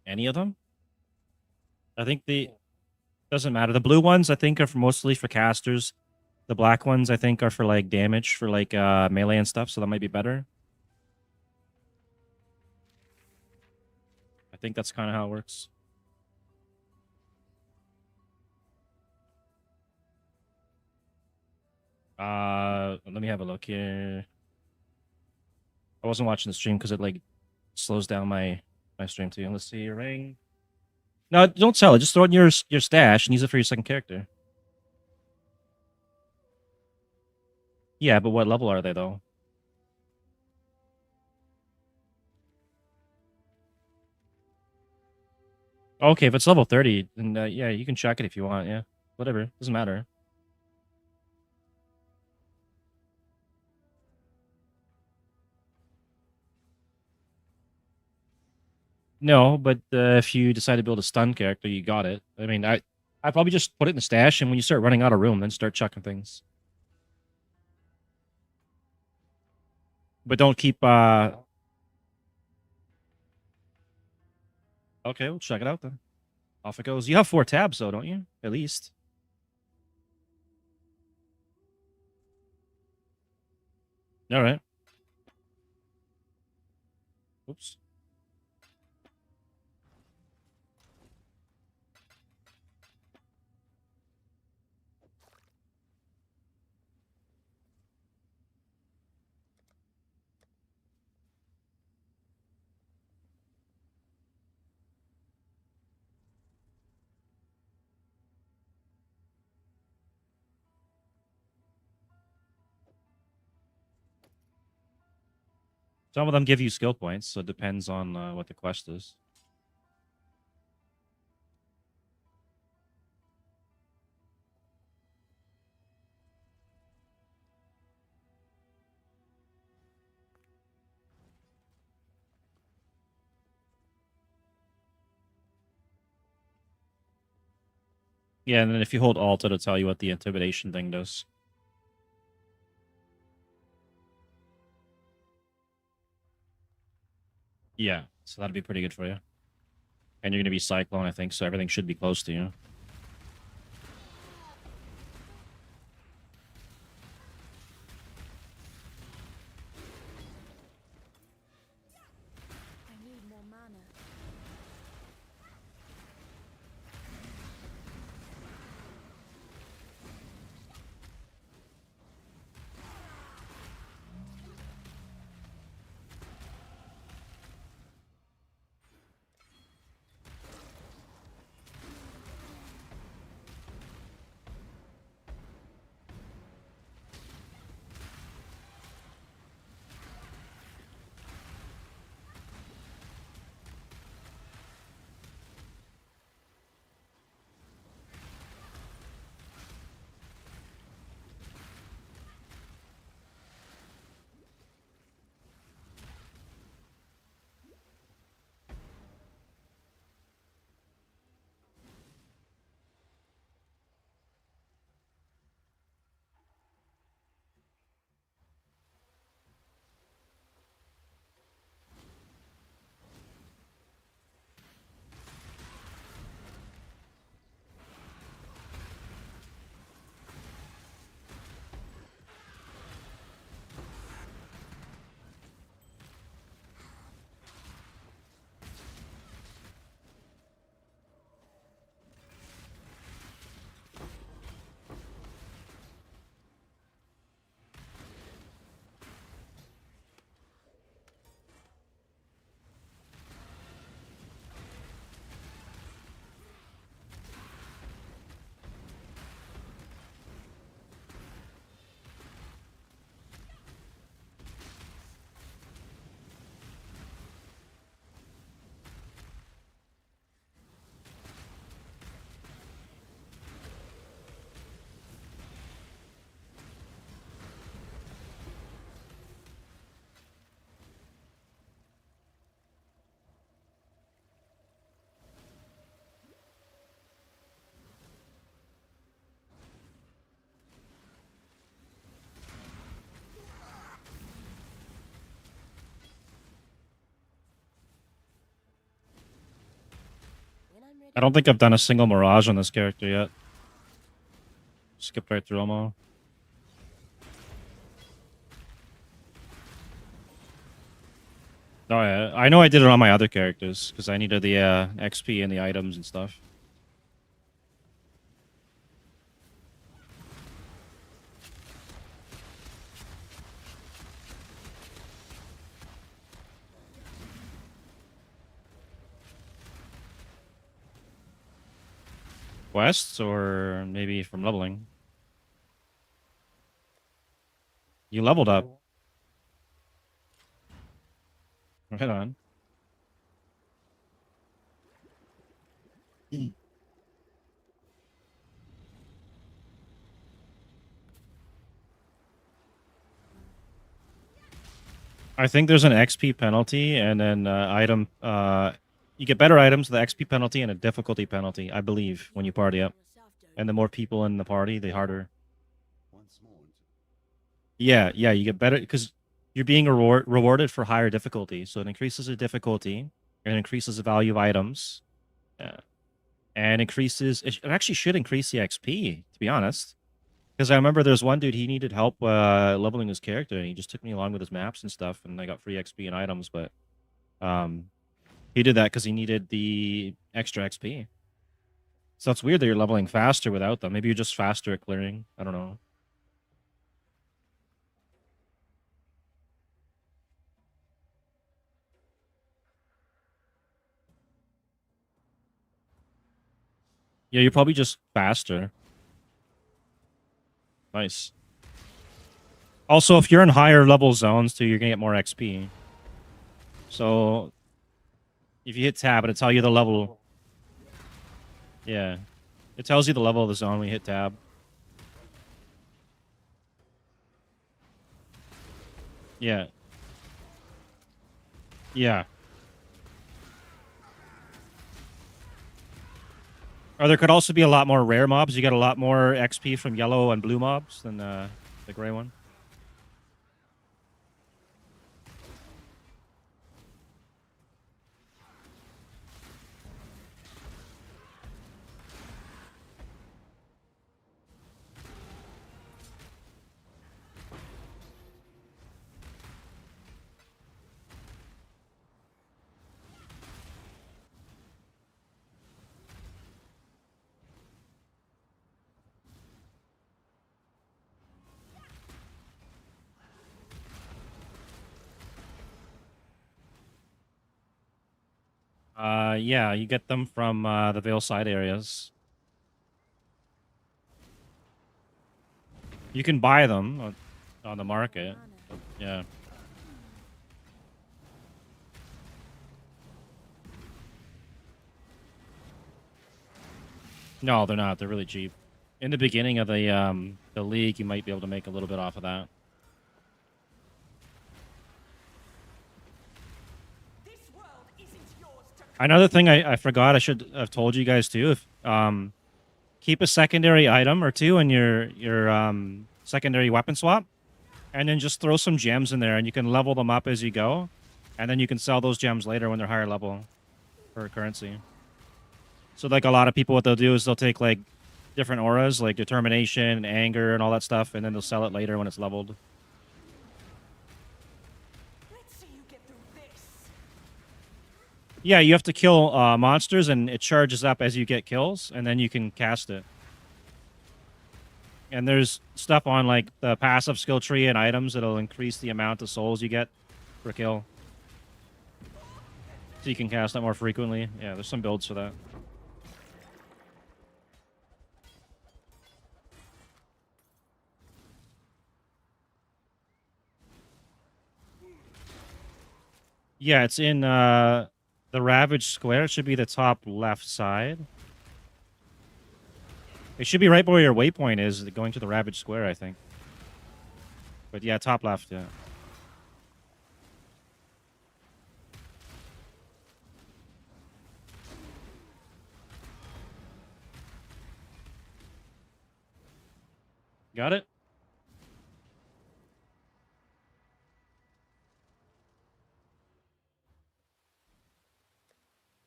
Any of them? I think the doesn't matter. The blue ones I think are mostly for casters. The black ones I think are for like damage for like melee and stuff, so that might be better. I think that's kind of how it works. Let me have a look here. I wasn't watching the stream because it like slows down my stream too. Let's see your ring. No, don't sell it. Just throw it in your stash and use it for your second character. Yeah, but what level are they though? Okay, if it's level 30, then yeah, you can check it if you want. Yeah, whatever. Doesn't matter. No, but if you decide to build a stun character, you got it. I mean, I probably just put it in the stash, and when you start running out of room, then start chucking things. But don't keep. Okay, we'll check it out then. Off it goes. You have 4 tabs though, don't you? At least. All right. Oops. Some of them give you skill points, so it depends on what the quest is. Yeah, and then if you hold Alt, it'll tell you what the intimidation thing does. Yeah, so that'd be pretty good for you. And you're going to be Cyclone, I think, so everything should be close to you. I need more mana. I don't think I've done a single Mirage on this character yet. Skipped right through them all. Oh yeah, I know I did it on my other characters because I needed the XP and the items and stuff. Quests or maybe from leveling. You leveled up. Right on. I think there's an XP penalty and then item. You get better items, the XP penalty, and a difficulty penalty, I believe, when you party up. And the more people in the party, the harder. Once more. Yeah, you get better because you're being rewarded for higher difficulty. So it increases the difficulty and increases the value of items. And increases. It actually should increase the XP, to be honest. Because I remember there's one dude, he needed help leveling his character, and he just took me along with his maps and stuff, and I got free XP and items, but he did that because he needed the extra XP. So it's weird that you're leveling faster without them. Maybe you're just faster at clearing. I don't know. Yeah, you're probably just faster. Nice. Also, if you're in higher level zones too, you're gonna get more XP. So if you hit tab, it'll tell you the level. Yeah. It tells you the level of the zone when you hit tab. Yeah. Yeah. Or there could also be a lot more rare mobs. You get a lot more XP from yellow and blue mobs than the gray one. Yeah, you get them from the Vale side areas. You can buy them on the market. But, yeah. No, they're not. They're really cheap. In the beginning of the league, you might be able to make a little bit off of that. Another thing I forgot, I should have told you guys too. If keep a secondary item or two in your secondary weapon swap, and then just throw some gems in there, and you can level them up as you go, and then you can sell those gems later when they're higher level for currency. So like a lot of people, what they'll do is they'll take like different auras, like determination, anger, and all that stuff, and then they'll sell it later when it's leveled. Yeah, you have to kill monsters, and it charges up as you get kills, and then you can cast it. And there's stuff on like the passive skill tree and items that'll increase the amount of souls you get per kill. So you can cast it more frequently. Yeah, there's some builds for that. Yeah, it's in the Ravage Square. It should be the top left side. It should be right where your waypoint is, going to the Ravage Square, I think. But yeah, top left, yeah. Got it?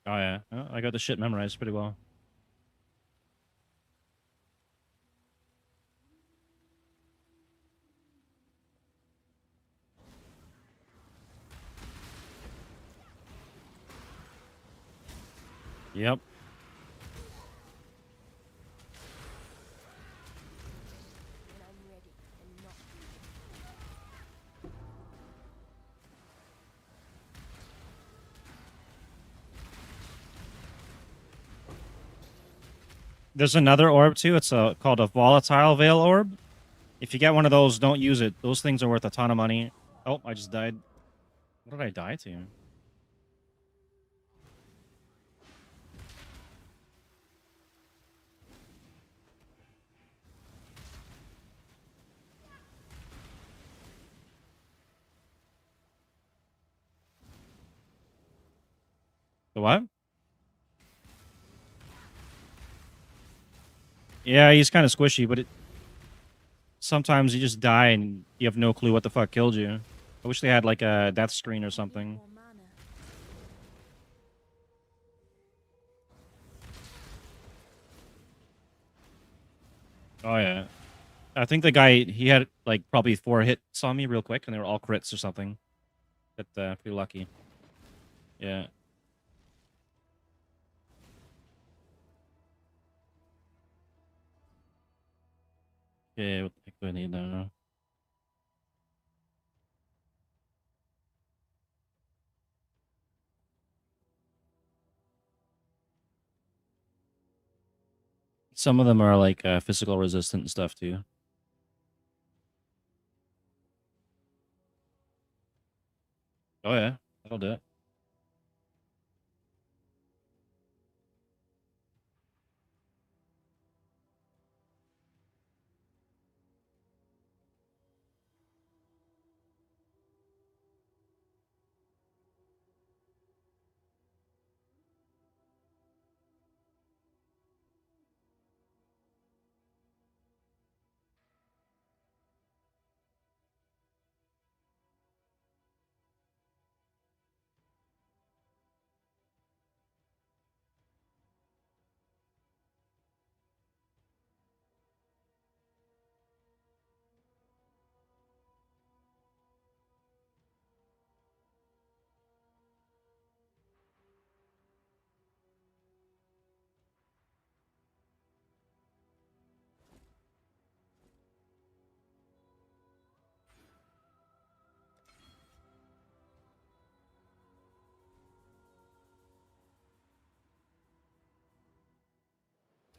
Oh yeah, oh, I got the shit memorized pretty well. Yep. When I'm ready and not There's another orb too. It's called a volatile veil orb. If you get one of those, don't use it. Those things are worth a ton of money. Oh, I just died. What did I die to? The what? Yeah, he's kind of squishy, but sometimes you just die and you have no clue what the fuck killed you. I wish they had like a death screen or something. more mana. Oh yeah. I think the guy, he had like probably 4 hits on me real quick and they were all crits or something. But pretty lucky. Yeah. Okay, what the heck do I need now? Some of them are like physical resistant and stuff too. Oh yeah, that'll do it.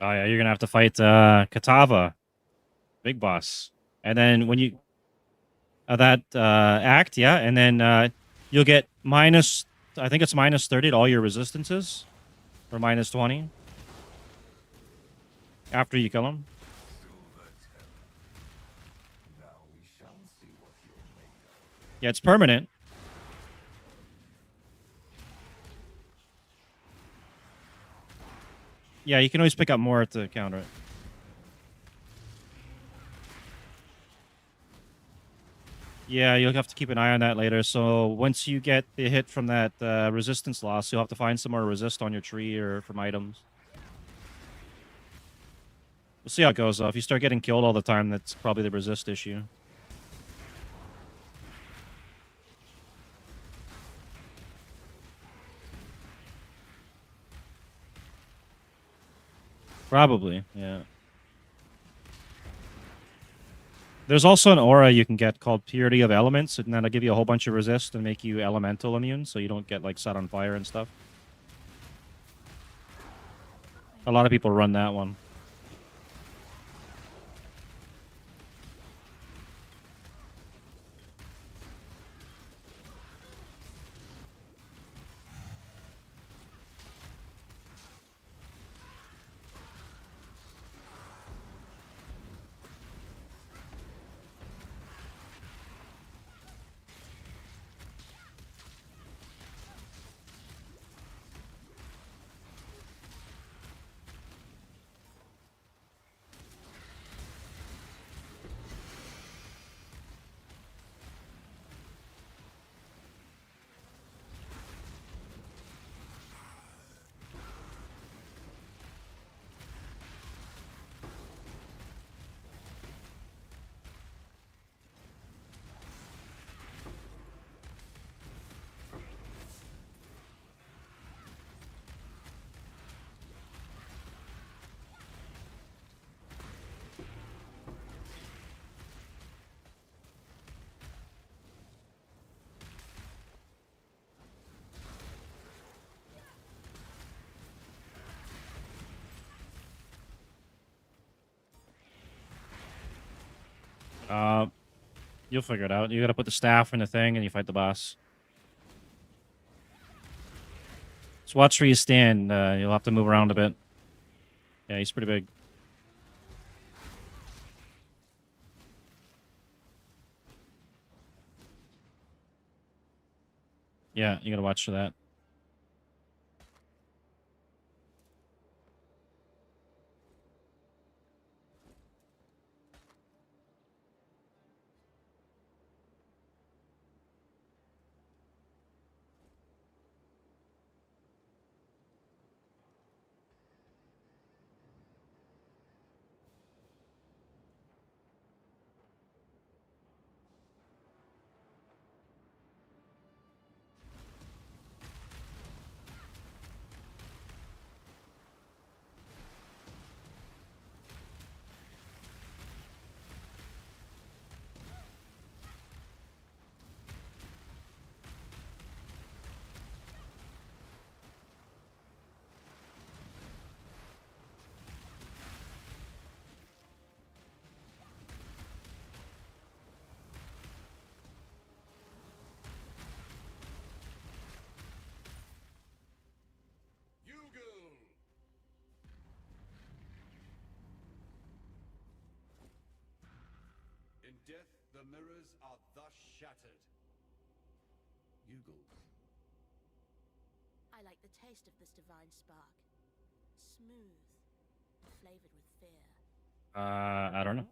Oh yeah, you're gonna have to fight Katava, big boss, and then when you that act, yeah, and then you'll get minus. I think it's minus 30 to all your resistances, or minus 20 after you kill him. Yeah, it's permanent. Yeah, you can always pick up more to counter it. Yeah, you'll have to keep an eye on that later. So once you get the hit from that resistance loss, you'll have to find some more resist on your tree or from items. We'll see how it goes, though. If you start getting killed all the time, that's probably the resist issue. Probably, yeah. There's also an aura you can get called Purity of Elements, and that'll give you a whole bunch of resist and make you elemental immune, so you don't get like set on fire and stuff. A lot of people run that one. You'll figure it out. You gotta put the staff in the thing and you fight the boss. Just watch where you stand. You'll have to move around a bit. Yeah, he's pretty big. Yeah, you gotta watch for that. In death, the mirrors are thus shattered. Yugel. I like the taste of this divine spark. Smooth, flavored with fear. I don't know.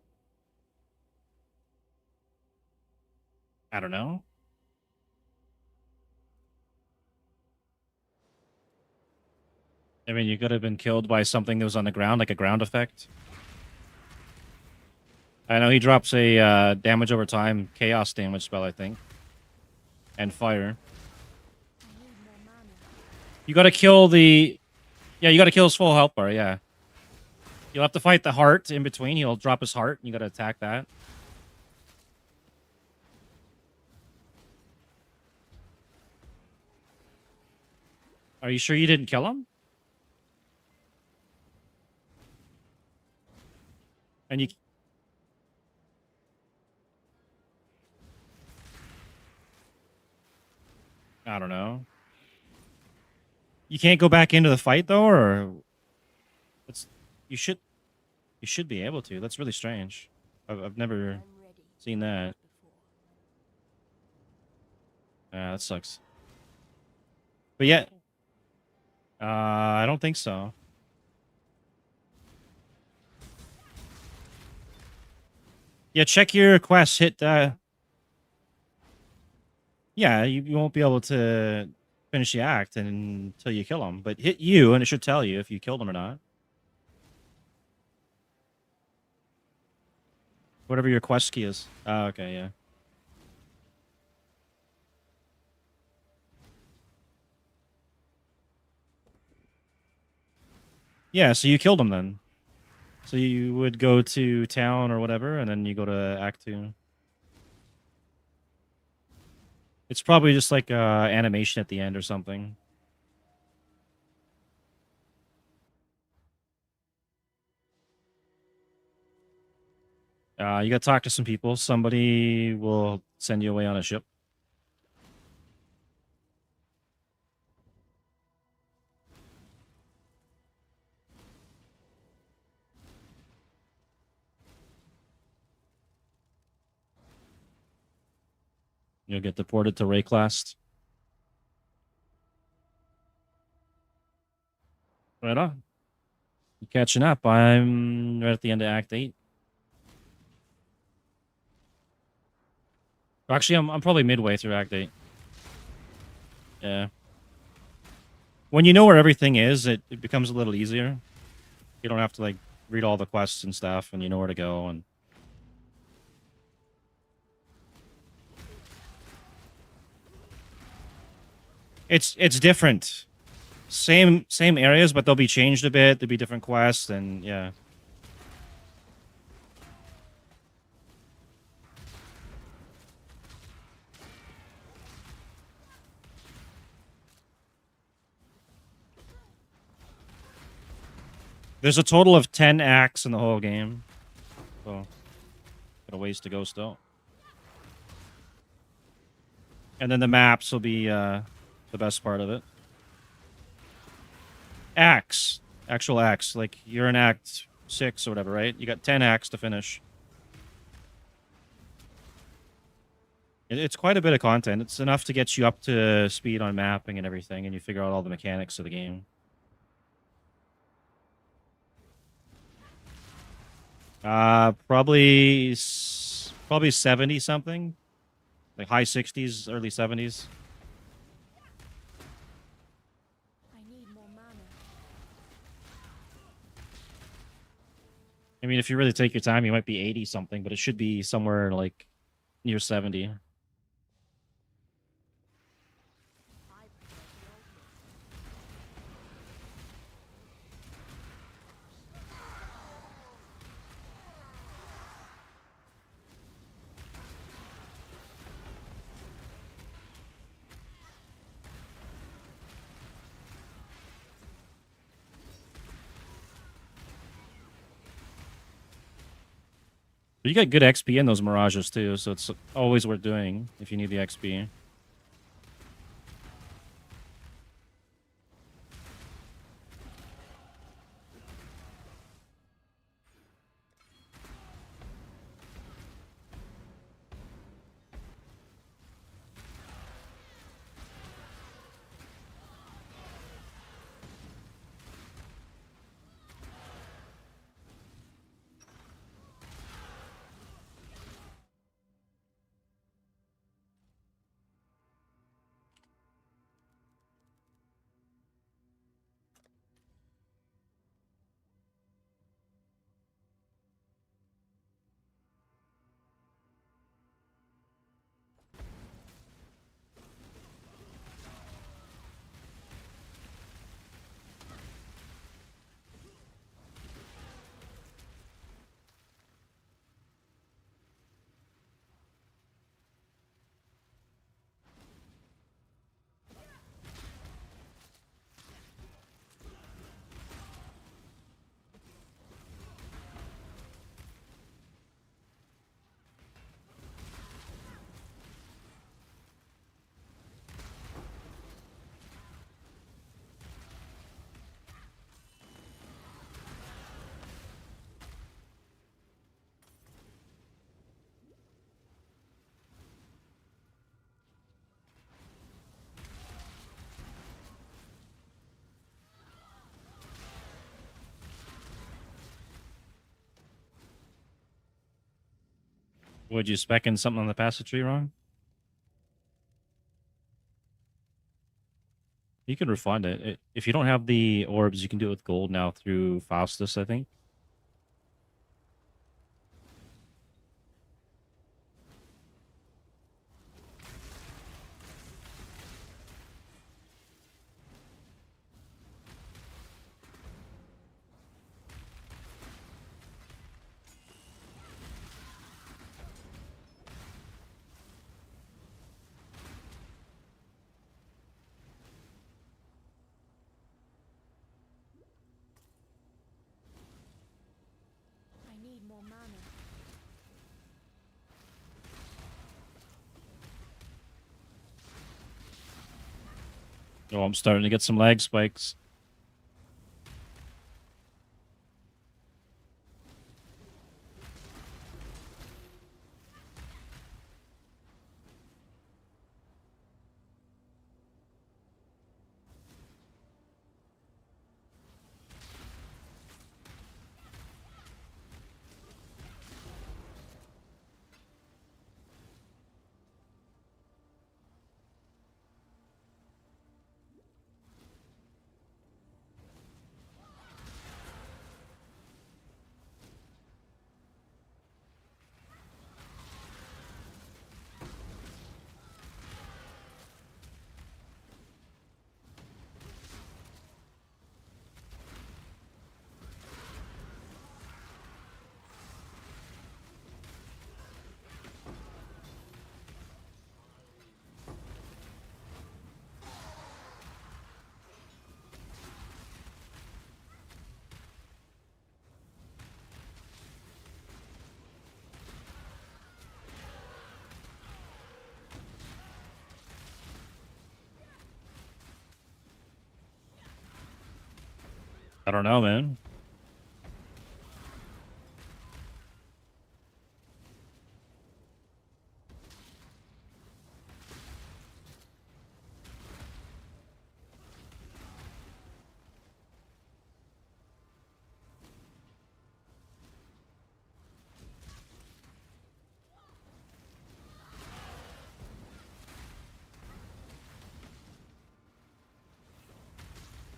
I don't know. I mean, you could have been killed by something that was on the ground, like a ground effect. I know he drops a damage over time, chaos damage spell, I think. And fire. You gotta kill the... Yeah, you gotta kill his full health bar, yeah. You'll have to fight the heart in between. He'll drop his heart, and you gotta attack that. Are you sure you didn't kill him? And you... I don't know. You can't go back into the fight, though, or... It's... You should be able to. That's really strange. I've never seen that. That sucks. But yeah... I don't think so. Yeah, check your quest. Hit, yeah, you won't be able to finish the act until you kill him. But hit you, and it should tell you if you killed him or not. Whatever your quest key is. Oh, okay, yeah. Yeah, so you killed him then. So you would go to town or whatever, and then you go to Act 2. It's probably just like animation at the end or something. You gotta talk to some people. Somebody will send you away on a ship. You'll get deported to Rayclast. Right on. You catching up. I'm right at the end of Act 8. Actually, I'm probably midway through Act 8. Yeah. When you know where everything is, it becomes a little easier. You don't have to, like, read all the quests and stuff, and you know where to go, and... It's different. Same areas, but they'll be changed a bit. There'll be different quests, and yeah. There's a total of 10 acts in the whole game. So Got a ways to go still. And then the maps will be the best part of it. Acts. Actual acts. Like, you're in Act 6 or whatever, right? You got 10 acts to finish. It's quite a bit of content. It's enough to get you up to speed on mapping and everything, and you figure out all the mechanics of the game. Probably 70 something. Like high 60s, early 70s. I need more mana. I mean, if you really take your time, you might be 80 something, but it should be somewhere like near 70. I prefer the old method. But you get good XP in those Mirages too, so it's always worth doing if you need the XP. Would you spec in something on the passage tree wrong? You can refund it. If you don't have the orbs, you can do it with gold now through Faustus, I think. I need more mana. Oh, I'm starting to get some lag spikes. I don't know, man.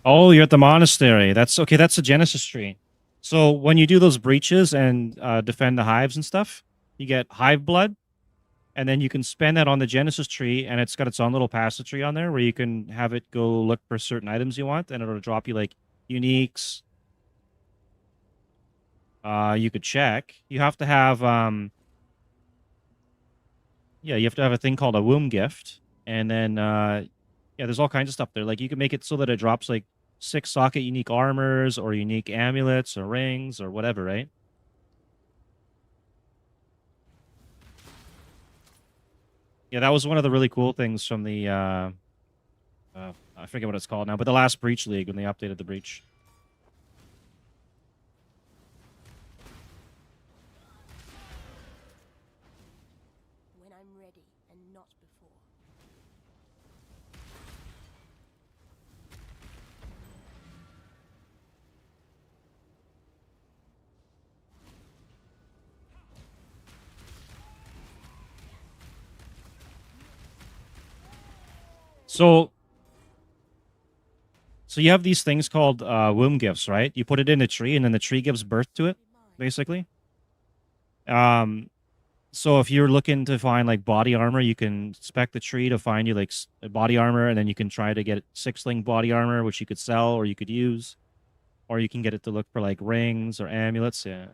Oh, you're at the monastery. That's okay. That's a Genesis tree. So when you do those breaches and defend the hives and stuff, you get hive blood, and then you can spend that on the Genesis tree, and it's got its own little passage tree on there where you can have it go look for certain items you want, and it'll drop you like uniques. You could check. You have to have yeah, you have to have a thing called a womb gift, and then yeah, there's all kinds of stuff there. Like you can make it so that it drops like 6 socket unique armors or unique amulets or rings or whatever, right? Yeah, that was one of the really cool things from the I forget what it's called now, but the last Breach League when they updated the Breach. When I'm ready and not before. So you have these things called womb gifts, right? You put it in a tree, and then the tree gives birth to it, basically. So if you're looking to find like body armor, you can spec the tree to find you like body armor, and then you can try to get 6-link body armor, which you could sell or you could use, or you can get it to look for like rings or amulets, yeah,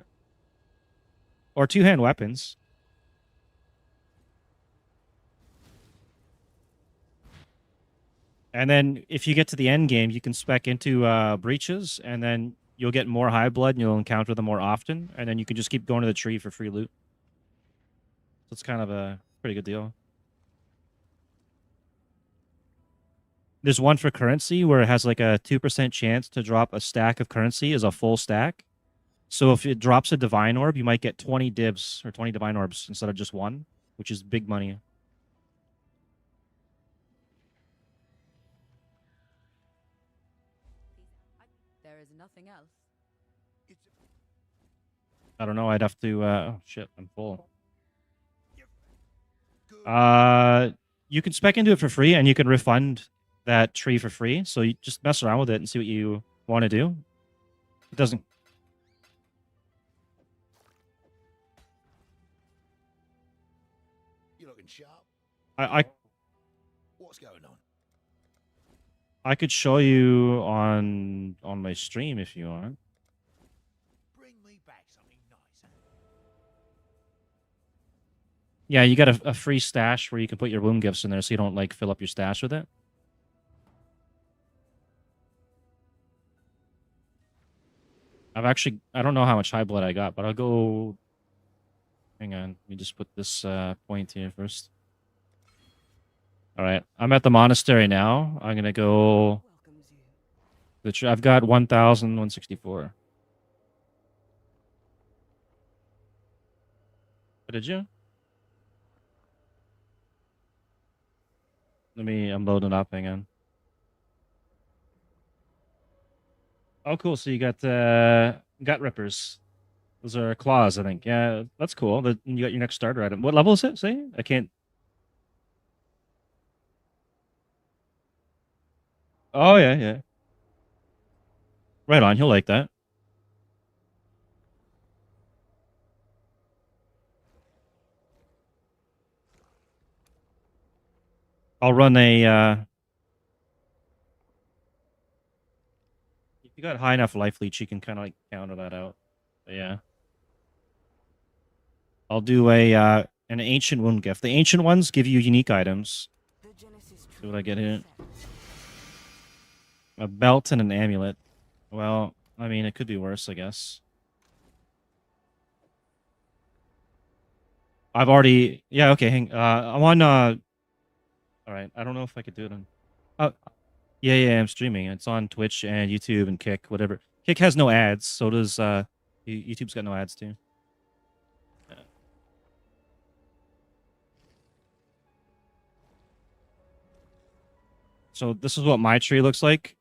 or 2-hand weapons. And then if you get to the end game, you can spec into breaches, and then you'll get more high blood, and you'll encounter them more often, and then you can just keep going to the tree for free loot. So it's kind of a pretty good deal. There's one for currency where it has like a 2% chance to drop a stack of currency as a full stack. So if it drops a divine orb, you might get 20 divs or 20 divine orbs instead of just one, which is big money. There is nothing else. I don't know. I'd have to. Oh shit! I'm full. You can spec into it for free, and you can refund that tree for free. So you just mess around with it and see what you want to do. It doesn't. You looking sharp? I What's going on? I could show you on my stream if you want. Bring me back something nice. Yeah, you got a free stash where you can put your womb gifts in there, so you don't like fill up your stash with it. I don't know how much high blood I got, but I'll go. Hang on, let me just put this point here first. All right, I'm at the monastery now. I'm gonna go. I've got 1,164. What did you? I'm loading up. Hang on. Oh, cool. So you got gut rippers. Those are claws, I think. Yeah, that's cool. You got your next starter item. What level is it? Say, I can't. Oh yeah, yeah. Right on. He'll like that. I'll run a. If you got high enough life leech, you can kind of like counter that out. But yeah. I'll do a an ancient wound gift. The ancient ones give you unique items. See what I get here. A belt and an amulet. Well, I mean, it could be worse, I guess. I've already. Yeah. Okay. I'm on. All right. I don't know if I could do it on. Yeah. I'm streaming. It's on Twitch and YouTube and Kick, whatever. Kick has no ads, so does YouTube's got no ads too. So this is what my tree looks like.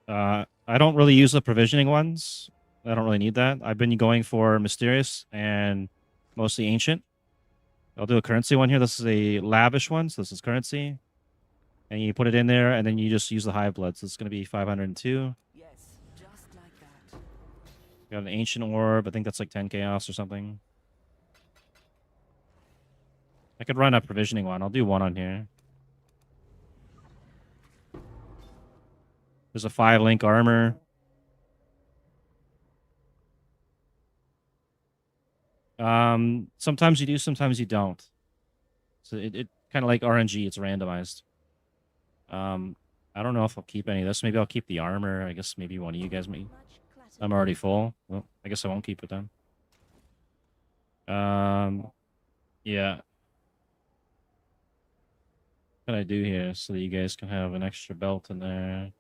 I don't really use the provisioning ones. I don't really need that. I've been going for mysterious and mostly ancient. I'll do a currency one here. This is a lavish one, so this is currency. And you put it in there, and then you just use the hive blood. So it's going to be 502. Yes, just like that. Got an ancient orb. I think that's like 10 chaos or something. I could run a provisioning one. I'll do one on here. There's a 5-link armor. Sometimes you do, sometimes you don't. So it kind of like RNG, it's randomized. I don't know if I'll keep any of this. Maybe I'll keep the armor. I guess maybe one of you guys may. Much clutter. I'm already full. Well, I guess I won't keep it then. Yeah. What can I do here so that you guys can have an extra belt in there?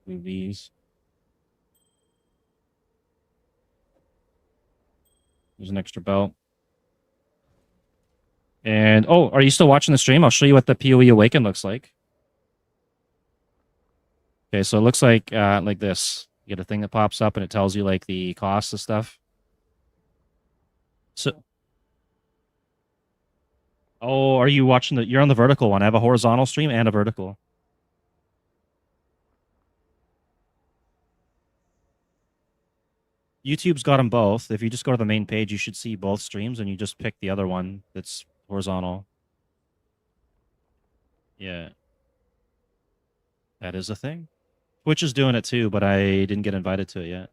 Move these. There's an extra belt. And, oh, are you still watching the stream? I'll show you what the PoE Awaken looks like. Okay, so it looks like this. You get a thing that pops up and it tells you like the cost of stuff. So, oh, are you watching the? You're on the vertical one. I have a horizontal stream and a vertical. YouTube's got them both. If you just go to the main page, you should see both streams, and you just pick the other one that's horizontal. Yeah. That is a thing. Twitch is doing it too, but I didn't get invited to it yet.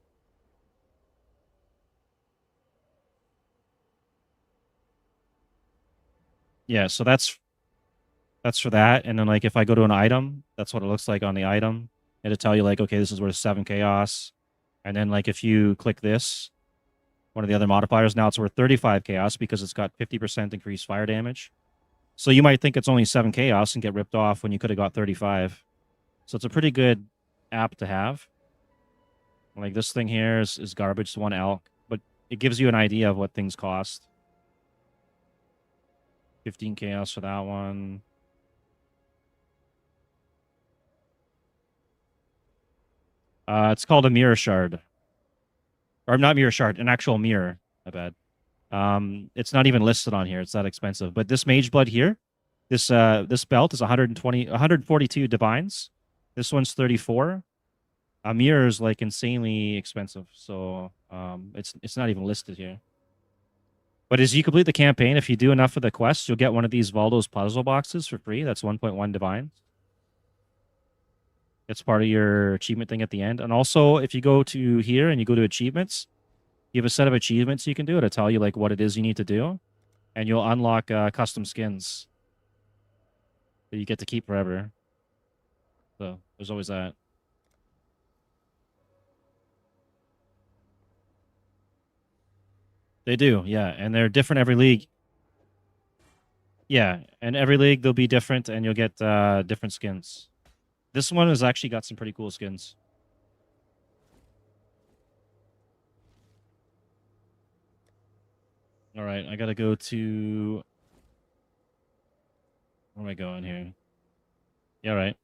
Yeah, so that's for that. And then like if I go to an item, that's what it looks like on the item. It'll tell you like, okay, this is worth 7 chaos. And then like if you click this, one of the other modifiers, now it's worth 35 chaos because it's got 50% increased fire damage. So you might think it's only 7 chaos and get ripped off when you could have got 35. So it's a pretty good app to have. Like this thing here is garbage, it's 1 elk, but it gives you an idea of what things cost. 15 chaos for that one. It's called a mirror shard. Or not mirror shard, an actual mirror. My bad. It's not even listed on here. It's that expensive. But this mage blood here, this belt is 142 divines. This one's 34. A mirror is like insanely expensive. So it's not even listed here. But as you complete the campaign, if you do enough of the quests, you'll get one of these Valdo's puzzle boxes for free. That's 1.1 divine. It's part of your achievement thing at the end. And also, if you go to here and you go to achievements, you have a set of achievements you can do. It'll tell you like what it is you need to do. And you'll unlock custom skins that you get to keep forever. So there's always that. They do, yeah. And they're different every league. Yeah, and every league they'll be different and you'll get different skins. This one has actually got some pretty cool skins. All right, I gotta go to... Where am I going here? Yeah, right.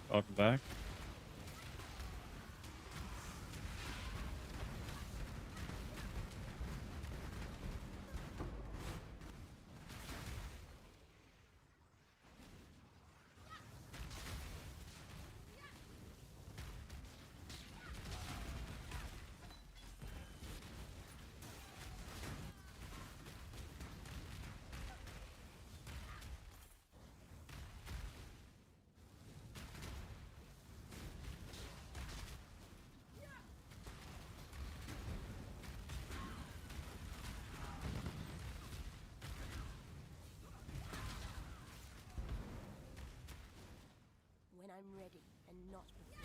Welcome back. When I'm ready and not before.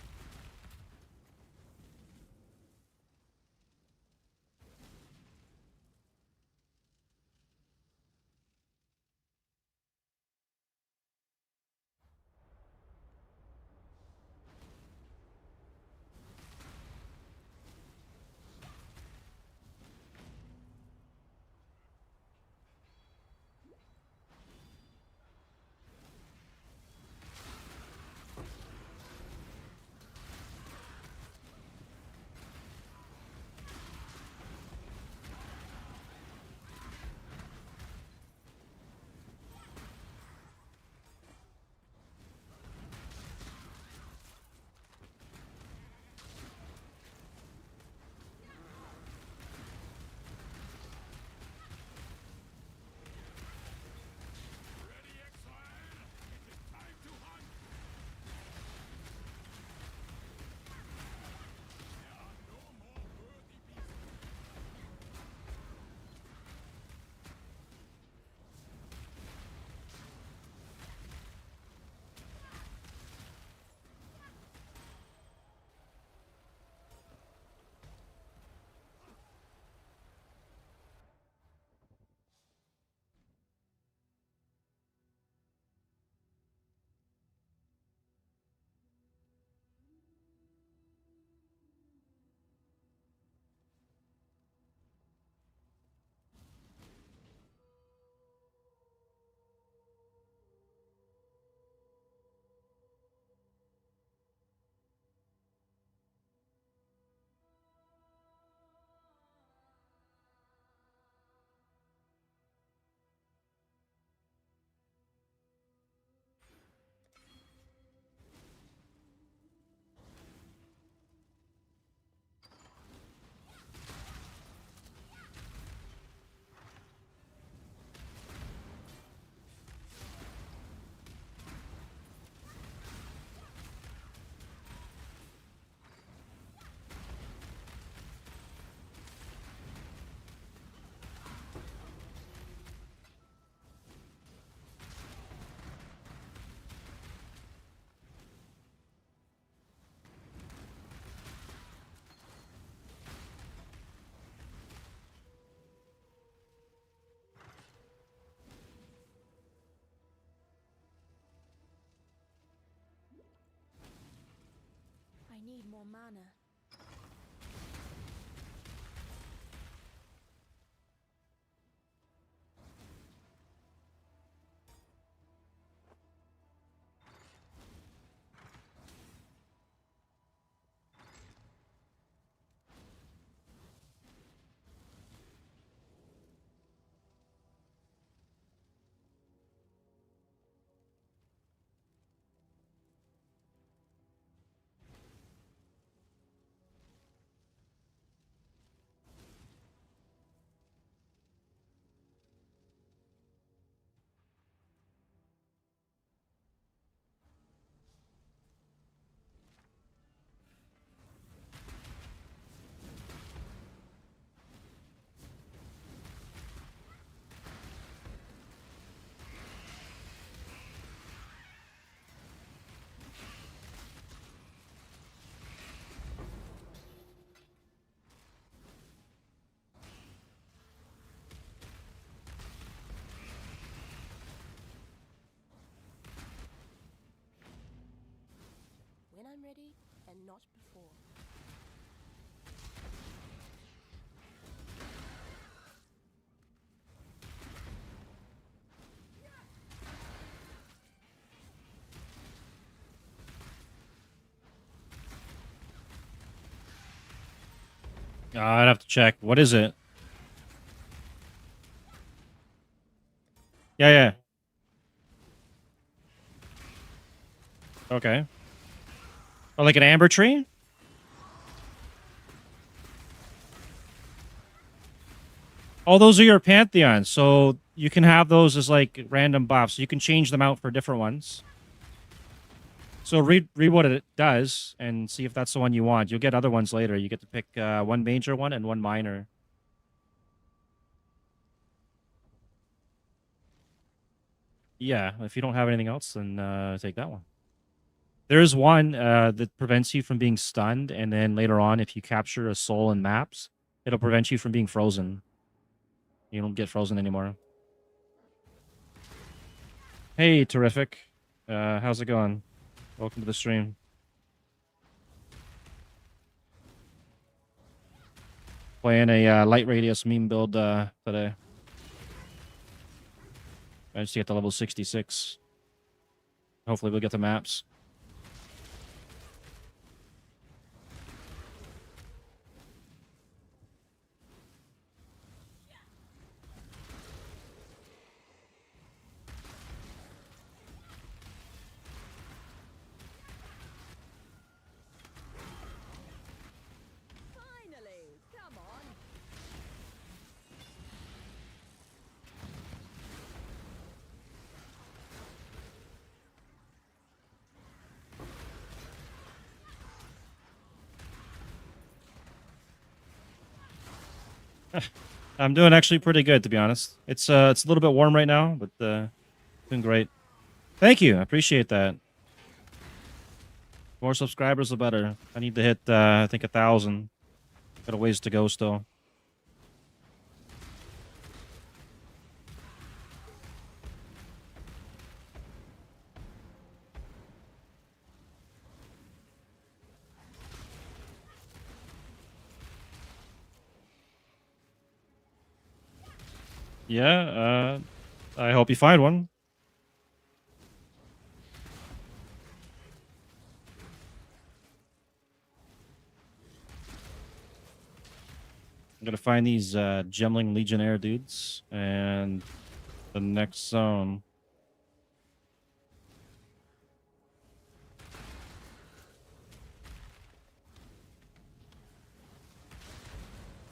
I need more mana. When I'm ready and not before. I'd have to check. What is it? Yeah, yeah. Okay. Oh, like an amber tree? Oh, those are your pantheons. So you can have those as like random buffs. You can change them out for different ones. So read what it does and see if that's the one you want. You'll get other ones later. You get to pick one major one and one minor. Yeah, if you don't have anything else, then take that one. There's one that prevents you from being stunned, and then later on, if you capture a soul in maps, it'll prevent you from being frozen. You don't get frozen anymore. Hey, terrific. How's it going? Welcome to the stream. Playing a LightRadius meme build today. Managed to get to level 66. Hopefully we'll get the maps. Finally, come on. I'm doing actually pretty good, to be honest. It's a little bit warm right now, but doing great. Thank you. I appreciate that. More subscribers, the better. I need to hit, I think, 1,000. Got a ways to go still. Yeah, I hope you find one. I'm gonna find these Gemling Legionnaire dudes and the next zone.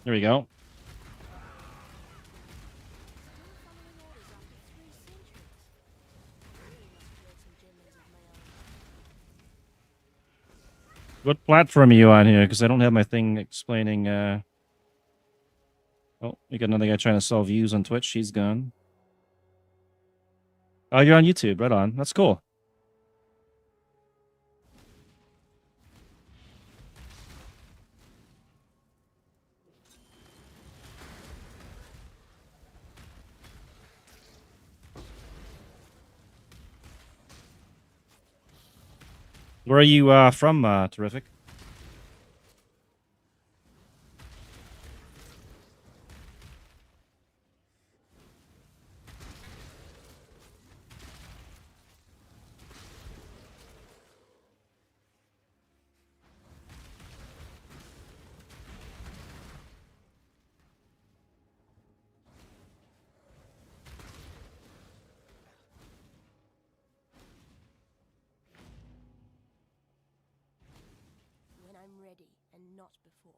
There we go. What platform are you on here? Because I don't have my thing explaining. Oh, we got another guy trying to sell views on Twitch. He's gone. Oh, you're on YouTube. Right on. That's cool. Where are you from, Terrific? When I'm ready and not before.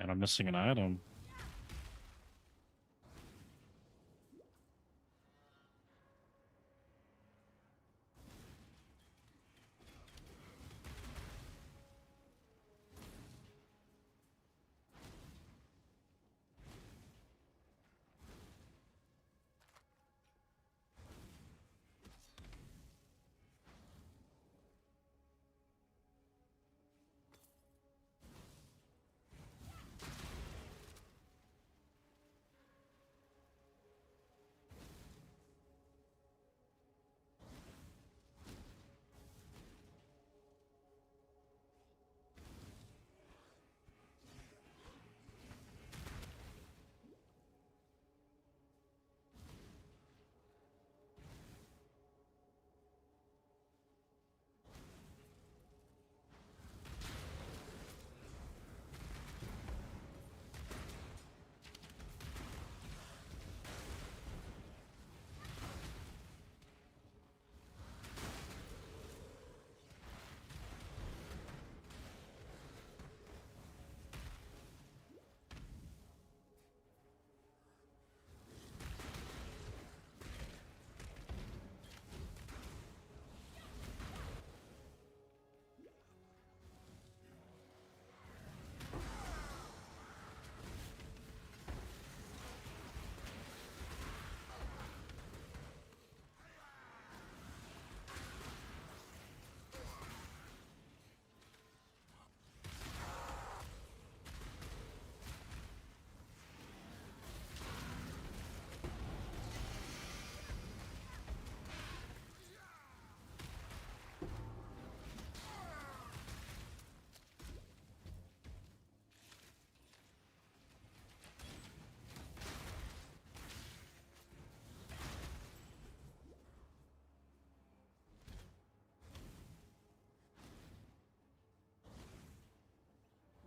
And I'm missing an item.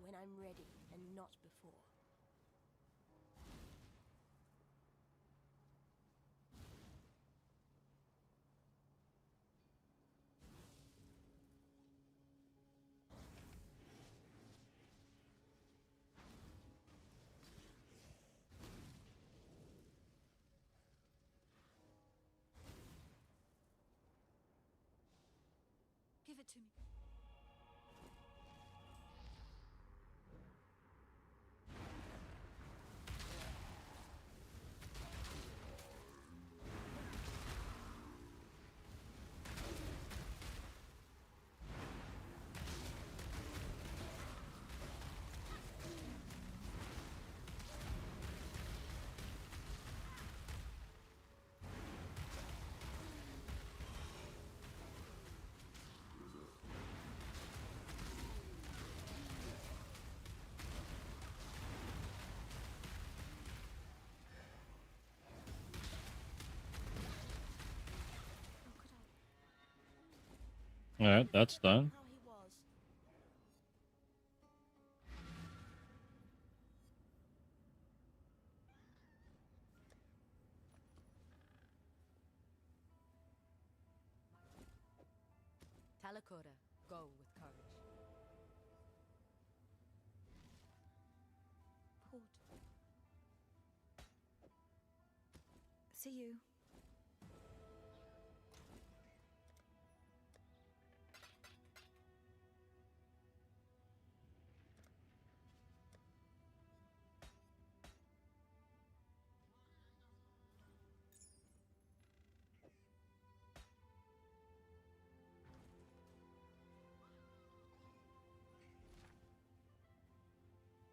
When I'm ready, and not before. Give it to me. All right, that's done. How he was. Talakura, go with courage. Port. See you.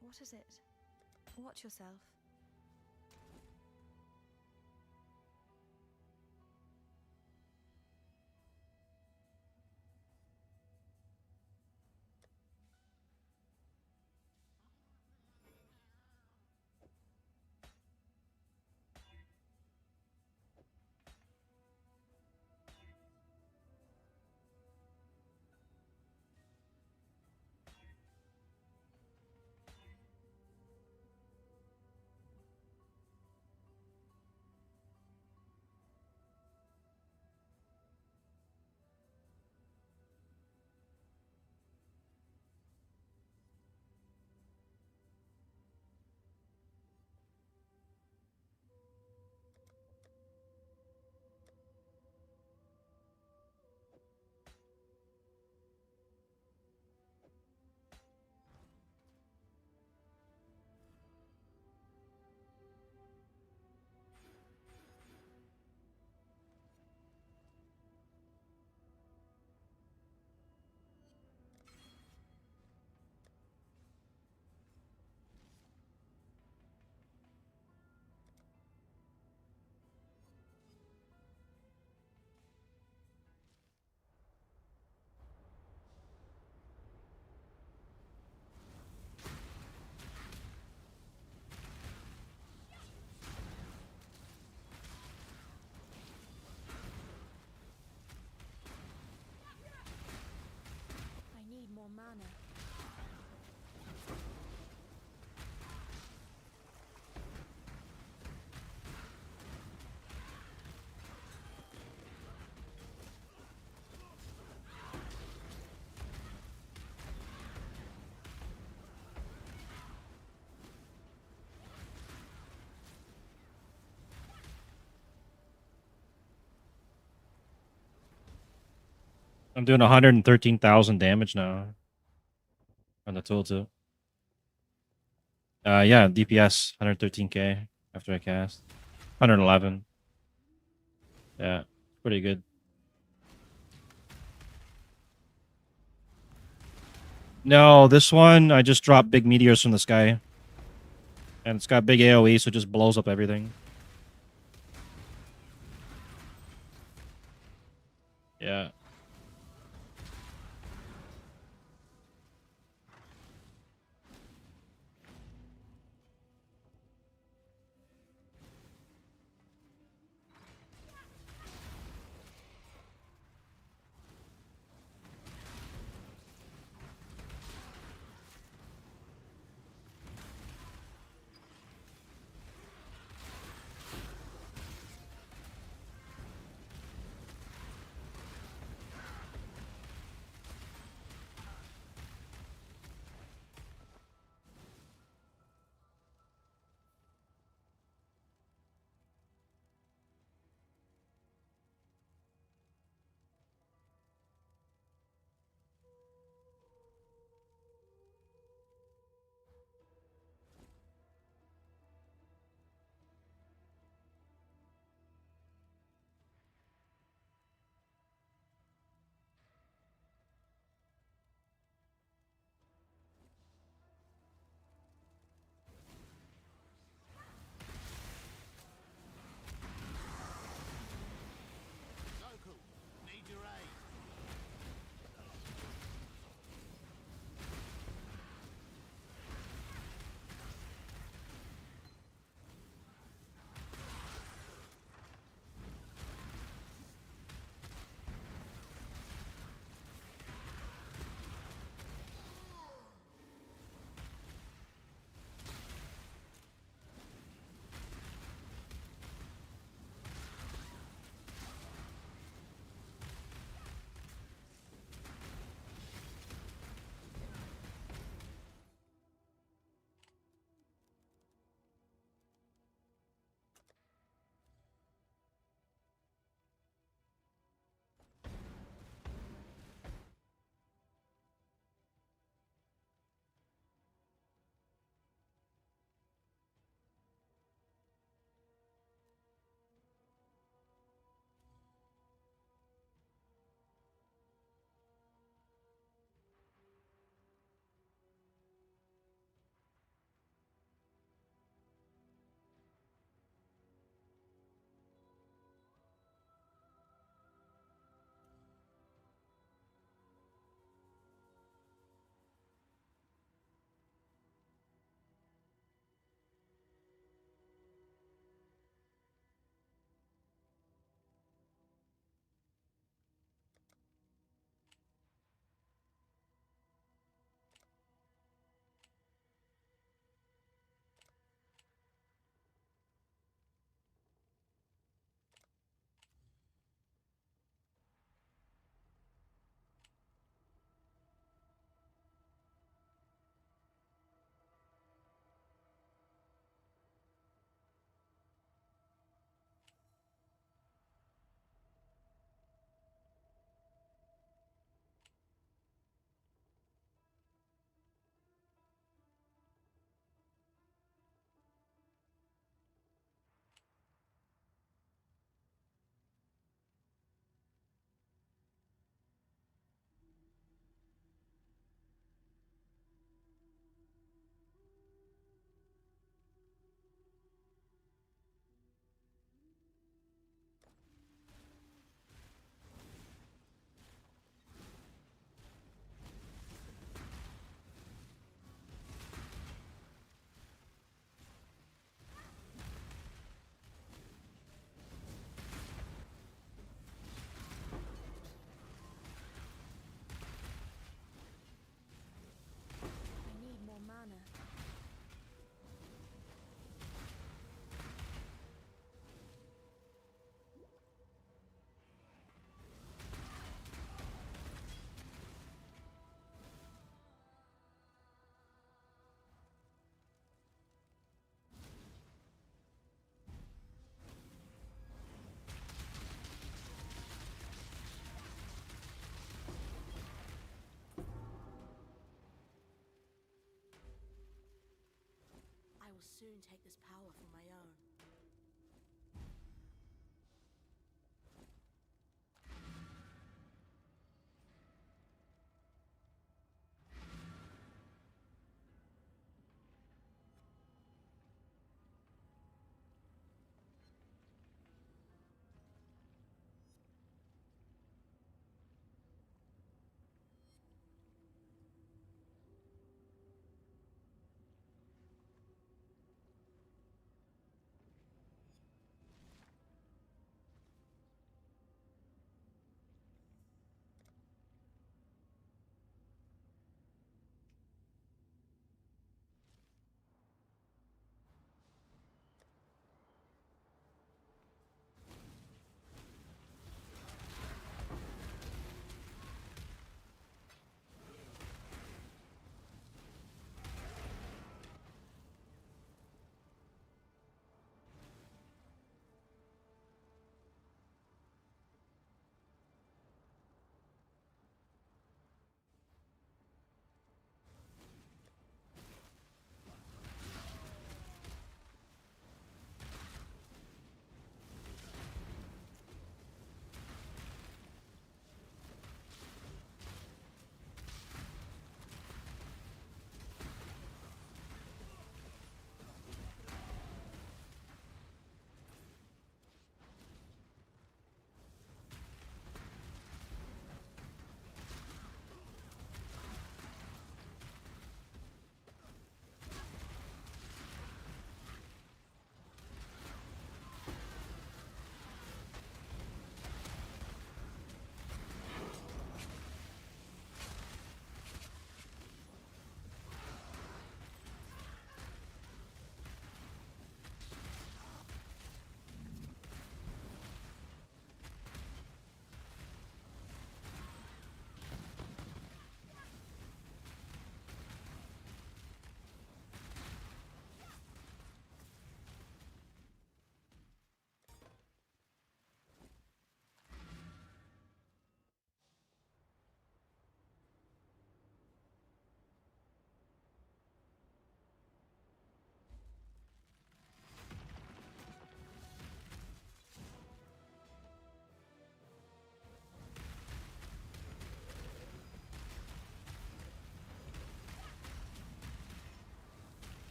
What is it? Watch yourself. mana. I'm doing 113,000 damage now on the tooltip. Yeah, DPS 113k after I cast. 111. Yeah, pretty good. No, this one I just dropped big meteors from the sky. And it's got big AoE, so it just blows up everything. Yeah. will soon take this power for my own.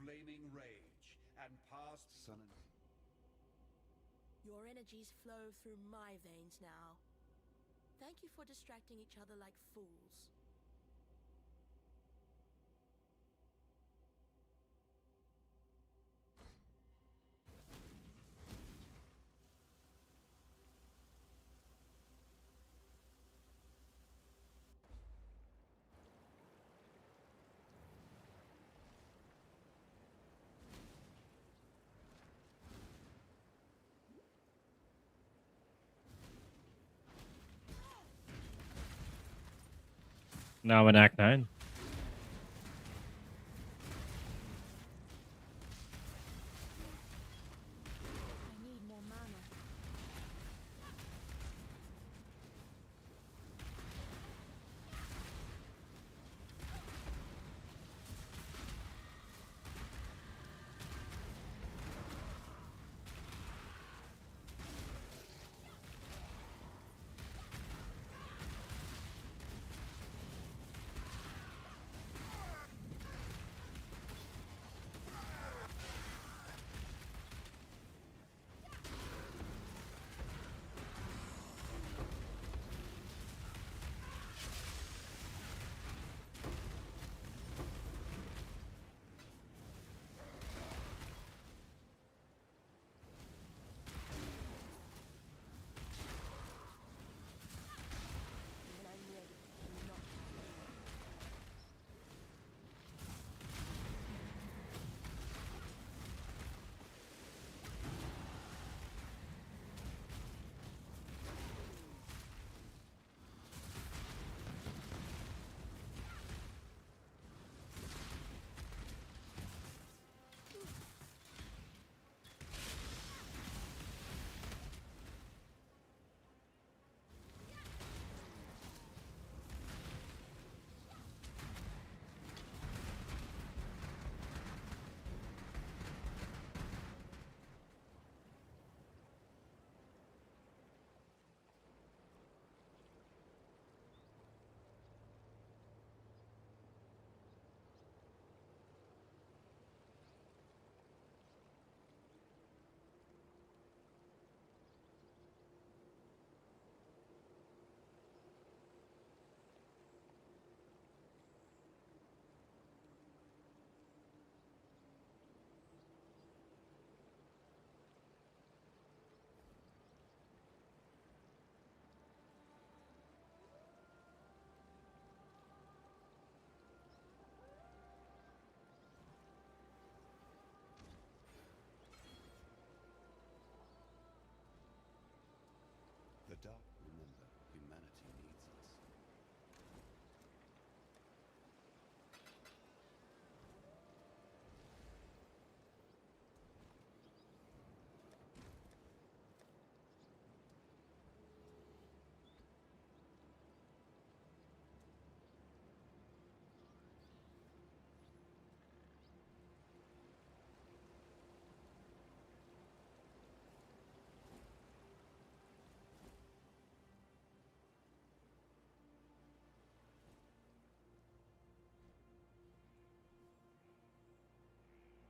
flaming rage, and past sun and... Your energies flow through my veins now. Thank you for distracting each other like fools. Now in Act 9. I need more mana.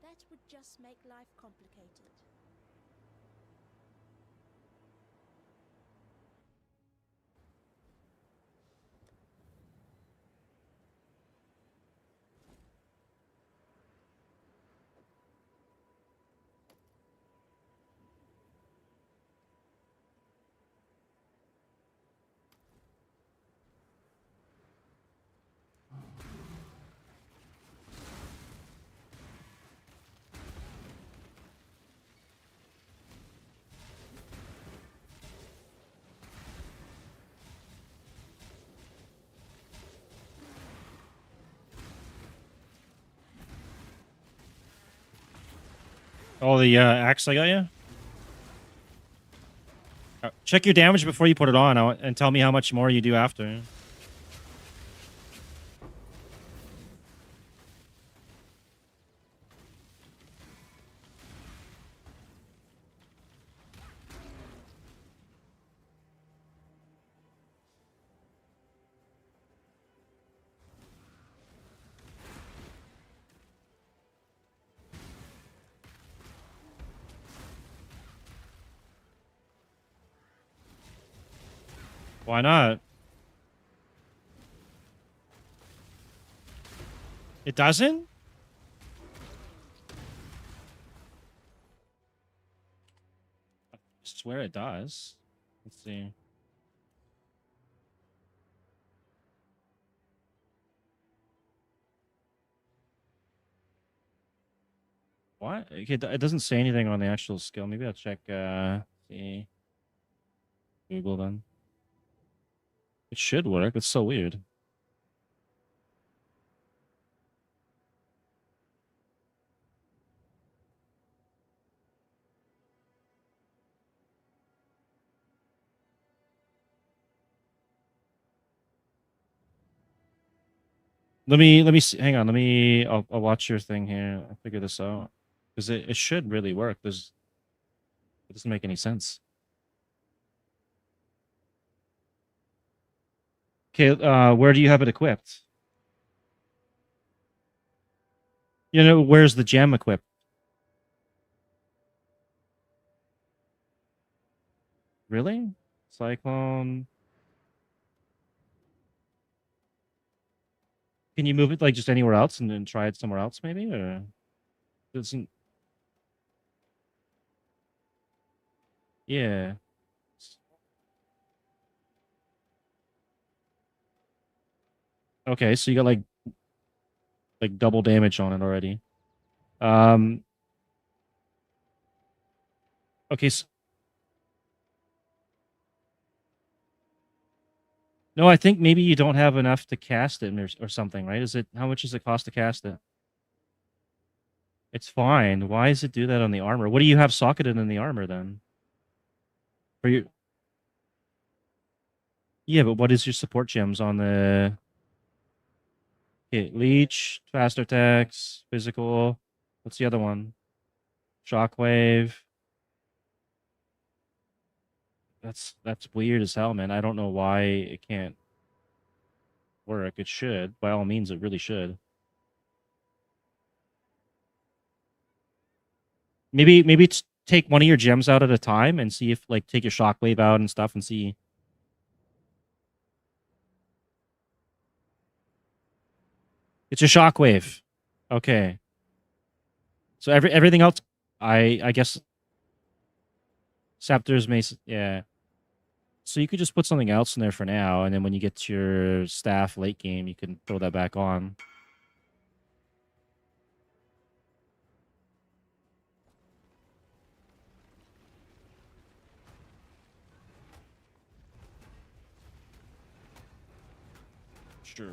That would just make life complicated. Oh, the axe I got you? Check your damage before you put it on and tell me how much more you do after. Why not? It doesn't? I swear it does. Let's see. What? Okay, it doesn't say anything on the actual skill. Maybe I'll check see Google then. It should work. It's so weird. Let me see. Hang on. I'll watch your thing here. I'll figure this out. Because it should really work. It doesn't make any sense. Okay, where do you have it equipped? You know, where's the gem equipped? Really? Cyclone. Can you move it like just anywhere else and then try it somewhere else maybe? Or doesn't yeah. Okay, so you got like double damage on it already. Um okay, no, I think maybe you don't have enough to cast it or something, right? Is it how much does it cost to cast it? It's fine. Why does it do that on the armor? What do you have socketed in the armor then? For your yeah, but what is your support gems on the okay, leech, faster attacks, physical. What's the other one? Shockwave. That's weird as hell, man. I don't know why it can't work. It should. By all means, it really should. Maybe take one of your gems out at a time and see if like take your shockwave out and stuff and see. It's a shockwave. Okay. So everything else, I guess scepters may yeah. So you could just put something else in there for now, and then when you get to your staff late game, you can throw that back on. Sure.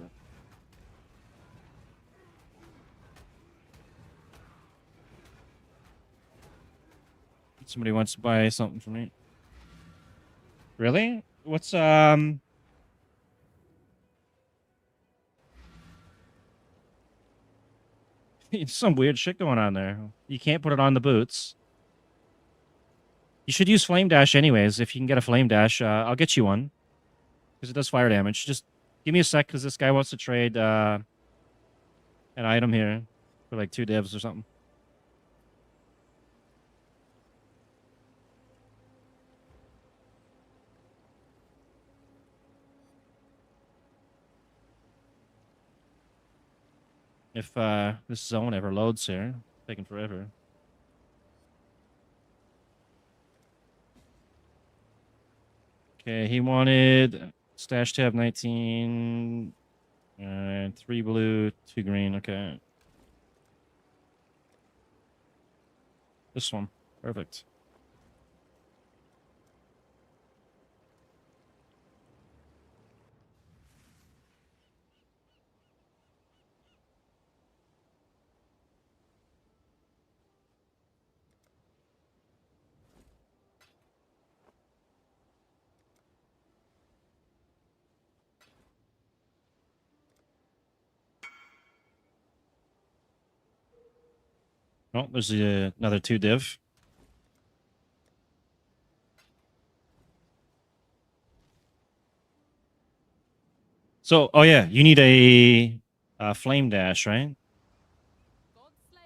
Somebody wants to buy something from me. Really? What's There's some weird shit going on there. You can't put it on the boots. You should use Flame Dash anyways. If you can get a Flame Dash, I'll get you one. Because it does fire damage. Just give me a sec, because this guy wants to trade an item here for like 2 divs or something. If this zone ever loads here, taking forever. Okay, he wanted stash tab 19, 3 blue, 2 green. Okay, this one, perfect. Oh, there's another 2 div. So, oh yeah, you need a flame dash, right? God Slayer.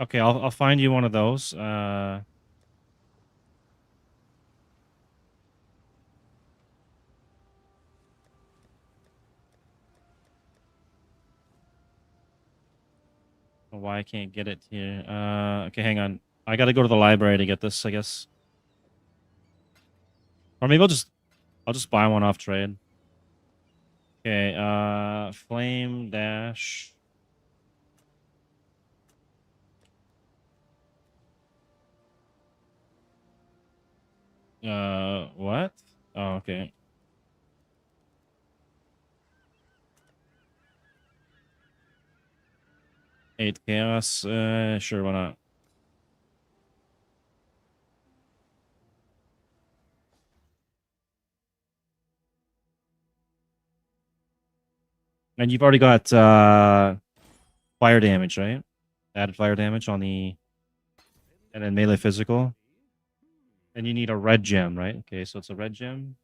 Okay, I'll find you one of those. Why I can't get it here? Okay, hang on. I gotta go to the library to get this, I guess. Or maybe I'll just buy one off trade. Okay, flame dash. What? Oh, okay. Eight chaos. Sure, why not? And you've already got fire damage, right? Added fire damage on the and then melee physical. And you need a red gem, right? Okay, so it's a red gem.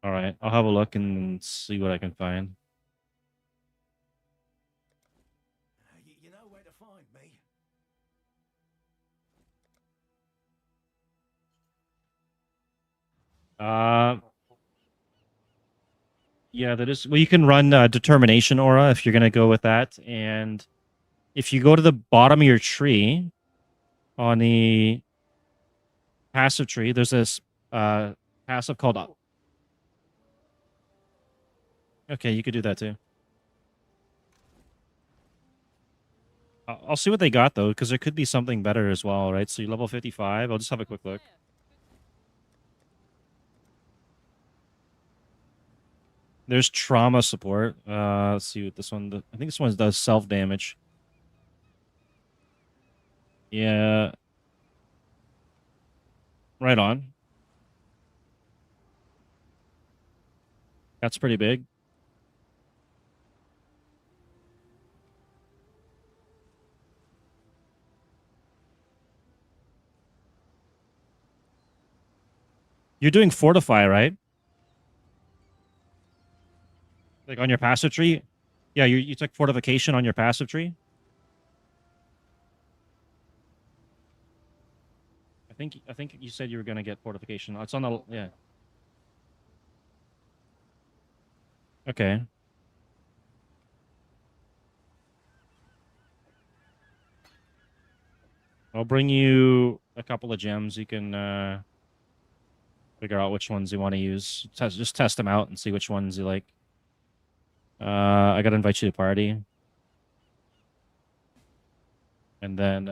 All right, I'll have a look and see what I can find. You know where to find me. Yeah, that is. Well, you can run Determination Aura if you're gonna go with that, and if you go to the bottom of your tree on the passive tree, there's this passive called. Okay, you could do that too. I'll see what they got though, because there could be something better as well, right? So you're level 55. I'll just have a quick look. There's trauma support. Let's see what this one. I think this one does self damage. Yeah. Right on. That's pretty big. You're doing fortify, right? Like on your passive tree? Yeah, you took fortification on your passive tree? I think you said you were gonna get fortification. It's on the yeah. Okay. I'll bring you a couple of gems. You can figure out which ones you want to use. Just test them out and see which ones you like. I gotta invite you to party. And then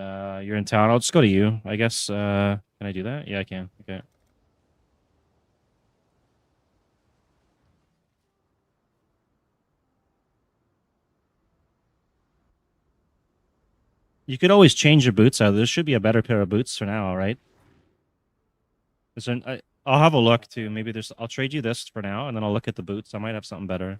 you're in town. I'll just go to you, I guess. Can I do that? Yeah, I can. Okay. You could always change your boots out. There should be a better pair of boots for now, right? Is there, I'll have a look too. Maybe there's. I'll trade you this for now, and then I'll look at the boots. I might have something better.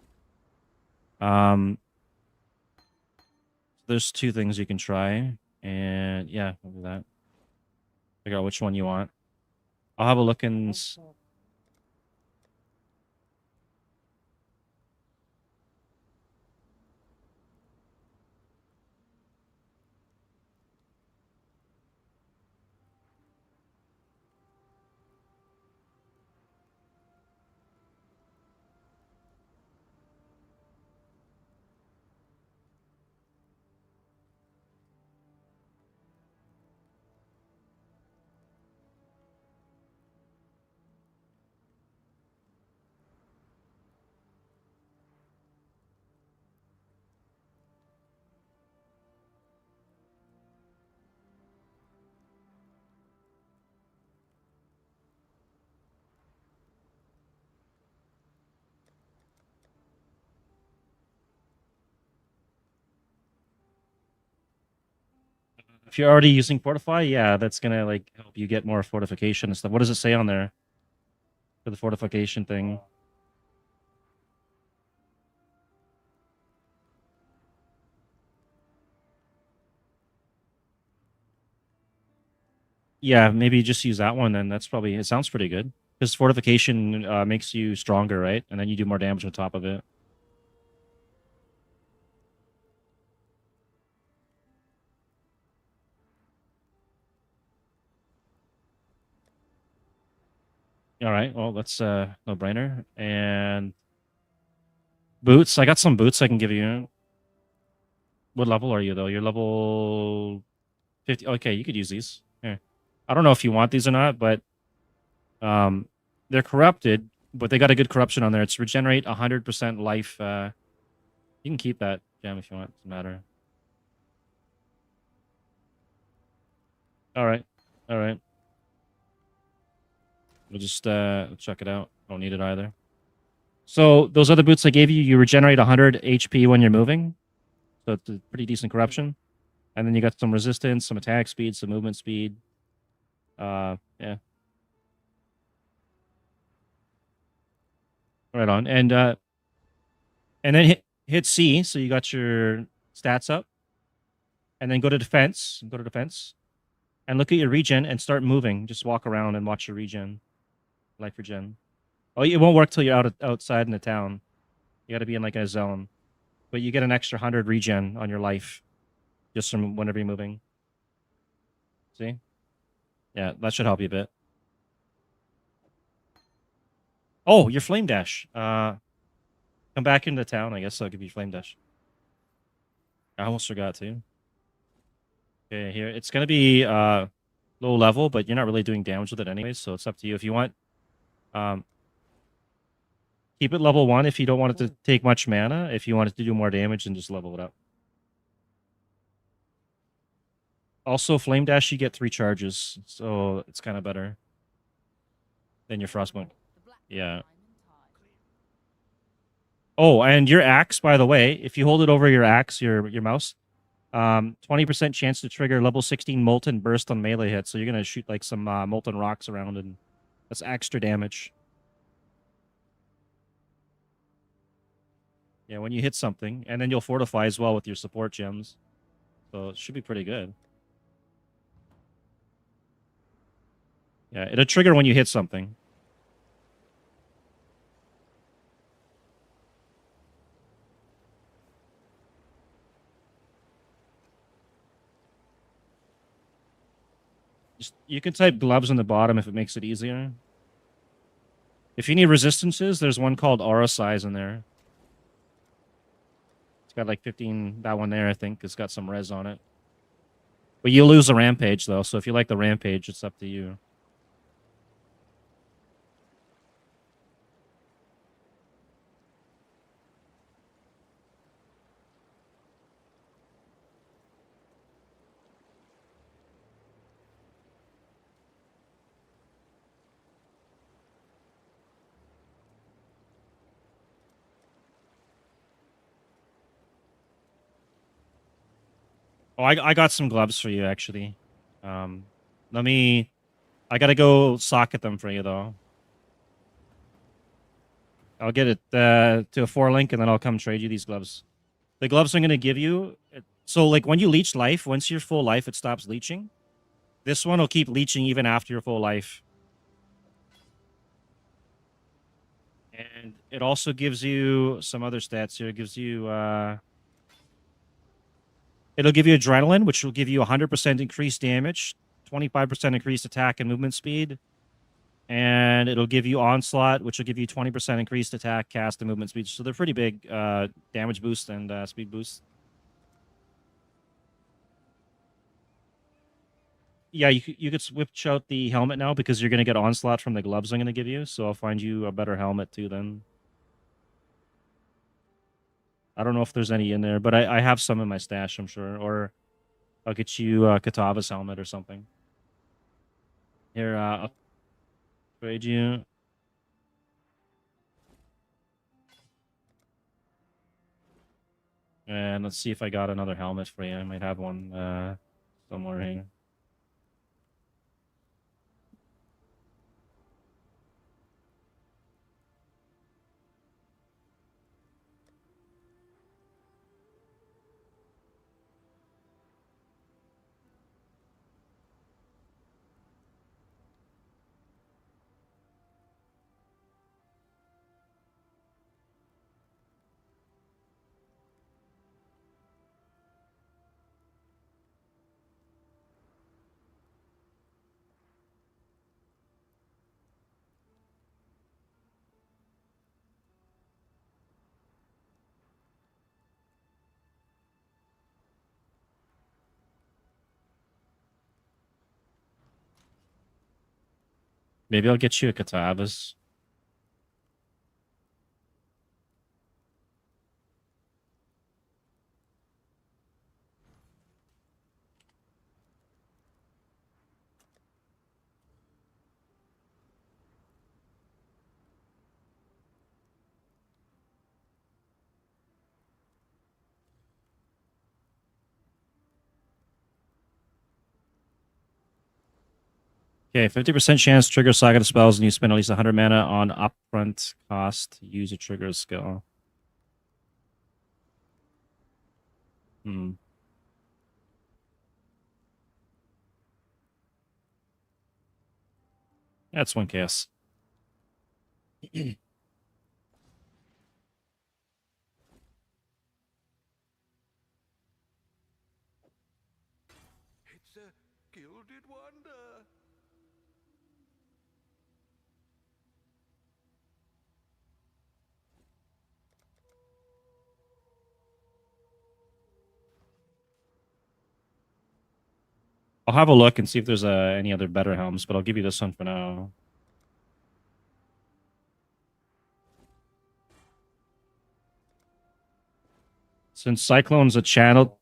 There's 2 things you can try, and yeah, I'll do that. Figure out which one you want. I'll have a look and. If you're already using Fortify, yeah, that's gonna like help you get more fortification and stuff. What does it say on there for the fortification thing? Yeah, maybe just use that one then. That's probably, it sounds pretty good. Because fortification makes you stronger, right? And then you do more damage on top of it. All right, well, that's no brainer. And boots, I got some boots I can give you. What level are you though? You're level 50. Okay, you could use these. Here. I don't know if you want these or not, but um, they're corrupted, but they got a good corruption on there. It's regenerate 100% life. You can keep that gem if you want. Doesn't matter. All right, all right. We'll just check it out. Don't need it either. So those other boots I gave you, you regenerate 100 HP when you're moving. So it's a pretty decent corruption. And then you got some resistance, some attack speed, some movement speed. Yeah. Right on. And then hit C, so you got your stats up. And then go to defense. Go to defense. And look at your regen and start moving. Just walk around and watch your regen. Life regen. Oh, it won't work till you're outside in the town. You got to be in like a zone. But you get an extra 100 regen on your life just from whenever you're moving. See? Yeah, that should help you a bit. Oh, your flame dash. Come back into town, I guess I'll give you flame dash. I almost forgot to. Okay, here. It's gonna be low level, but you're not really doing damage with it anyways, so it's up to you. If you want, keep it level 1 if you don't want it to take much mana. If you want it to do more damage, then just level it up. Also, flame dash, you get 3 charges, so it's kind of better than your frostbolt. Yeah. Oh, and your axe, by the way, if you hold it over your axe, your mouse, 20% chance to trigger level 16 molten burst on melee hits. So you're gonna shoot like some molten rocks around, and that's extra damage. Yeah, when you hit something, and then you'll fortify as well with your support gems. So it should be pretty good. Yeah, it'll trigger when you hit something. You can type gloves on the bottom if it makes it easier. If you need resistances, there's one called Aura Size in there. It's got like 15, that one there, I think. It's got some res on it. But you'll lose the Rampage, though, so if you like the Rampage, it's up to you. Oh, I got some gloves for you, actually. Let me... I gotta go socket them for you, though. I'll get it to a 4-link, and then I'll come trade you these gloves. The gloves I'm gonna give you... So, like, when you leech life, once you're full life, it stops leeching. This one will keep leeching even after your full life. And it also gives you some other stats here. It gives you... It'll give you adrenaline, which will give you 100% increased damage, 25% increased attack and movement speed. And it'll give you onslaught, which will give you 20% increased attack, cast, and movement speed. So they're pretty big damage boost and speed boost. Yeah, you could switch out the helmet now because you're going to get onslaught from the gloves I'm going to give you. So I'll find you a better helmet too then. I don't know if there's any in there, but I have some in my stash, I'm sure. Or I'll get you Katava's helmet or something. Here, I'll trade you. And let's see if I got another helmet for you. I might have one somewhere here. Maybe I'll get you a Katabas. Okay, 50% chance trigger Saga spells and you spend at least 100 mana on upfront cost to use a trigger skill. Hmm. That's one case. It's a gilded wonder. I'll have a look and see if there's any other better helms, but I'll give you this one for now. Since Cyclone's a channel...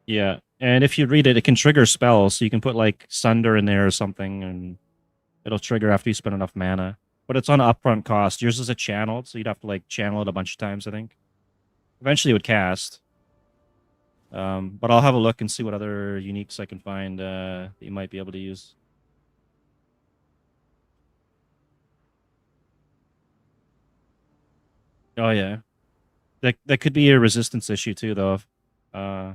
Yeah, and if you read it, it can trigger spells, so you can put, like, Sunder in there or something, and it'll trigger after you spend enough mana. But it's on upfront cost. Yours is a channeled, so you'd have to, like, channel it a bunch of times, I think. Eventually it would cast. But I'll have a look and see what other uniques I can find that you might be able to use. Oh, yeah. That could be a resistance issue, too, though. Uh...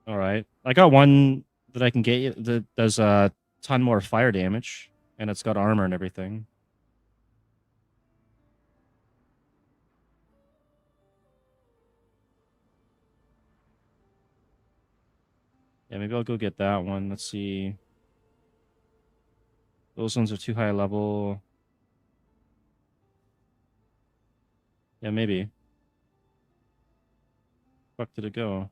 All right. I got one that I can get you that does a ton more fire damage, and it's got armor and everything. Yeah, maybe I'll go get that one. Let's see. Those ones are too high level. Yeah, maybe. Fuck did it go?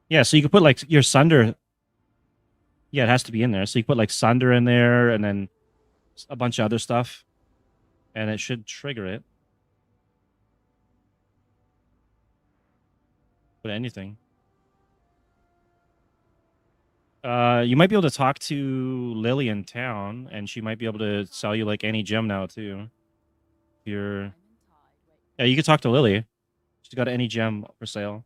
Yeah, so you could put like your Sunder. Yeah, it has to be in there. So you put like Sunder in there and then a bunch of other stuff. And it should trigger it. Put anything. You might be able to talk to Lily in town, and she might be able to sell you like any gem now too. You're... Yeah, you could talk to Lily. She's got any gem for sale.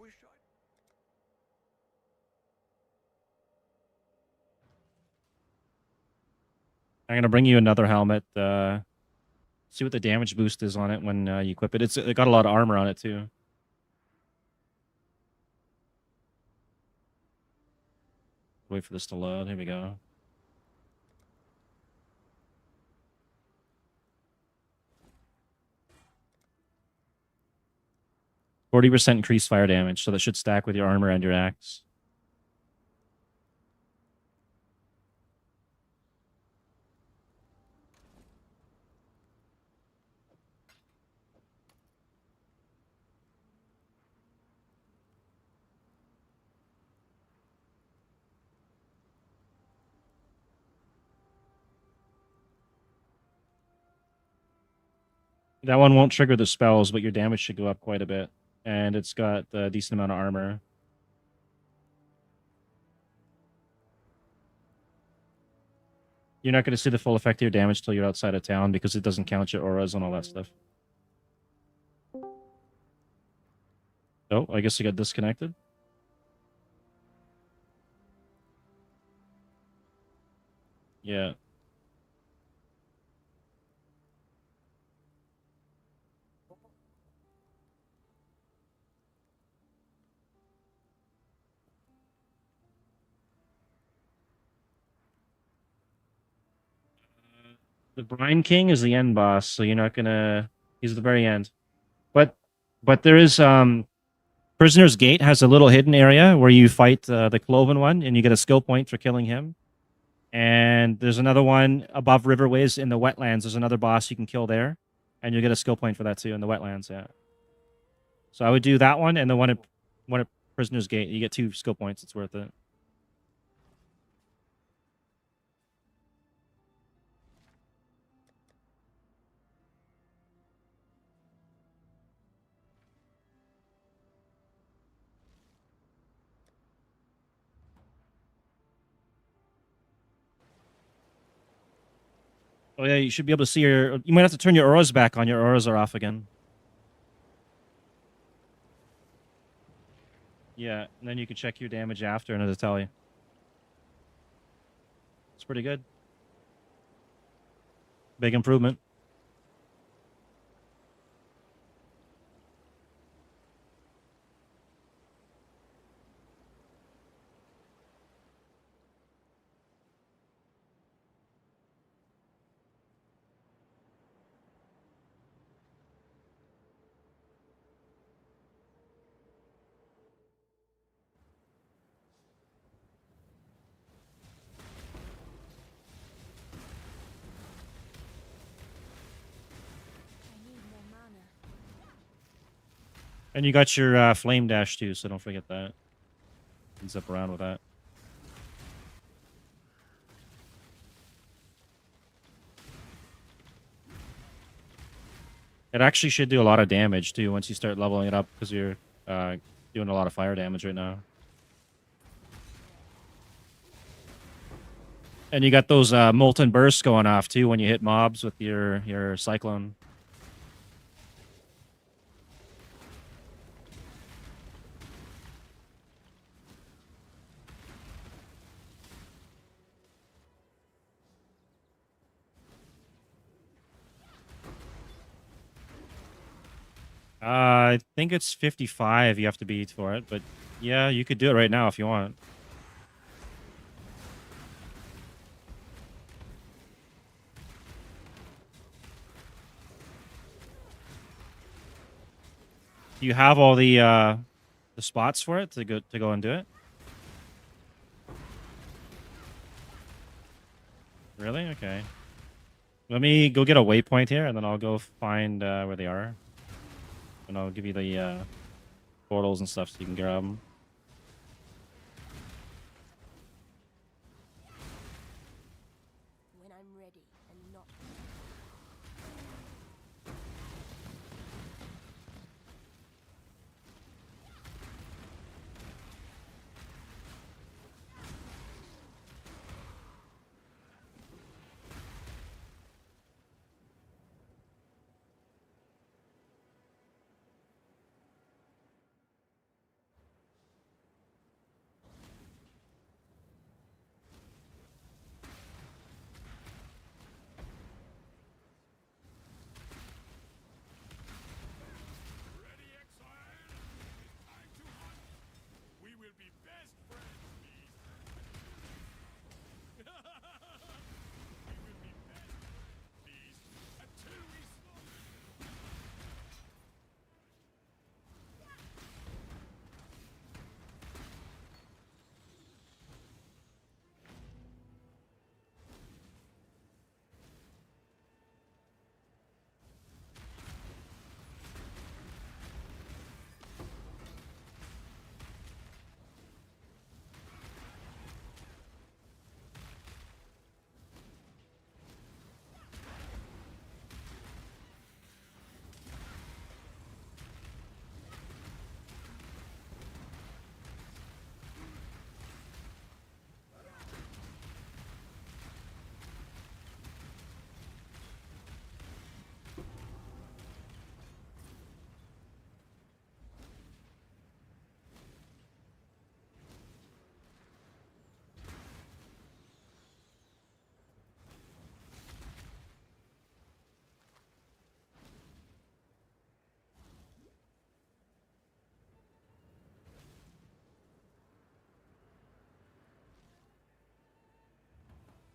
Wish I'm gonna bring you another helmet. See what the damage boost is on it when you equip it. It got a lot of armor on it too. Wait for this to load. Here we go. 40% increased fire damage, so that should stack with your armor and your axe. That one won't trigger the spells, but your damage should go up quite a bit. And it's got a decent amount of armor. You're not going to see the full effect of your damage till you're outside of town because it doesn't count your auras and all that stuff. Oh, I guess you got disconnected. Yeah. The Brine King is the end boss, so you're not gonna. He's at the very end, but there is Prisoner's Gate has a little hidden area where you fight the Cloven one, and you get a skill point for killing him. And there's another one above Riverways in the wetlands. There's another boss you can kill there, and you get a skill point for that too in the wetlands. Yeah. So I would do that one and the one at Prisoner's Gate. You get 2 skill points. It's worth it. Oh yeah, you should be able to see your. You might have to turn your auras back on. Your auras are off again. Yeah, and then you can check your damage after, and it'll tell you. It's pretty good. Big improvement. I need more mana. And you got your flame dash too, so don't forget that. You can zip around with that. It actually should do a lot of damage too once you start leveling it up because you're doing a lot of fire damage right now. And you got those molten bursts going off too when you hit mobs with your cyclone. I think it's 55 you have to beat for it, but yeah, you could do it right now if you want. Do you have all the spots for it to go and do it? Really? Okay. Let me go get a waypoint here, and then I'll go find where they are. And I'll give you the portals and stuff so you can grab them. When I'm ready and not.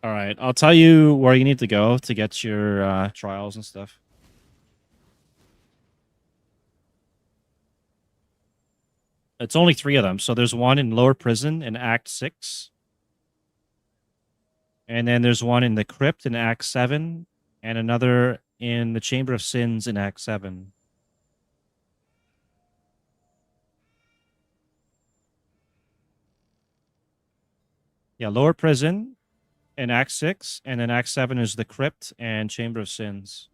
All right, I'll tell you where you need to go to get your trials and stuff. It's only 3 of them. So there's one in Lower Prison in Act 6. And then there's one in the Crypt in Act 7. And another in the Chamber of Sins in Act 7. Yeah, Lower Prison in Act 6. And then Act 7 is the Crypt and Chamber of Sins.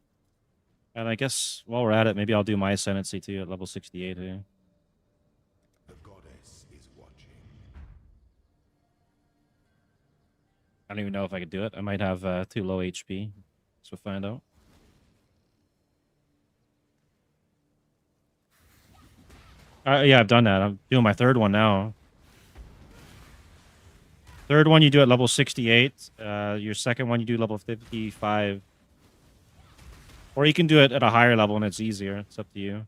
And I guess while we're at it, maybe I'll do my Ascendancy too at level 68 here. The goddess is watching. I don't even know if I could do it. I might have too low HP. So we'll find out. Yeah, I've done that. I'm doing my 3rd one now. 3rd one you do at level 68. Your 2nd one you do level 55. Or you can do it at a higher level and it's easier. It's up to you.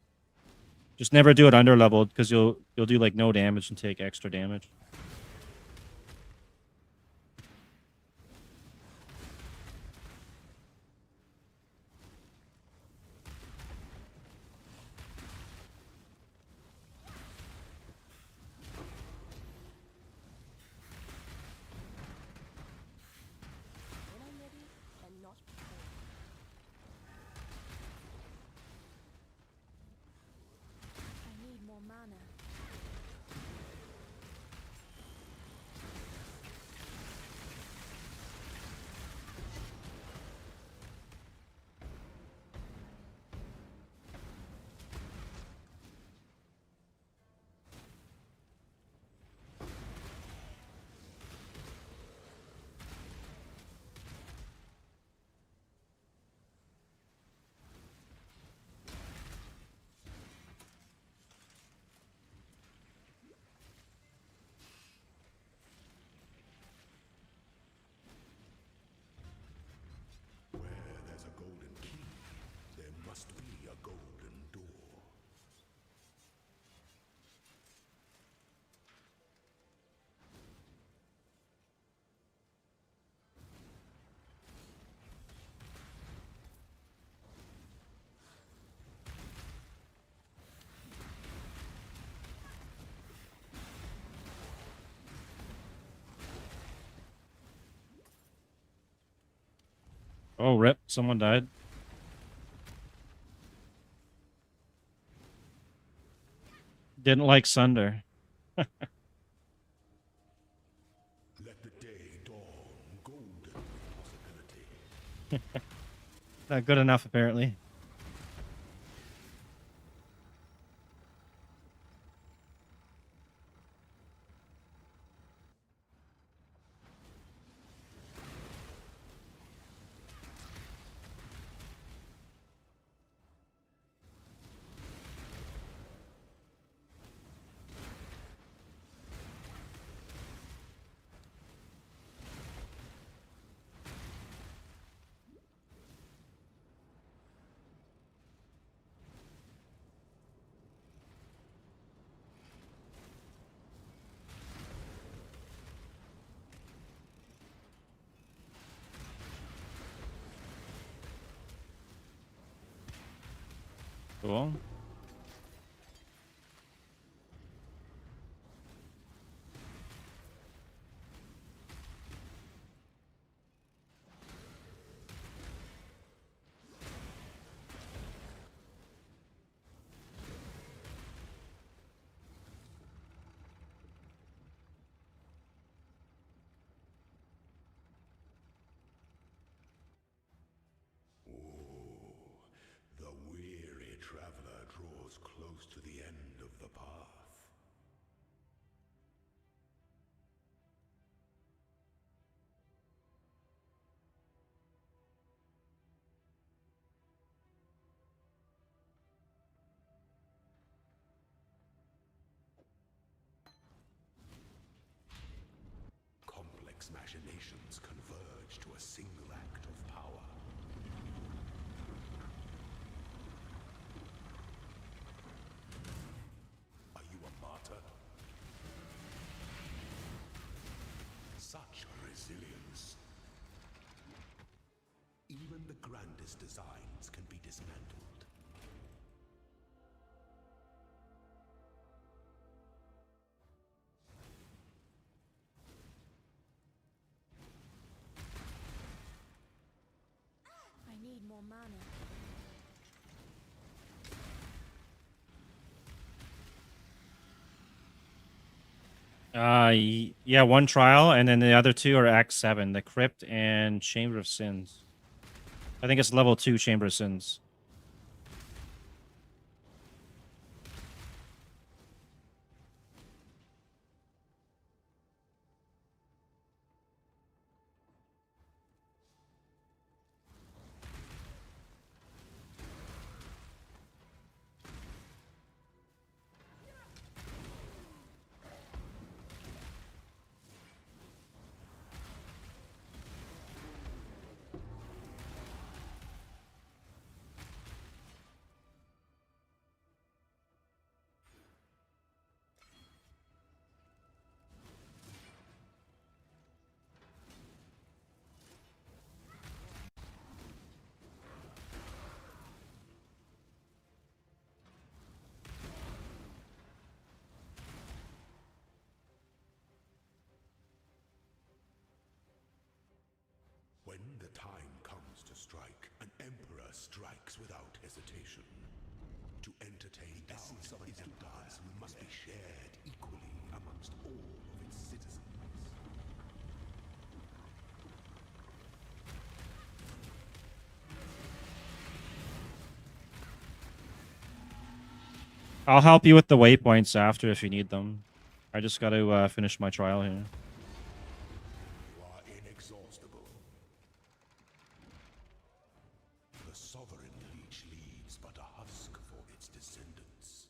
Just never do it under leveled because you'll do like no damage and take extra damage. When I'm ready and not before. I need more mana. Where there's a golden key, there must be a golden door. Oh, rip. Someone died. Didn't like Sunder. Let the day dawn, golden possibility. Not good enough, apparently. Cool. The weary traveler draws close to the end of the path. Complex machinations converge to a single act of power. Are you a martyr? Such resilience. grandest designs can be dismantled. I need more mana. Yeah, one trial, and then the other two are Act 7, the Crypt and Chamber of Sins. I think it's level 2 Chamber of Sins. When the time comes to strike, an emperor strikes without hesitation. To entertain the essence of an empire must be shared equally amongst all of its citizens. I'll help you with the waypoints after if you need them. I just got to finish my trial here. You are inexhaustible. The sovereign leech leaves but a husk for its descendants.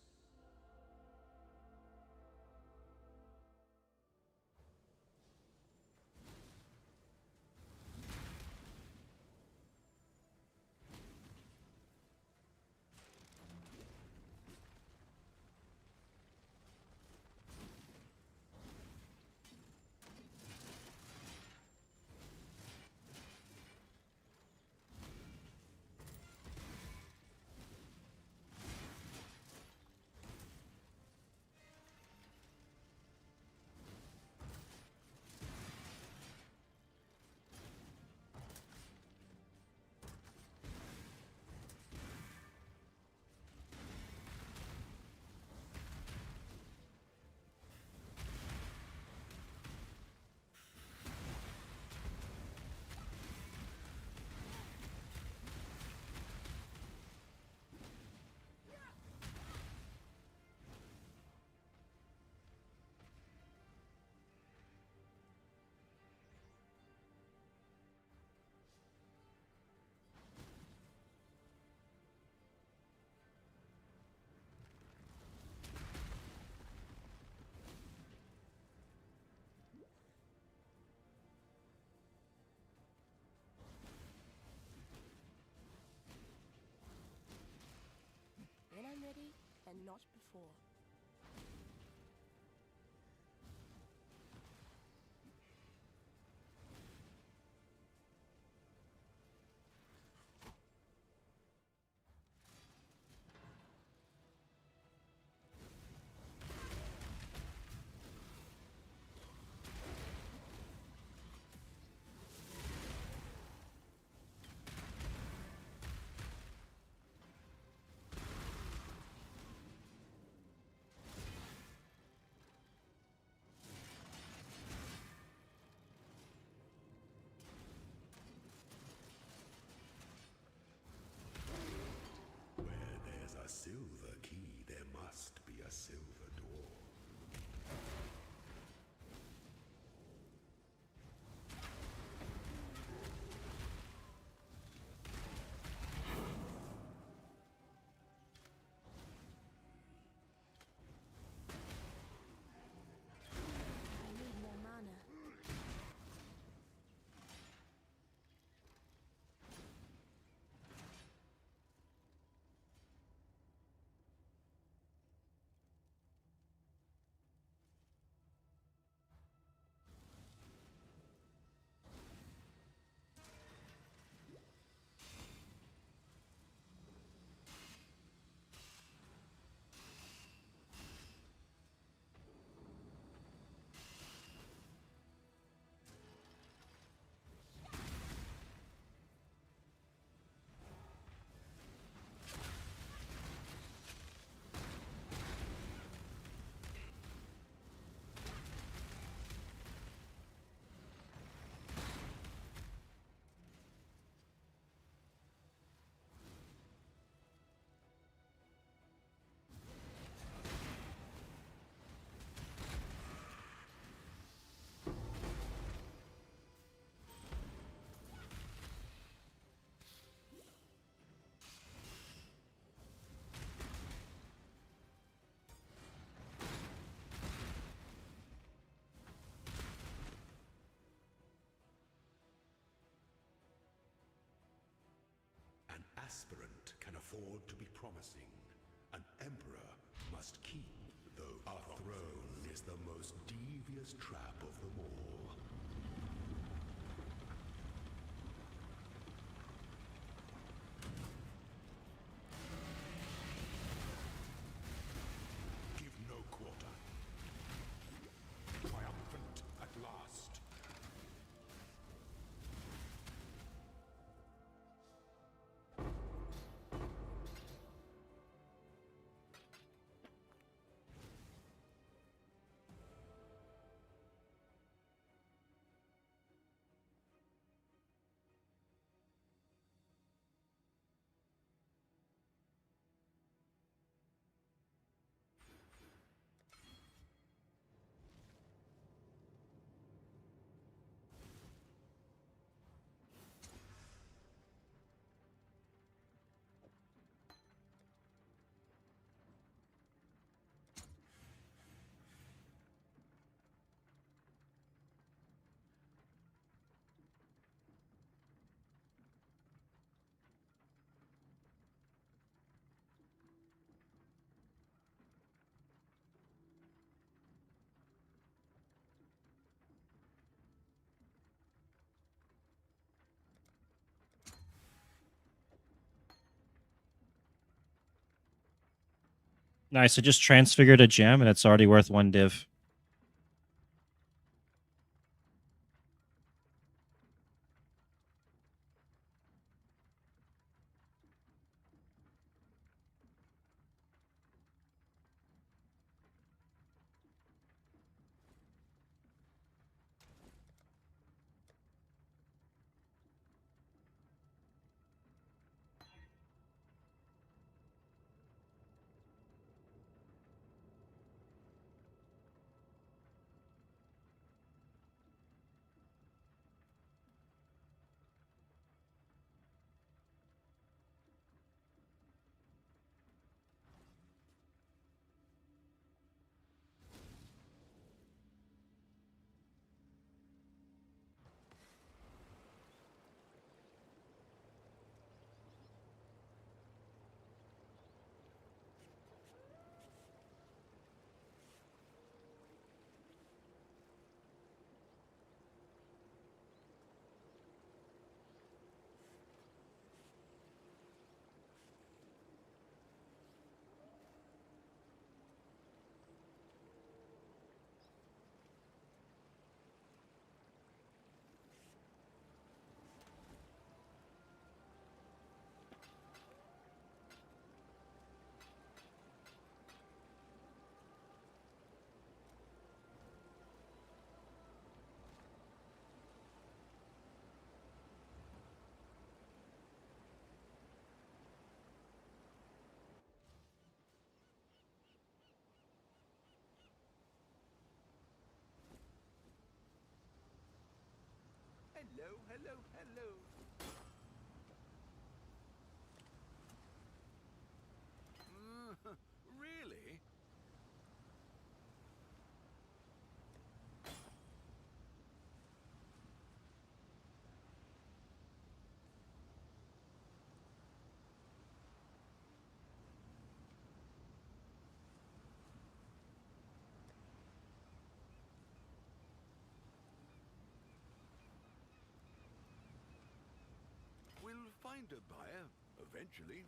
When I'm ready, and not before. aspirant can afford to be promising. An emperor must keep, though our throne is the most devious trap of them all. Give no quarter. Triumphant at last. Nice. I just transfigured a gem and it's already worth 1 div. Hello, hello, hello. Really? We'll find a buyer eventually.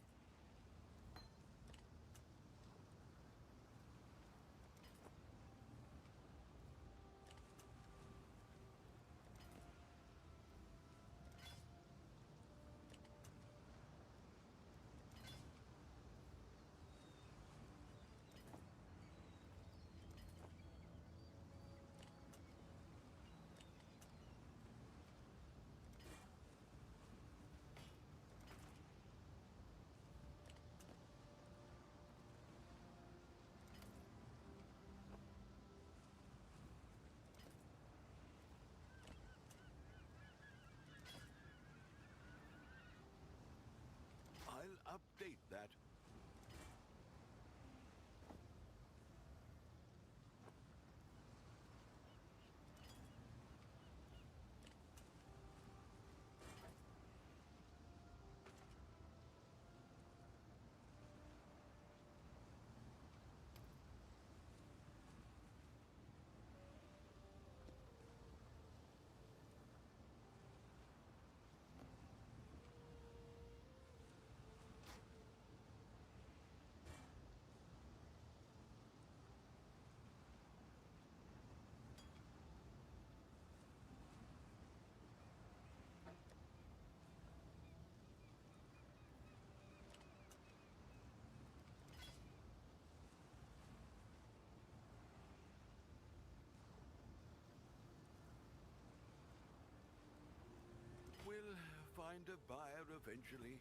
find a buyer eventually.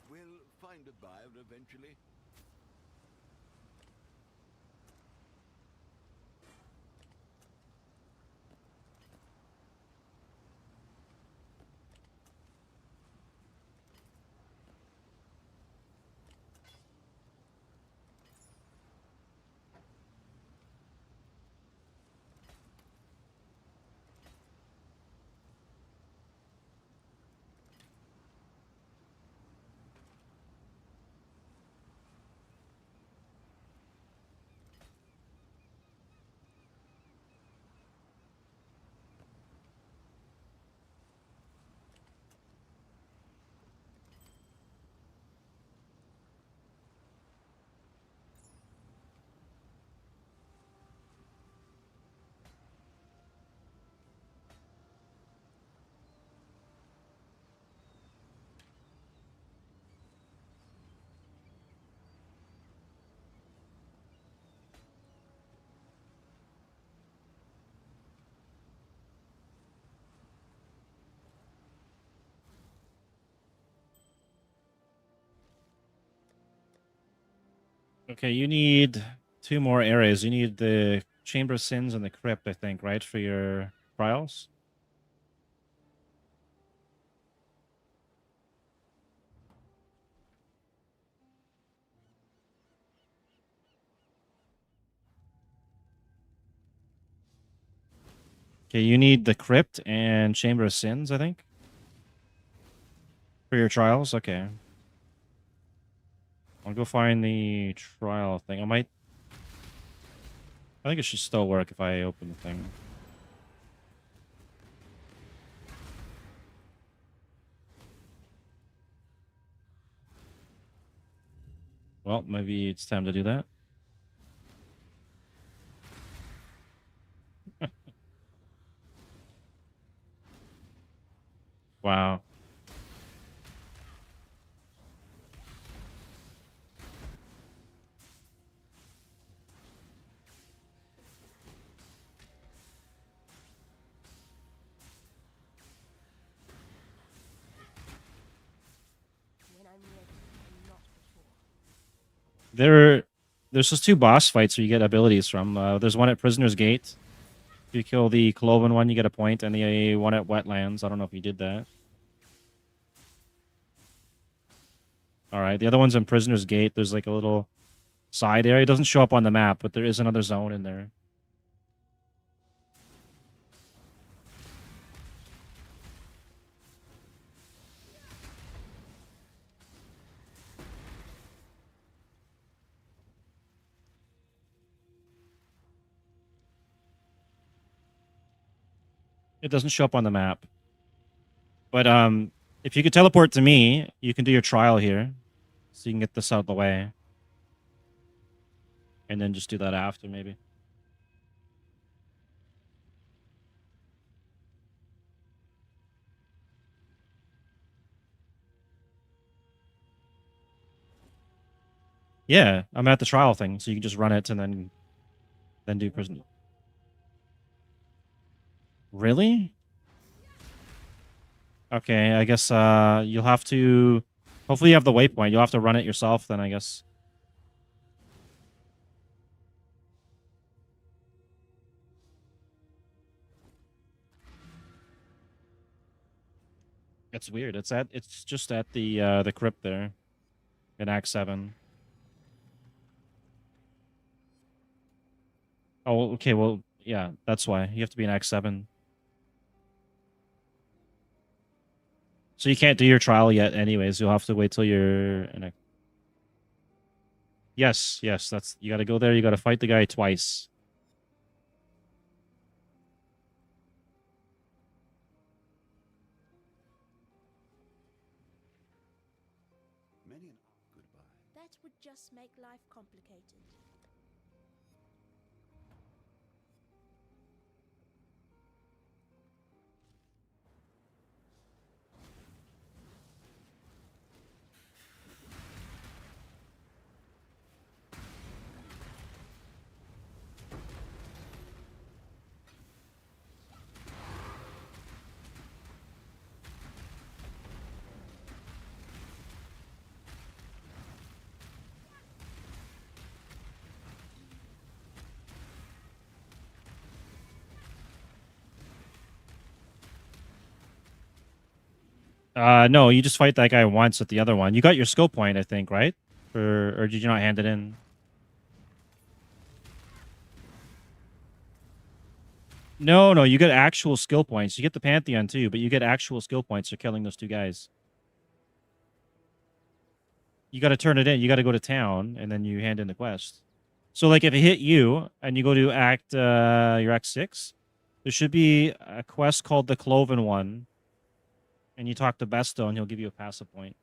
We'll find a buyer eventually. Okay, you need 2 more areas. You need the Chamber of Sins and the Crypt, I think, right, for your trials? Okay, you need the Crypt and Chamber of Sins, I think, for your trials. Okay. I'll go find the trial thing. I think it should still work if I open the thing. Well, maybe it's time to do that. Wow. When I'm ready, and not before. There's just 2 boss fights where you get abilities from. There's one at Prisoner's Gate. If you kill the Cloven one, you get a point, and the one at Wetlands. I don't know if you did that. Alright, the other one's in Prisoner's Gate. There's like a little side area. It doesn't show up on the map, but there is another zone in there. It doesn't show up on the map. But if you could teleport to me, you can do your trial here. So you can get this out of the way. And then just do that after, maybe. Yeah, I'm at the trial thing, so you can just run it and then do prison. Really? Okay, I guess you'll have to... Hopefully you have the waypoint. You'll have to run it yourself then, I guess. It's weird. It's just at the crypt there in Act 7. Oh, okay, well, yeah, that's why. You have to be in Act 7. So you can't do your trial yet anyways. You'll have to wait till you're in a... Yes, yes, that's... You gotta go there, you gotta fight the guy twice. Many an goodbye. That would just make life complicated. No, you just fight that guy once at the other one. You got your skill point, I think, right? Or did you not hand it in? No, no, you get actual skill points. You get the Pantheon too, but you get actual skill points for killing those two guys. You got to turn it in. You got to go to town, and then you hand in the quest. So, like, if it hit you, and you go to your Act 6, there should be a quest called the Cloven One, and you talk to Besto, and he'll give you a passive point.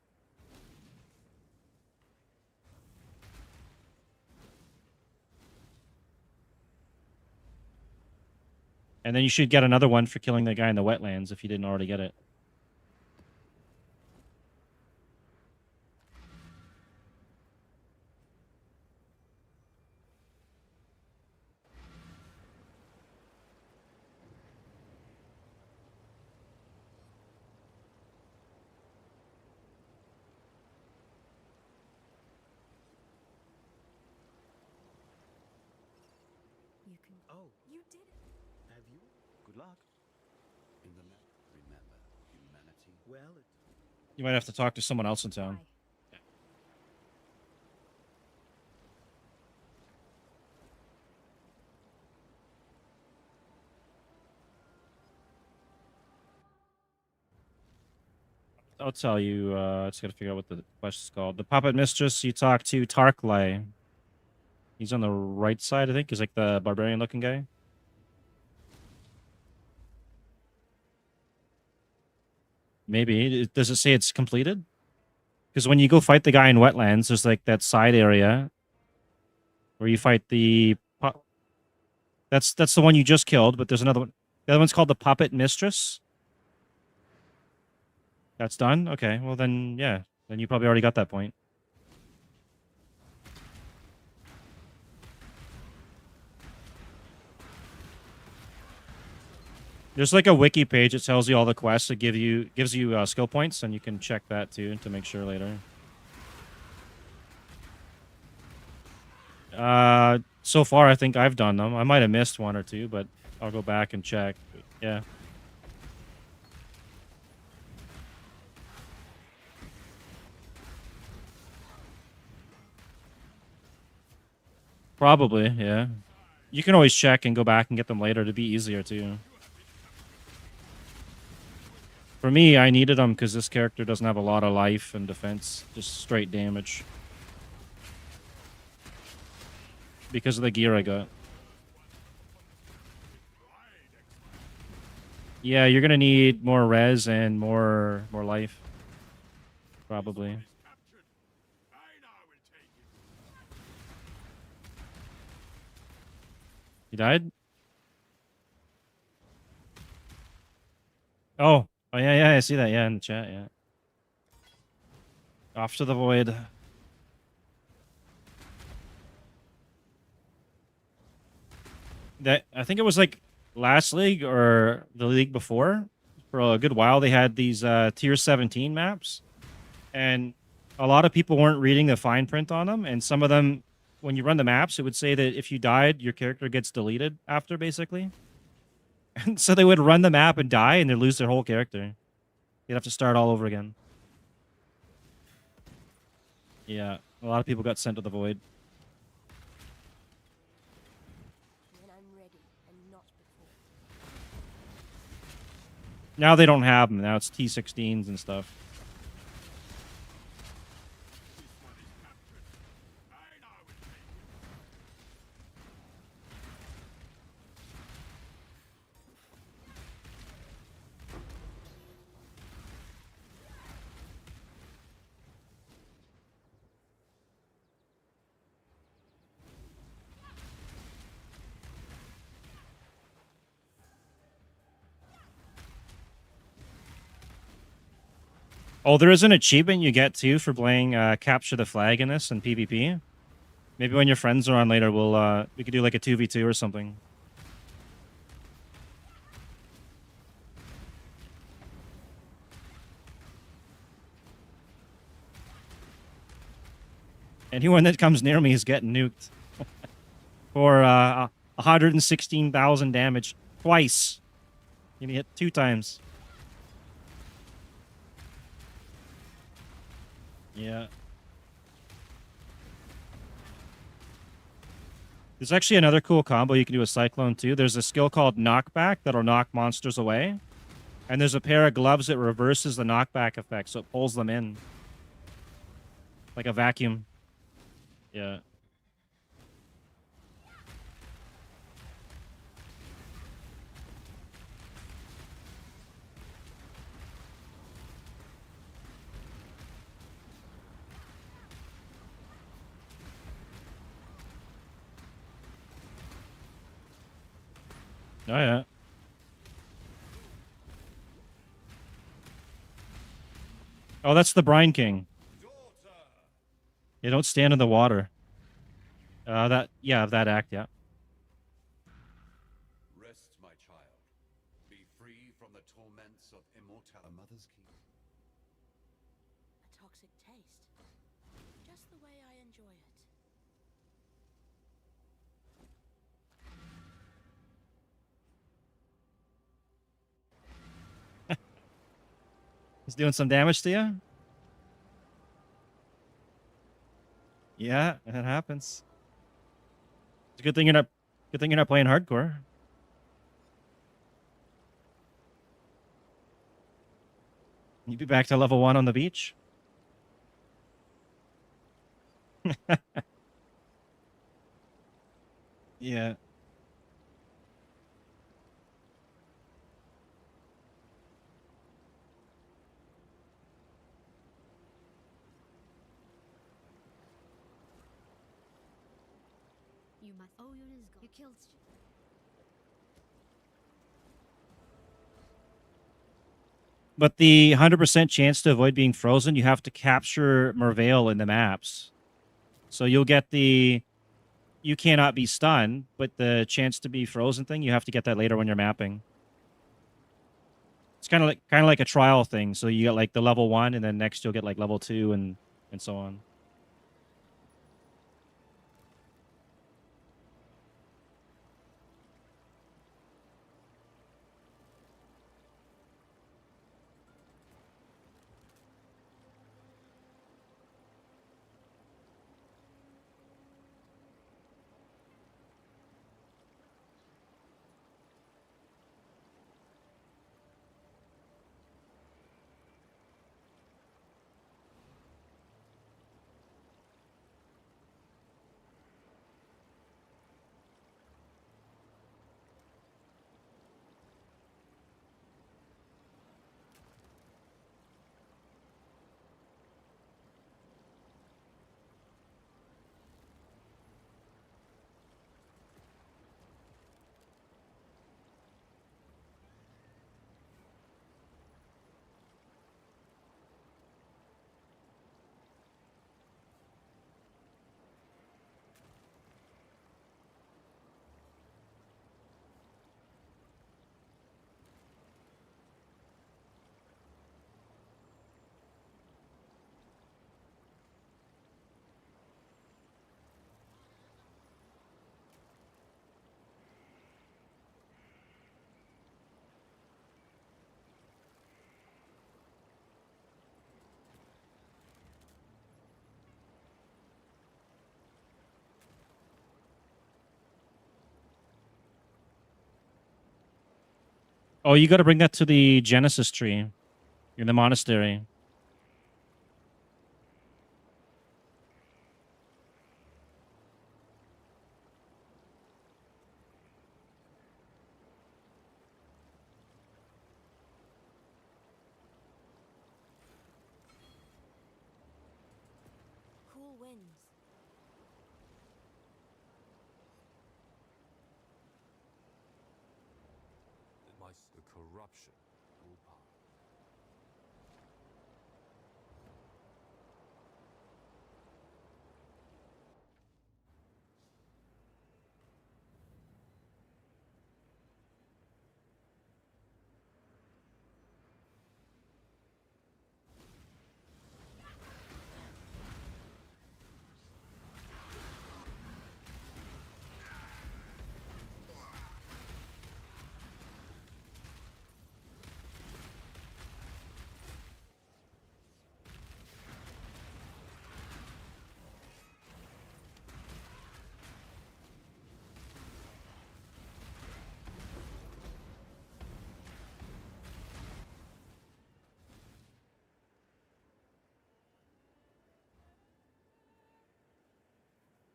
And then you should get another one for killing that guy in the wetlands if you didn't already get it. You can. Oh, You did it. have you? Good luck. In the remember humanity. Well, You might have to talk to someone else in town. Why? I'll tell you. I just gotta figure out what the quest is called. The Puppet Mistress, you talk to Tarklay. He's on the right side, I think. He's like the barbarian-looking guy. Maybe. Does it say it's completed? Because when you go fight the guy in wetlands, there's like that side area where you fight the... That's the one you just killed, but there's another one. The other one's called the Puppet Mistress. That's done? Okay, well then, yeah. Then you probably already got that point. There's like a wiki page that tells you all the quests that gives you skill points, and you can check that too to make sure later. So far I think I've done them. I might have missed one or two, but I'll go back and check. But yeah. Probably, yeah. You can always check and go back and get them later to be easier too. For me, I needed them because this character doesn't have a lot of life and defense, just straight damage. Because of the gear I got. Yeah, you're gonna need more res and more life. Probably. You died? Oh, yeah, I see that. Yeah, in the chat. Yeah. Off to the void. That I think it was like last league or the league before. For a good while, they had these tier 17 maps, and a lot of people weren't reading the fine print on them. And some of them, when you run the maps, it would say that if you died, your character gets deleted after, basically. And so they would run the map and die, and they'd lose their whole character. You'd have to start all over again. Yeah, a lot of people got sent to the void. When I'm ready and not before. Now they don't have them. Now it's T16s and stuff. Oh, there is an achievement you get too for playing Capture the Flag in this and PvP. Maybe when your friends are on later, we could do like a 2v2 or something. Anyone that comes near me is getting nuked. For 116,000 damage twice. You hit 2 times. Yeah. There's actually another cool combo you can do with Cyclone too. There's a skill called Knockback that'll knock monsters away. And there's a pair of gloves that reverses the knockback effect, so it pulls them in. Like a vacuum. Yeah. Oh, yeah. Oh, that's the Brine King. You don't stand in the water. That act, yeah. Rest, my child. Be free from the torments of immortality. A mother's keep. A toxic taste. Just the way I enjoy it. He's doing some damage to you? Yeah, it happens. It's a good thing you're not playing hardcore. You'd be back to level 1 on the beach. Yeah. You must. Oh, you killed. But the 100% chance to avoid being frozen, you have to capture Merveil in the maps. So you'll get the you cannot be stunned, but the chance to be frozen thing, you have to get that later when you're mapping. It's kind of like a trial thing. So you get like the level 1 and then next you'll get like level 2 and so on. Oh, you got to bring that to the Genesis tree in the monastery. Cool winds. The corruption will pass.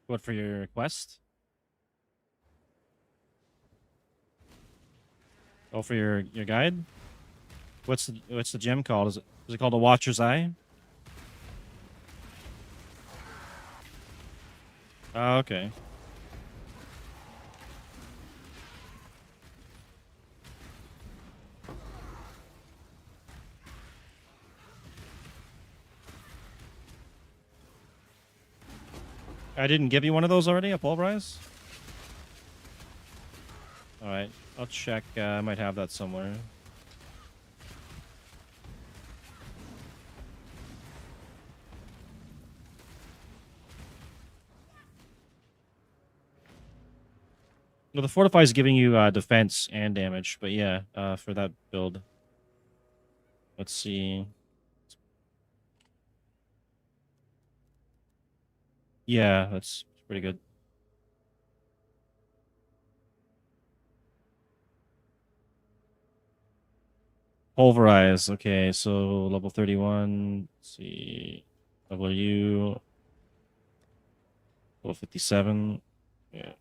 What for your quest? Oh, for your guide? What's the gem called? Is it called a Watcher's Eye? Oh, okay. I didn't give you one of those already, a pulverize? Alright, I'll check. I might have that somewhere. Well, the Fortify is giving you defense and damage, but yeah, for that build. Let's see. Yeah, that's pretty good. Pulverize. Okay, so level 31. Let's see. Level U. Level 57. Yeah.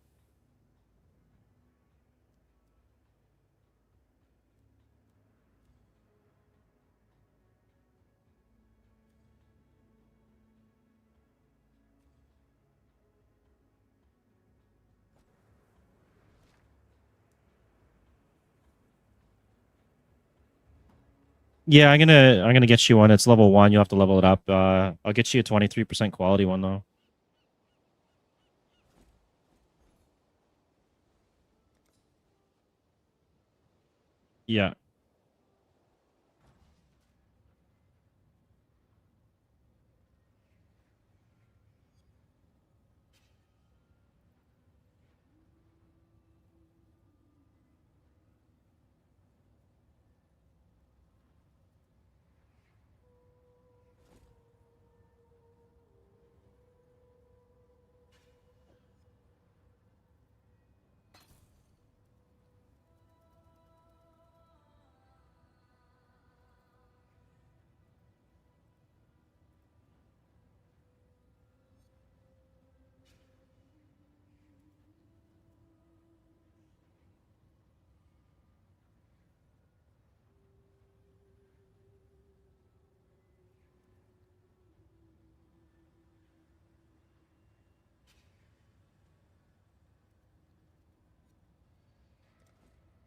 Yeah, I'm gonna get you one. It's level 1. You'll have to level it up. I'll get you a 23% quality one though. Yeah.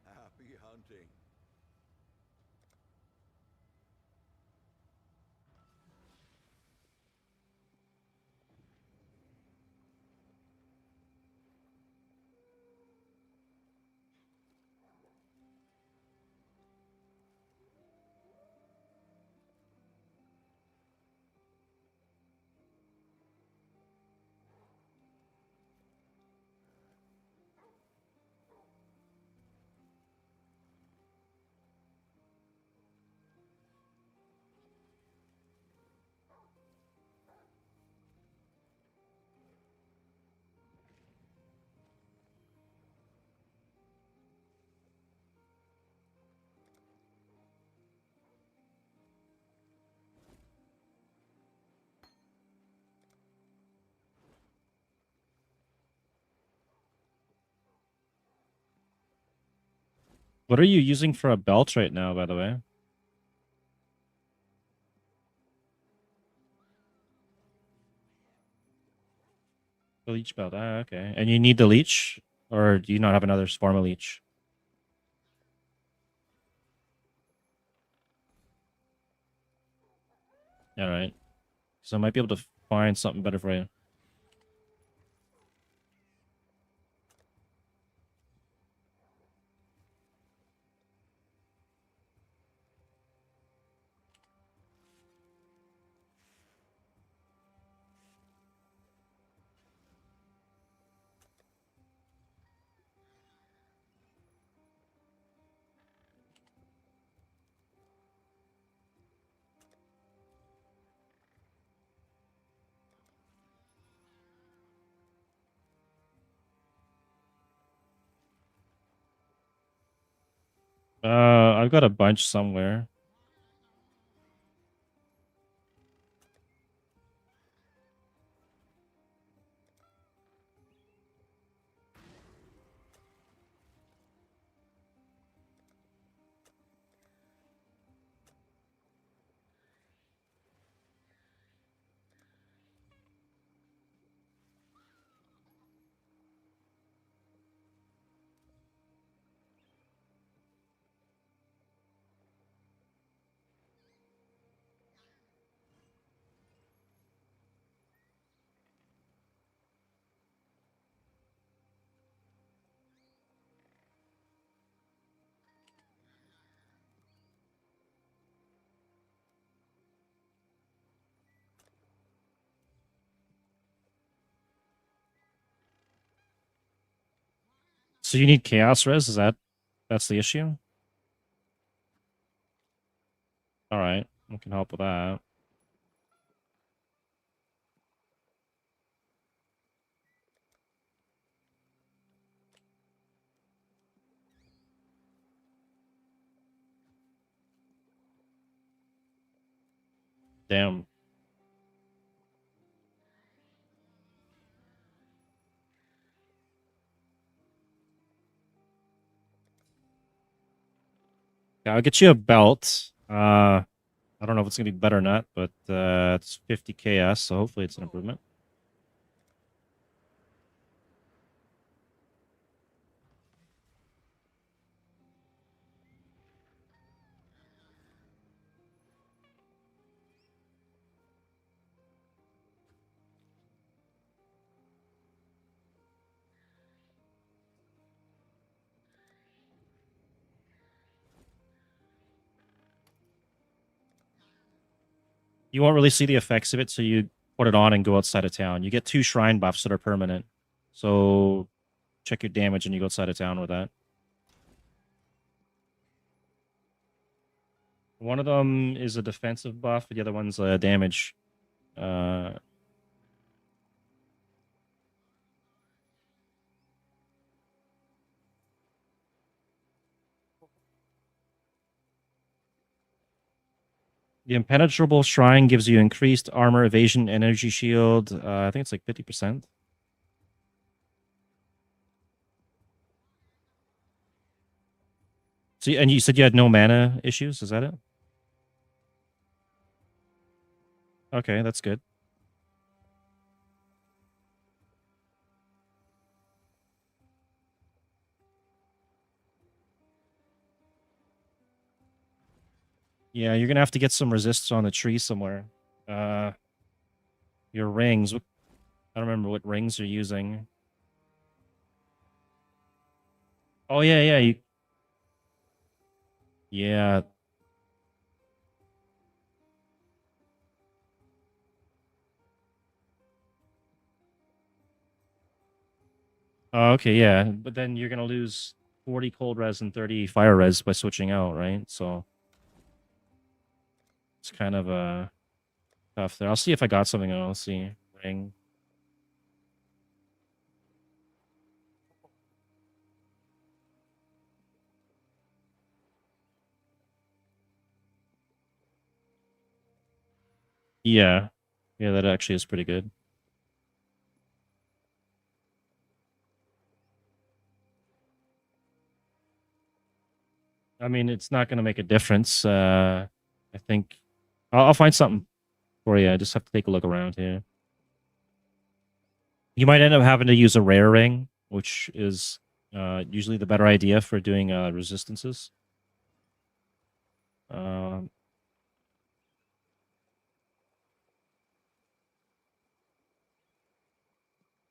Happy hunting. What are you using for a belt right now, by the way? The leech belt. Ah, okay. And you need the leech? Or do you not have another form of leech? Alright. So I might be able to find something better for you. I've got a bunch somewhere. So you need chaos res? That's the issue? Alright. I can help with that. Damn. Yeah, I'll get you a belt. I don't know if it's gonna be better or not, but it's 50 KS, so hopefully it's an improvement. You won't really see the effects of it, so you put it on and go outside of town. You get 2 shrine buffs that are permanent. So check your damage and you go outside of town with that. One of them is a defensive buff, the other one's a damage. Uh, the impenetrable shrine gives you increased armor, evasion, energy shield. I think it's like 50%. So, and you said you had no mana issues, is that it? Okay, that's good. Yeah, you're gonna have to get some resists on the tree somewhere. Uh, your rings. I don't remember what rings you're using. Oh yeah, yeah. Yeah. Oh, okay, yeah. But then you're gonna lose 40 cold res and 30 fire res by switching out, right? So it's kind of tough there. I'll see if I got something else. See ring. Yeah, yeah. That actually is pretty good. I mean, it's not going to make a difference. I think I'll find something for you. I just have to take a look around here. You might end up having to use a rare ring, which is usually the better idea for doing resistances. Um,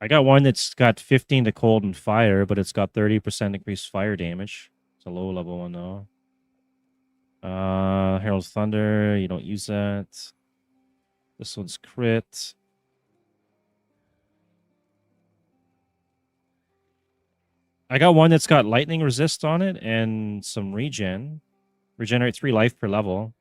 I got one that's got 15 to cold and fire, but it's got 30% increased fire damage. It's a low level one though. Herald Thunder, you don't use that. This one's crit. I got one that's got lightning resist on it and some regen. Regenerate 3 life per level.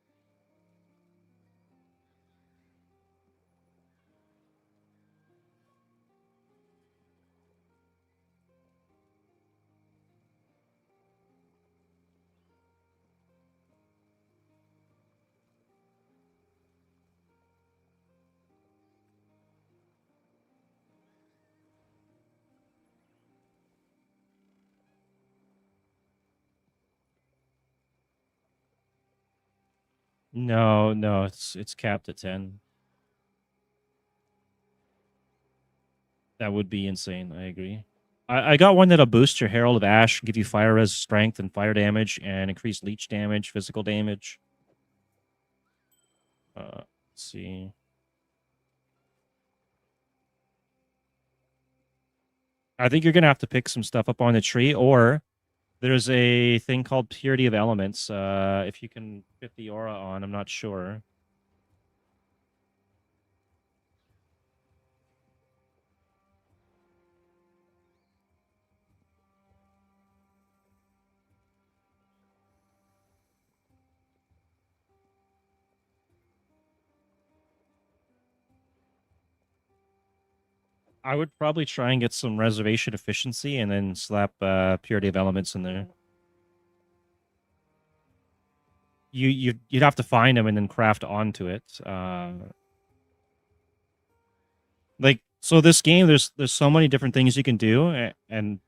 No, it's capped at 10. That would be insane. I agree. I got one that'll boost your Herald of Ash, give you fire res strength and fire damage, and increase leech damage, physical damage. Let's see. I think you're gonna have to pick some stuff up on the tree, or there's a thing called Purity of Elements. If you can fit the aura on, I'm not sure. I would probably try and get some reservation efficiency and then slap Purity of Elements in there. You'd have to find them and then craft onto it. Like so, this game there's so many different things you can do and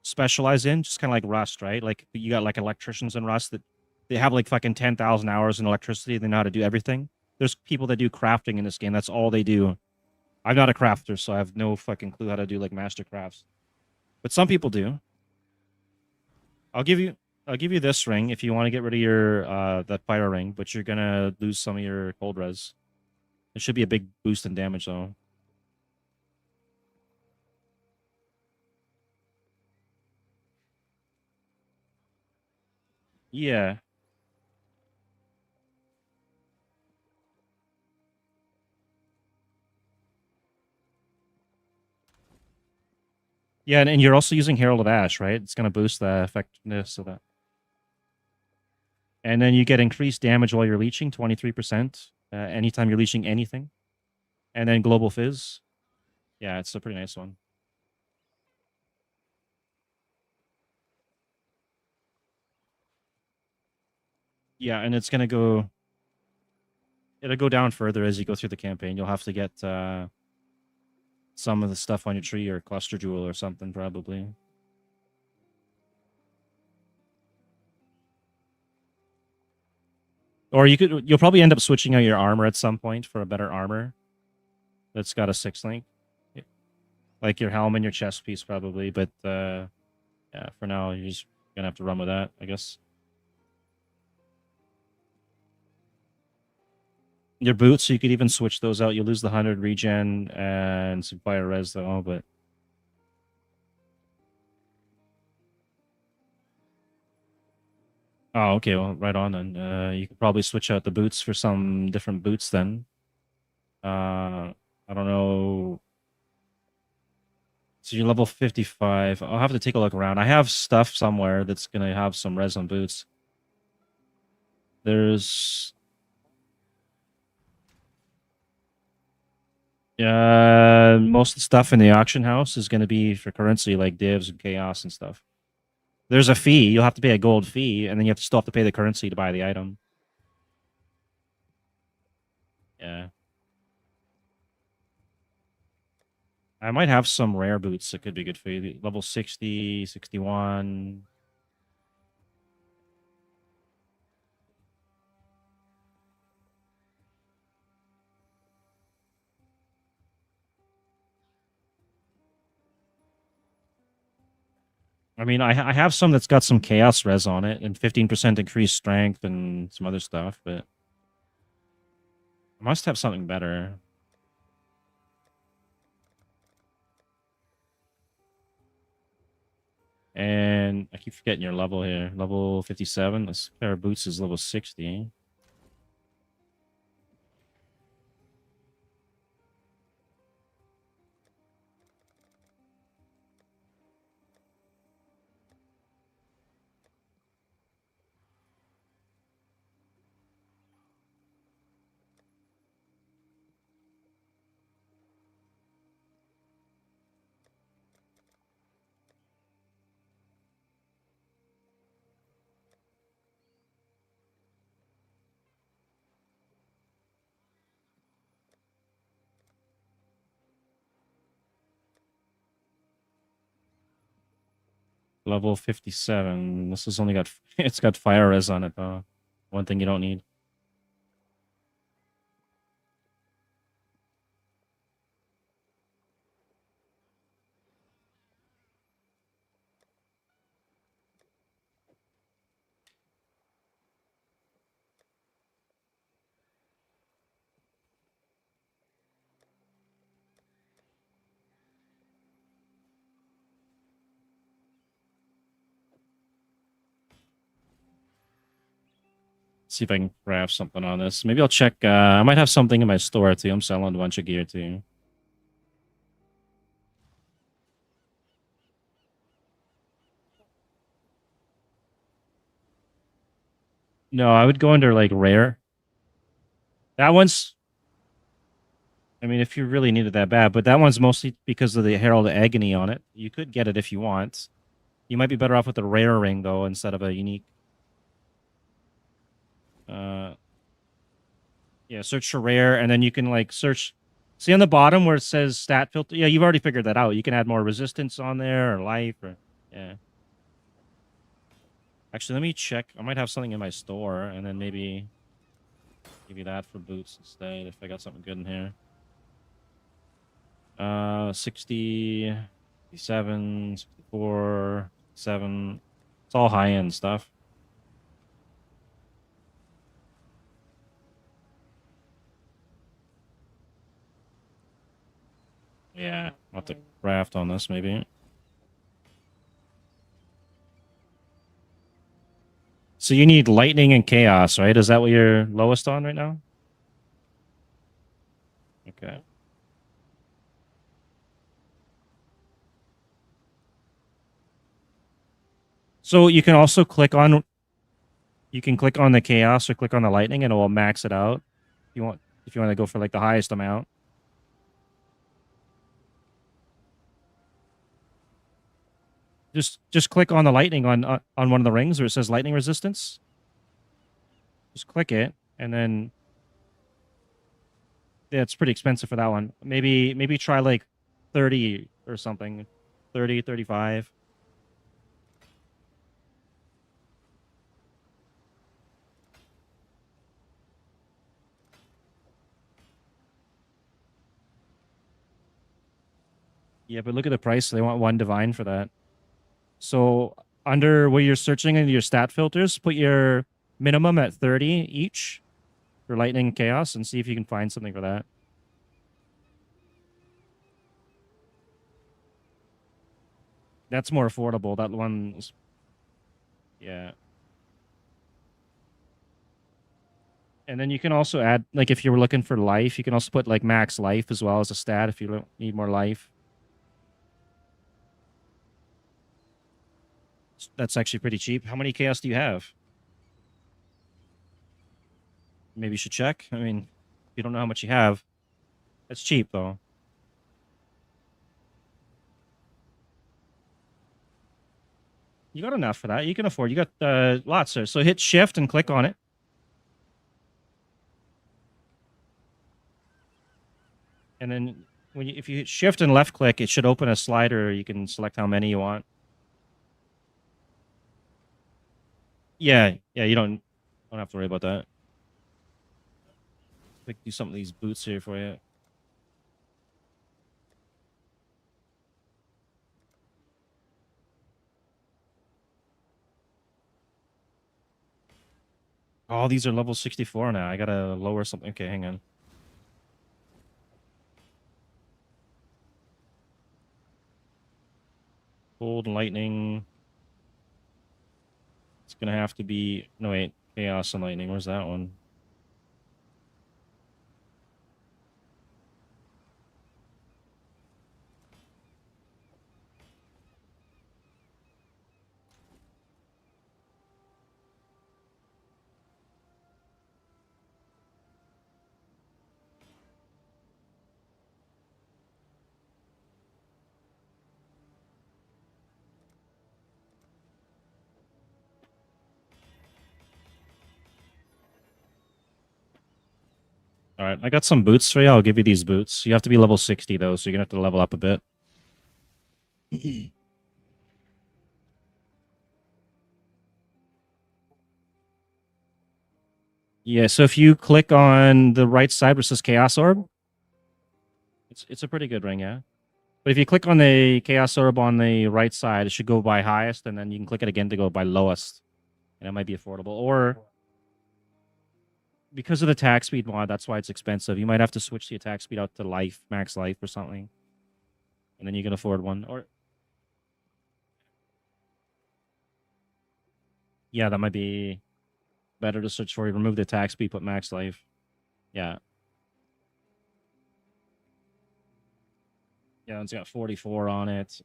specialize in, just kind of like Rust, right? Like you got like electricians in Rust that they have like fucking 10,000 hours in electricity. They know how to do everything. There's people that do crafting in this game. That's all they do. I'm not a crafter, so I have no fucking clue how to do like master crafts. But some people do. I'll give you this ring if you want to get rid of your that fire ring, but you're gonna lose some of your cold res. It should be a big boost in damage though. Yeah. Yeah, and you're also using Herald of Ash, right? It's gonna boost the effectiveness of that. And then you get increased damage while you're leeching, 23%, anytime you're leeching anything. And then Global Fizz. Yeah, it's a pretty nice one. Yeah, and it's gonna go. It'll go down further as you go through the campaign. You'll have to get some of the stuff on your tree or cluster jewel or something probably. Or you'll probably end up switching out your armor at some point for a better armor that's got a 6 link. Like your helm and your chest piece probably, but yeah, for now you're just gonna have to run with that, I guess. Your boots, you could even switch those out. You lose the 100 regen and some fire res though, but oh, okay, well, right on then. You could probably switch out the boots for some different boots then. I don't know. So you're level 55. I'll have to take a look around. I have stuff somewhere that's gonna have some res on boots. There's most of the stuff in the auction house is gonna be for currency like divs and chaos and stuff. There's a fee. You'll have to pay a gold fee, and then you still have to pay the currency to buy the item. Yeah. I might have some rare boots that could be good for you. Level 60, 61. I mean, I have some that's got some chaos res on it and 15% increased strength and some other stuff, but I must have something better. And I keep forgetting your level here. Level 57. This pair of boots is level 60. Level 57. This has only got it's got fire res on it though. One thing you don't need. See if I can craft something on this. Maybe I'll check. I might have something in my store too. I'm selling a bunch of gear too. No, I would go under like rare. That one's. I mean, if you really need it that bad, but that one's mostly because of the Herald of Agony on it. You could get it if you want. You might be better off with a rare ring though instead of a unique. Uh, yeah, search for rare, and then you can like search. See on the bottom where it says stat filter. Yeah, you've already figured that out. You can add more resistance on there or life or yeah. Actually, let me check. I might have something in my store, and then maybe give you that for boots instead if I got something good in here. 60, 67, 64, 7. It's all high end stuff. Yeah, I'll have to craft on this maybe. So you need lightning and chaos, right? Is that what you're lowest on right now? Okay. So you can also click on the chaos or click on the lightning and it will max it out. If you want to go for like the highest amount. Just click on the lightning on one of the rings where it says lightning resistance. Just click it and then yeah, it's pretty expensive for that one. Maybe try like 30 or something. 30, 35. Yeah, but look at the price. They want one divine for that. So under where you're searching in your stat filters, put your minimum at 30 each for lightning and chaos and see if you can find something for that. That's more affordable. That one's yeah. And then you can also add like if you were looking for life, you can also put like max life as well as a stat if you need more life. That's actually pretty cheap. How many chaos do you have? Maybe you should check. I mean, you don't know how much you have. That's cheap though. You got enough for that. You can afford. You got lots there. So hit shift and click on it. And then if you hit shift and left click, it should open a slider. You can select how many you want. Yeah, you don't have to worry about that. I can do some of these boots here for you. Oh, these are level 64 now. I gotta lower something. Okay, hang on. Cold lightning. It's gonna have to be... No, wait. Chaos and lightning. Where's that one? All right, I got some boots for you. I'll give you these boots. You have to be level 60, though, so you're going to have to level up a bit. Yeah, so if you click on the right side where it says Chaos Orb, it's a pretty good ring, yeah. But if you click on the Chaos Orb on the right side, it should go by highest, and then you can click it again to go by lowest. And it might be affordable. Or, because of the attack speed mod, that's why it's expensive. You might have to switch the attack speed out to life, max life or something. And then you can afford one. Or, yeah, that might be better to search for. You remove the attack speed, put max life. Yeah. Yeah, it's got 44 on it.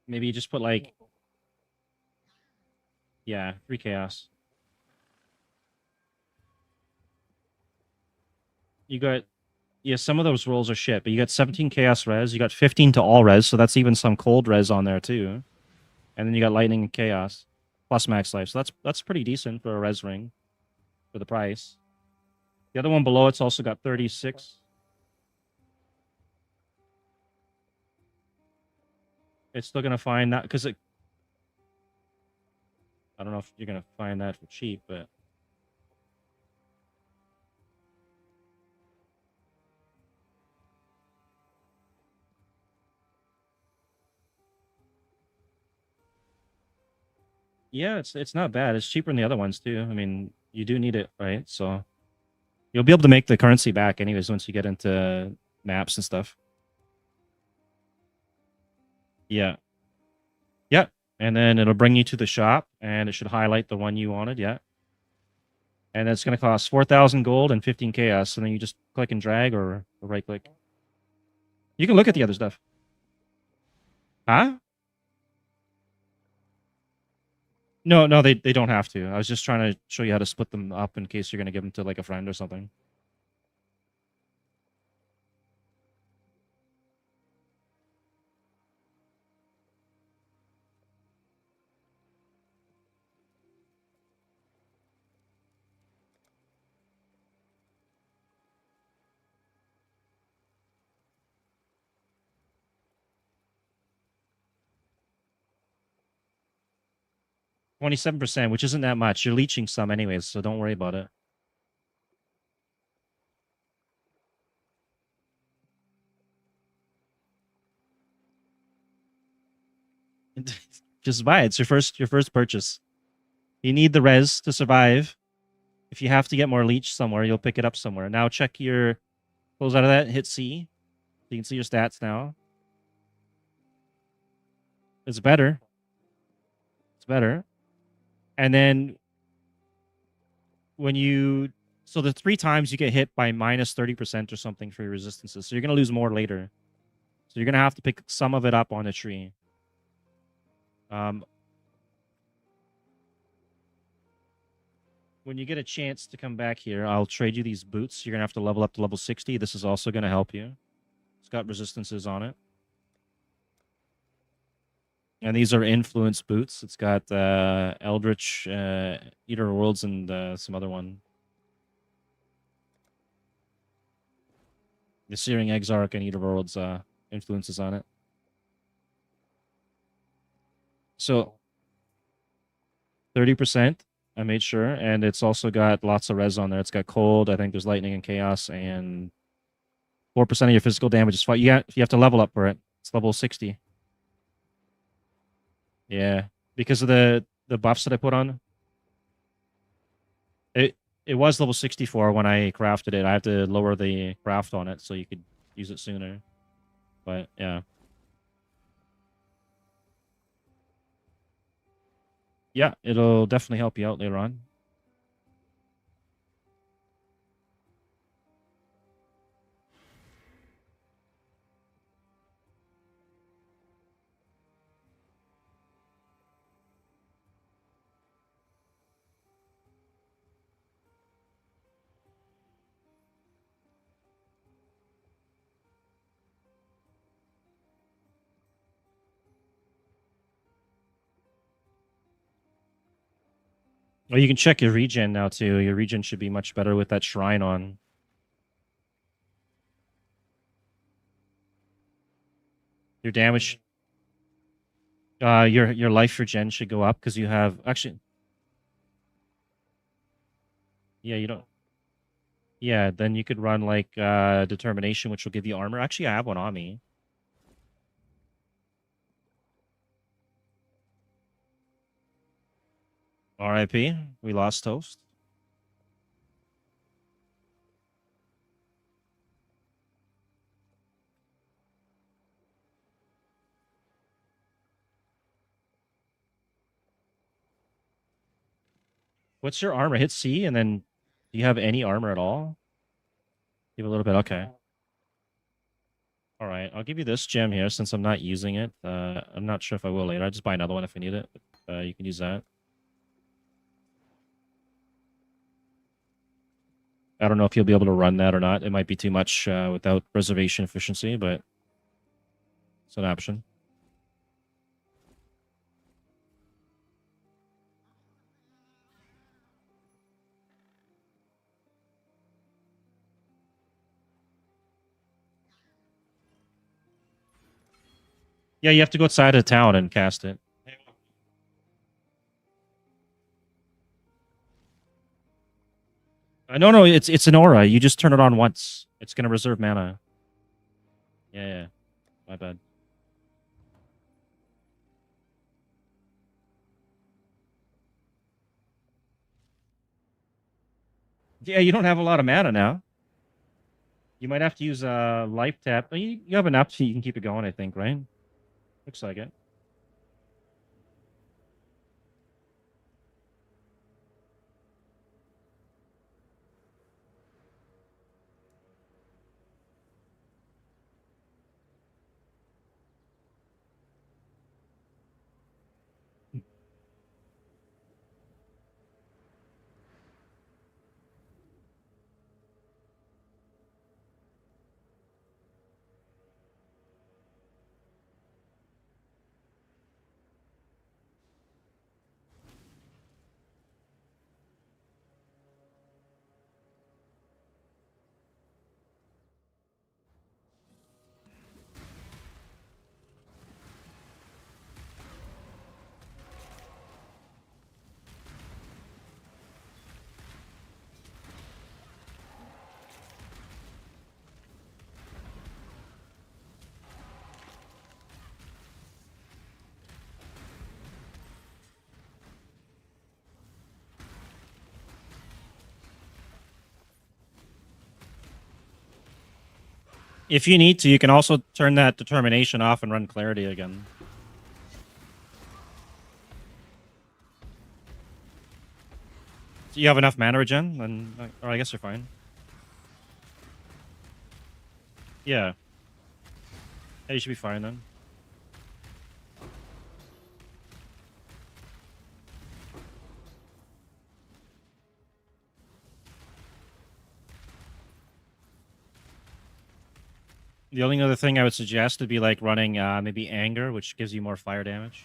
Maybe you just put like... Yeah, 3 chaos. You got... Yeah, some of those rolls are shit, but you got 17 chaos res, you got 15 to all res, so that's even some cold res on there too. And then you got lightning and chaos, plus max life. So that's pretty decent for a res ring, for the price. The other one below it's also got 36. It's still gonna find that, because it... I don't know if you're gonna find that for cheap, but... Yeah, it's not bad. It's cheaper than the other ones too. I mean, you do need it, right? So you'll be able to make the currency back anyways once you get into maps and stuff. Yeah. Yeah. And then it'll bring you to the shop and it should highlight the one you wanted, yeah. And it's gonna cost 4,000 gold and 15 chaos, and then you just click and drag or right click. You can look at the other stuff. Huh? No, no, they don't have to. I was just trying to show you how to split them up in case you're gonna give them to like a friend or something. %, which isn't that much. You're leeching some anyways, so don't worry about it. Just buy it. It's your first purchase. You need the res to survive. If you have to get more leech somewhere, you'll pick it up somewhere. Now check your... Close out of that, hit C. You can see your stats now. It's better. It's better. And then when you... So the 3 times you get hit by minus 30% or something for your resistances. So you're going to lose more later. So you're going to have to pick some of it up on a tree. When you get a chance to come back here, I'll trade you these boots. You're going to have to level up to level 60. This is also going to help you. It's got resistances on it. And these are influence boots. It's got Eldritch, Eater of Worlds, and some other one. The Searing Exarch and Eater of Worlds influences on it. So 30%, I made sure. And it's also got lots of res on there. It's got cold. I think there's lightning and chaos. And 4% of your physical damage is fought. You have to level up for it. It's level 60. Yeah, because of the buffs that I put on. It was level 64 when I crafted it. I have to lower the craft on it so you could use it sooner. But yeah. Yeah, it'll definitely help you out later on. Well, you can check your regen now too. Your regen should be much better with that shrine on. Your damage, your life regen should go up because you have actually. Yeah, you don't. Yeah, then you could run like determination, which will give you armor. Actually, I have one on me. RIP. We lost Toast. What's your armor? Hit C, and then do you have any armor at all? You have a little bit. Okay. All right. I'll give you this gem here since I'm not using it. I'm not sure if I will later. I'll just buy another one if I need it. You can use that. I don't know if you'll be able to run that or not. It might be too much without reservation efficiency, but it's an option. Yeah, you have to go outside of town and cast it. No, it's an aura. You just turn it on once. It's gonna reserve mana. Yeah, my bad. Yeah, you don't have a lot of mana now. You might have to use a life tap. You have enough so you can keep it going, I think, right? Looks like it. If you need to, you can also turn that determination off and run clarity again. Do you have enough mana regen? Then, or I guess you're fine. Yeah. Yeah, you should be fine then. The only other thing I would suggest would be like running maybe anger, which gives you more fire damage.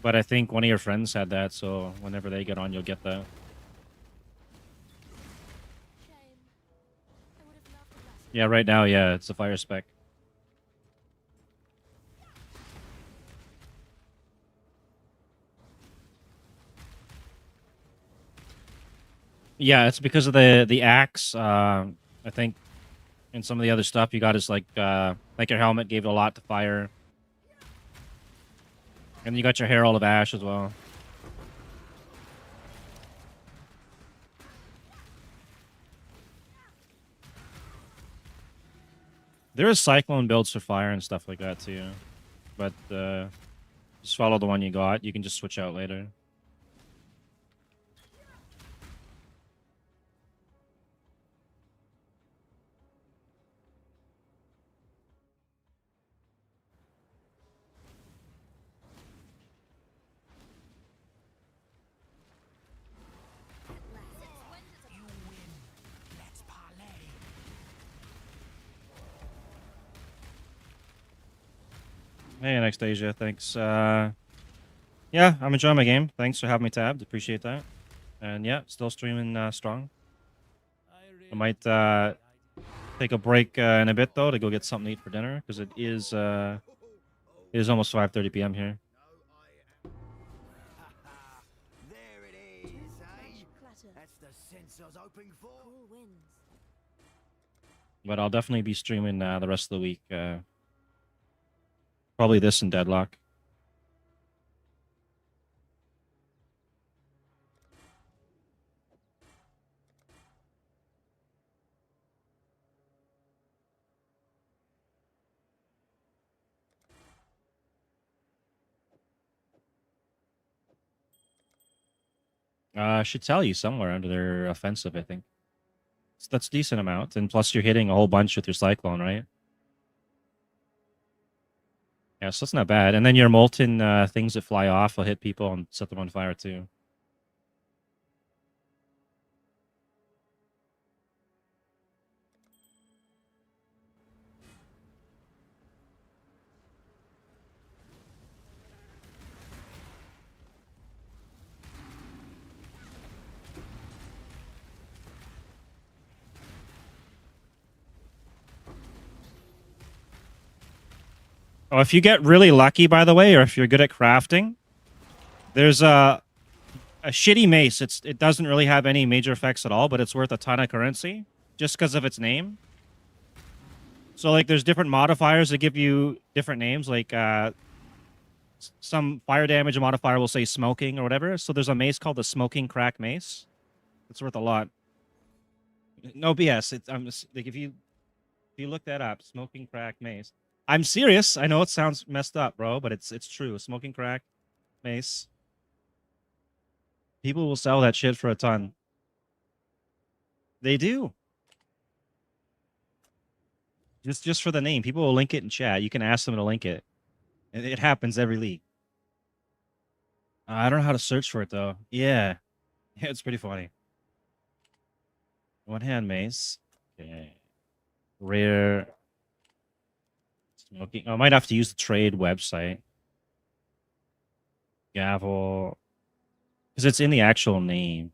But I think one of your friends had that, so whenever they get on, you'll get that. Shame. I would have loved a blessing. Yeah, right now, yeah, it's a fire spec. Yeah, it's because of the axe. I think, and some of the other stuff you got is like your helmet gave it a lot to fire. And you got your Herald of Ash as well. There is Cyclone builds for fire and stuff like that too. But just follow the one you got. You can just switch out later. You win. Let's parlay. Hey, Anastasia, thanks. Yeah, I'm enjoying my game. Thanks for having me tabbed. Appreciate that. And yeah, still streaming strong. I might take a break in a bit though to go get something to eat for dinner because it is almost 5:30 p.m. here. There it is, eh? Clatter. That's the sense I was hoping for. Cool wins. But I'll definitely be streaming the rest of the week. Probably this and Deadlock. I should tell you somewhere under their offensive, I think. So that's a decent amount. And plus you're hitting a whole bunch with your Cyclone, right? Yeah, so that's not bad. And then your molten things that fly off will hit people and set them on fire too. Oh, if you get really lucky, by the way, or if you're good at crafting, there's a shitty mace. It doesn't really have any major effects at all, but it's worth a ton of currency just because of its name. So like, there's different modifiers that give you different names. Like some fire damage modifier will say smoking or whatever. So there's a mace called the Smoking Crack Mace. It's worth a lot. No BS. Like if you look that up, Smoking Crack Mace. I'm serious. I know it sounds messed up, bro, but it's true. Smoking Crack Mace. People will sell that shit for a ton. They do. Just for the name. People will link it in chat. You can ask them to link it. It happens every league. I don't know how to search for it, though. Yeah. Yeah, it's pretty funny. One hand mace. Okay. Rare. Smoking. Oh, I might have to use the trade website. Gavel. Because it's in the actual name.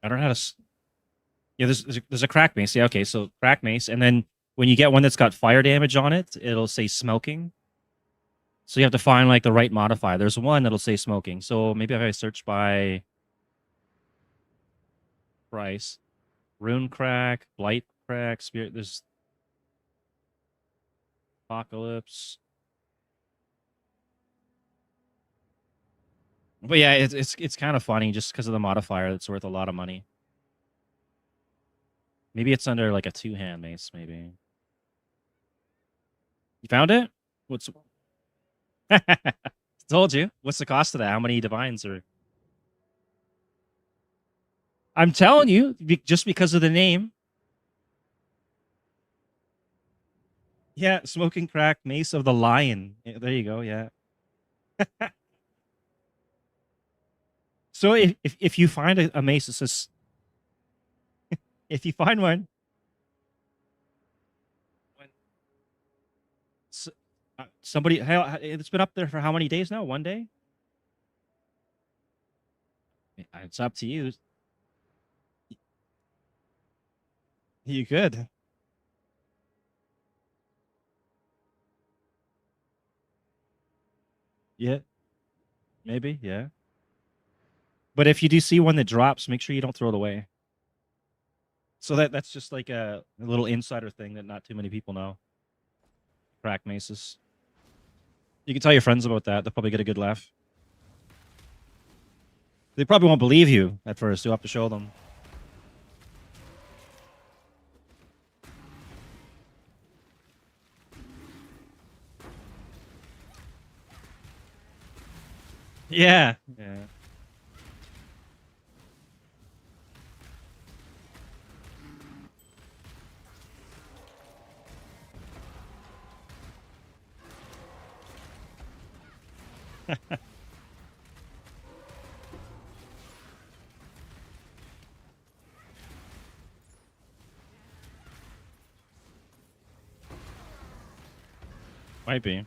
I don't know how to... Yeah, there's a crack mace. Yeah, okay, so crack mace. And then when you get one that's got fire damage on it, it'll say smoking. So you have to find like the right modifier. There's one that'll say smoking. So maybe if I search by price, rune crack, blight crack, spirit. There's apocalypse. But yeah, it's kind of funny just because of the modifier. That's worth a lot of money. Maybe it's under like a two-hand mace. Maybe you found it. What's Told you. What's the cost of that? How many divines are... I'm telling you, just because of the name. Yeah, Smoking Crack Mace of the Lion. Yeah, there you go, yeah. So if you find a mace that says... if you find one... somebody... It's been up there for how many days now? 1 day? It's up to you. You could. Yeah. Maybe, yeah. But if you do see one that drops, make sure you don't throw it away. So that's just like a little insider thing that not too many people know. Crack maces. You can tell your friends about that. They'll probably get a good laugh. They probably won't believe you at first. You'll have to show them. Yeah. Yeah. Might be.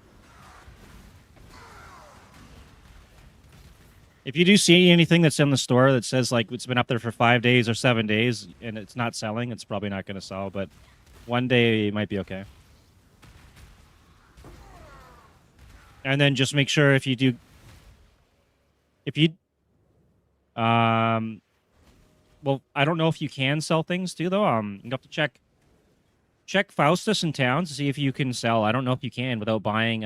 If you do see anything that's in the store that says like it's been up there for 5 days or 7 days and it's not selling, it's probably not going to sell. But one day it might be okay. And then just make sure if you, well, I don't know if you can sell things too though. You have to check Faustus in town to see if you can sell. I don't know if you can without buying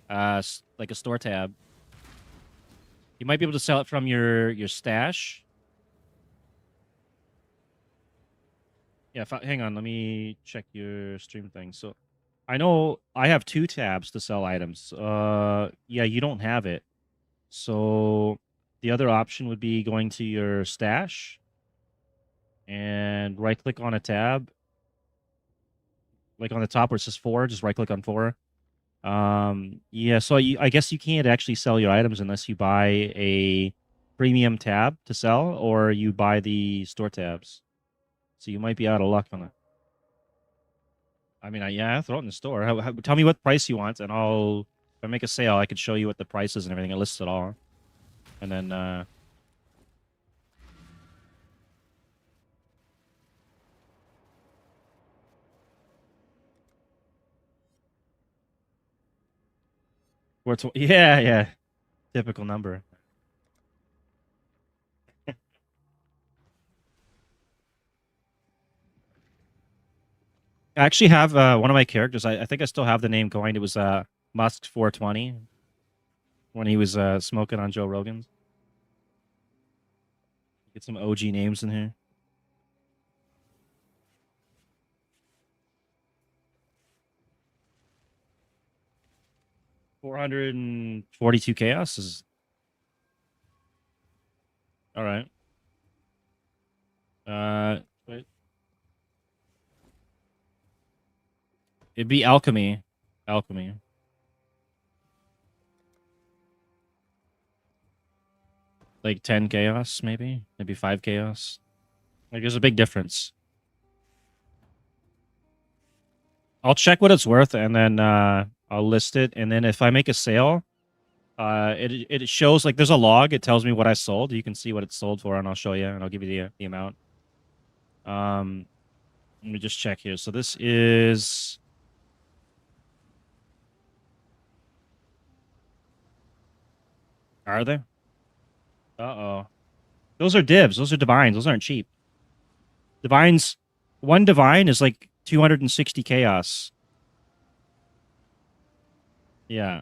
like a store tab. You might be able to sell it from your stash. Yeah, hang on. Let me check your stream thing. So, I know I have 2 tabs to sell items. Yeah, you don't have it. So, the other option would be going to your stash and right-click on a tab. Like on the top where it says 4, just right-click on 4. Yeah, so I guess you can't actually sell your items unless you buy a premium tab to sell or you buy the store tabs. So you might be out of luck on it. I mean, yeah, throw it in the store. Tell me what price you want, and if I make a sale, I could show you what the price is and everything. It lists it all. And then, yeah, yeah. Typical number. I actually have one of my characters. I think I still have the name going. It was Musk 420 when he was smoking on Joe Rogan's. Get some OG names in here. 442 chaos is all right. Wait. It'd be alchemy. Alchemy. Like 10 chaos, maybe? Maybe 5 chaos. Like, there's a big difference. I'll check what it's worth, and then I'll list it. And then if I make a sale, it shows, like, there's a log. It tells me what I sold. You can see what it's sold for, and I'll show you, and I'll give you the amount. Let me just check here. So this is... Are they? Uh-oh. Those are divs. Those are divines. Those aren't cheap. Divines... One divine is like 260 chaos. Yeah.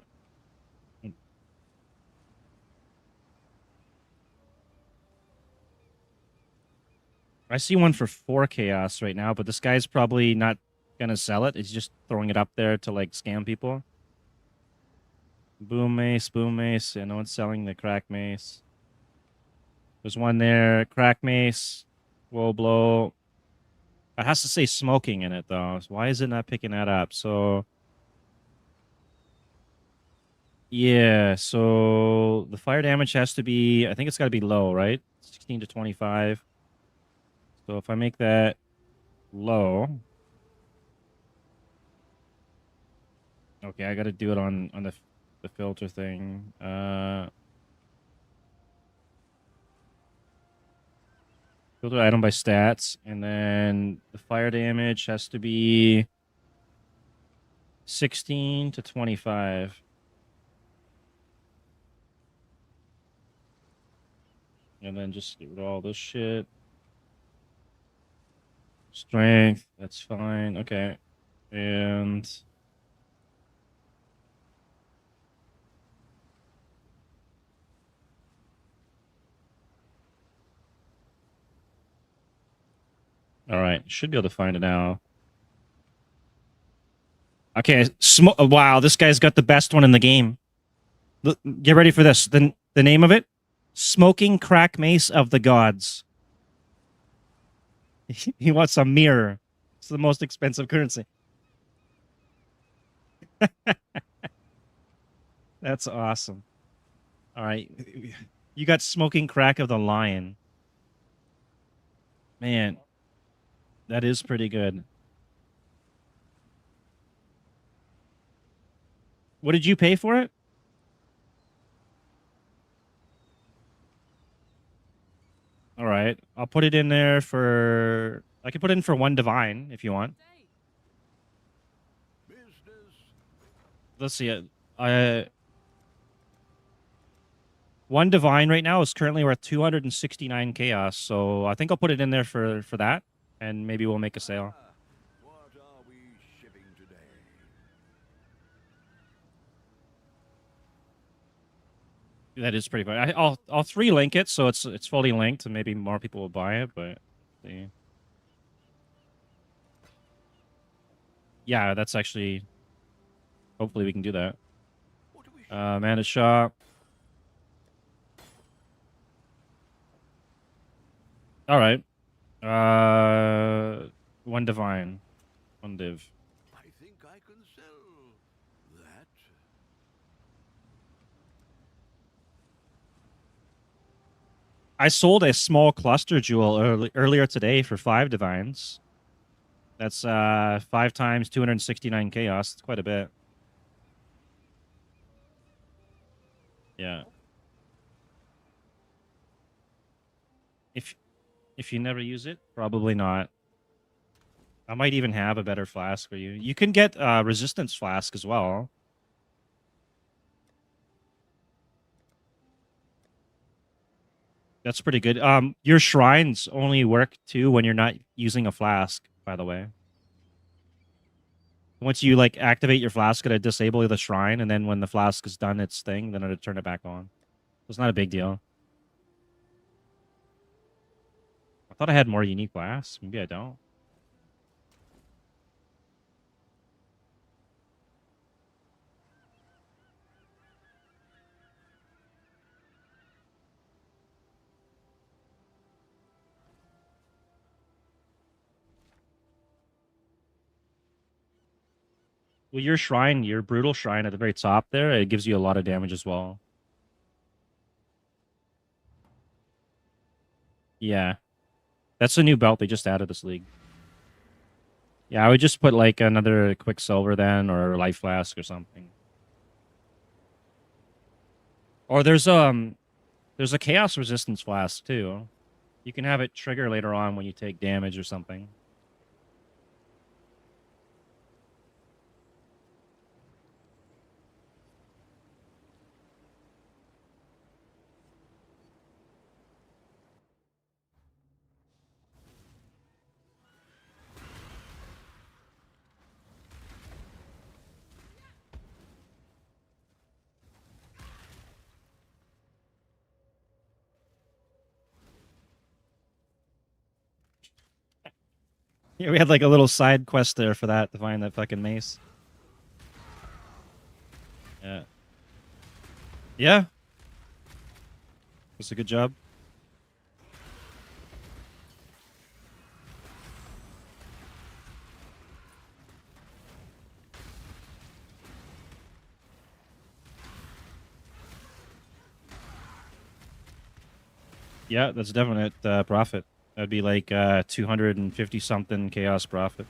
I see one for 4 chaos right now, but this guy's probably not gonna sell it. He's just throwing it up there to like scam people. Boom mace, boom mace. Yeah, no one's selling the crack mace. There's one there. Crack mace. Woe blow. It has to say smoking in it though. So why is it not picking that up? So yeah, so the fire damage has to be, I think it's got to be low, right? 16 to 25. So if I make that low, okay, I got to do it on the filter thing. Filter item by stats, and then the fire damage has to be 16 to 25. And then just get rid of all this shit. Strength. That's fine. Okay. And all right, should be able to find it now. Okay, wow, this guy's got the best one in the game. Look, get ready for this. The name of it? Smoking Crack Mace of the Gods. He wants a mirror. It's the most expensive currency. That's awesome. All right. You got Smoking Crack of the Lion. Man, that is pretty good. What did you pay for it? All right. I'll put it in there for... I can put it in for 1 divine if you want. Let's see it. 1 divine right now is currently worth 269 chaos, so I think I'll put it in there for that, and maybe we'll make a sale. What are we shipping today? That is pretty fun. I'll 3 link it so it's fully linked, and maybe more people will buy it. But see, yeah, that's actually. Hopefully, we can do that. Mana shop. All right. 1 divine, 1 div. I think I can sell that. I sold a small cluster jewel earlier today for 5 divines. That's 5 times 269 chaos. It's quite a bit. Yeah. If you never use it, probably not. I might even have a better flask for you. You can get resistance flask as well. That's pretty good. Your shrines only work too when you're not using a flask, by the way. Once you like activate your flask, it'll disable the shrine, and then when the flask is done its thing, then it'll turn it back on. So it's not a big deal. I thought I had more unique flasks. Maybe I don't. Well, your shrine, your brutal shrine at the very top there, it gives you a lot of damage as well. Yeah. That's a new belt they just added this league. Yeah, I would just put like another Quicksilver then, or Life Flask or something. Or there's a Chaos Resistance Flask too. You can have it trigger later on when you take damage or something. Yeah, we had like a little side quest there for that to find that fucking mace. Yeah. Yeah. That's a good job. Yeah, that's definite profit. That'd be like 250 something chaos profit.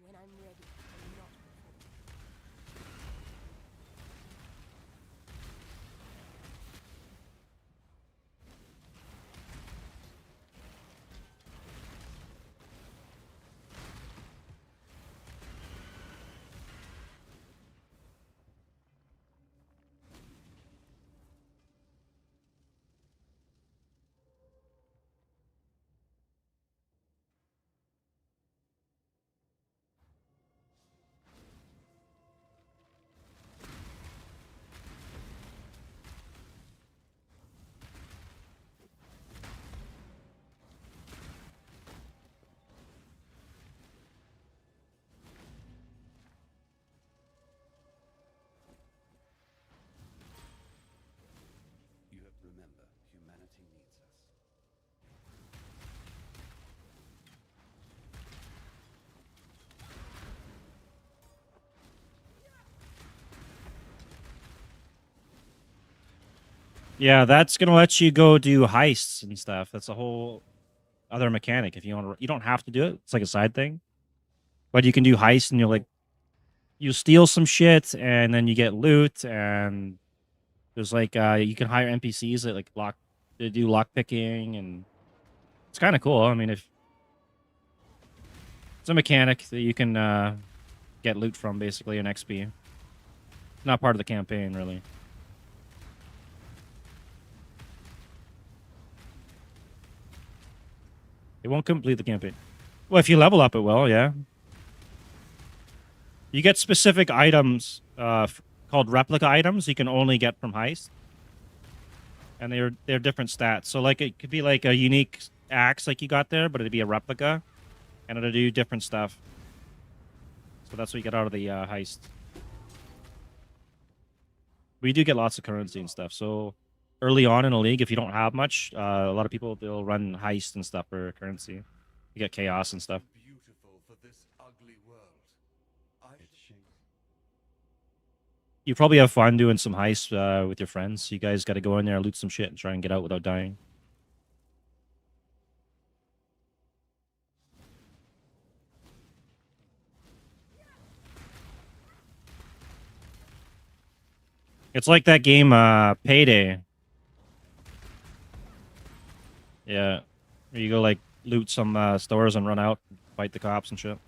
When I'm ready, and not before. Yeah, that's gonna let you go do heists and stuff. That's a whole other mechanic. If you want to, you don't have to do it. It's like a side thing, but you can do heists and you steal some shit and then you get loot and there's like you can hire NPCs that like lock to do lock picking and it's kind of cool. I mean, if it's a mechanic that you can get loot from basically in XP. Not part of the campaign really. It won't complete the campaign. Well, if you level up, it will. Yeah. You get specific items called replica items you can only get from heist, and they're different stats. So like it could be like a unique axe like you got there, but it'd be a replica, and it'll do different stuff. So that's what you get out of the heist. We do get lots of currency and stuff. So early on in a league, if you don't have much, a lot of people they'll run heist and stuff for currency. You get chaos and stuff. Beautiful for this ugly world. You probably have fun doing some heists with your friends. You guys got to go in there, loot some shit, and try and get out without dying. It's like that game, Payday. Yeah, where you go like loot some stores and run out, fight the cops and shit.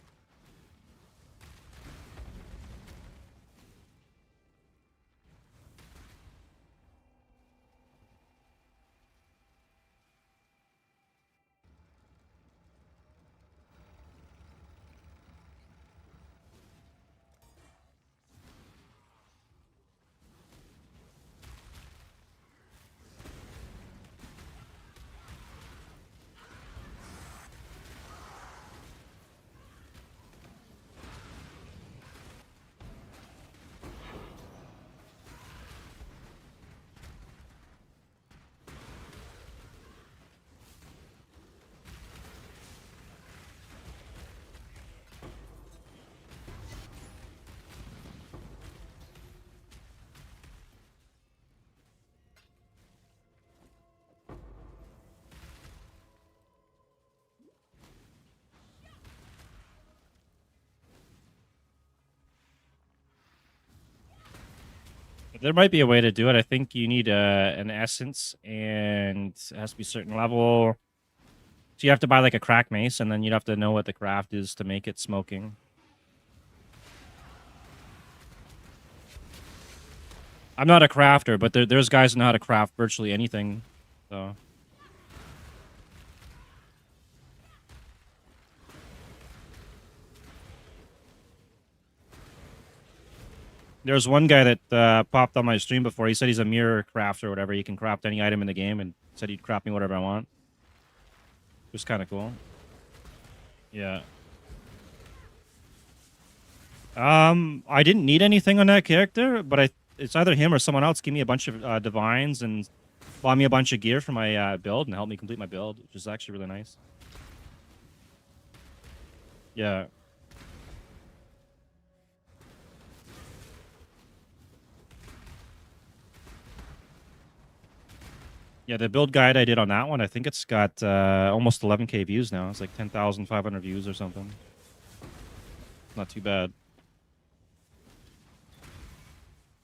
There might be a way to do it. I think you need an essence, and it has to be a certain level. So you have to buy like a crack mace, and then you'd have to know what the craft is to make it smoking. I'm not a crafter, but there's guys who know how to craft virtually anything. So there's one guy that popped on my stream before. He said he's a mirror crafter or whatever. He can craft any item in the game, and said he'd craft me whatever I want. It was kind of cool. Yeah. I didn't need anything on that character, but it's either him or someone else give me a bunch of divines and buy me a bunch of gear for my build and help me complete my build, which is actually really nice. Yeah. Yeah, the build guide I did on that one, I think it's got almost 11K views now. It's like 10,500 views or something. Not too bad.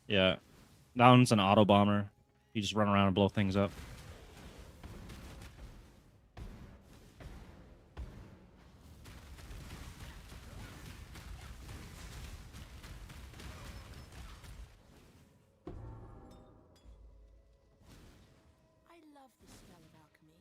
Yeah. That one's an auto bomber. You just run around and blow things up. I love the smell of alchemy.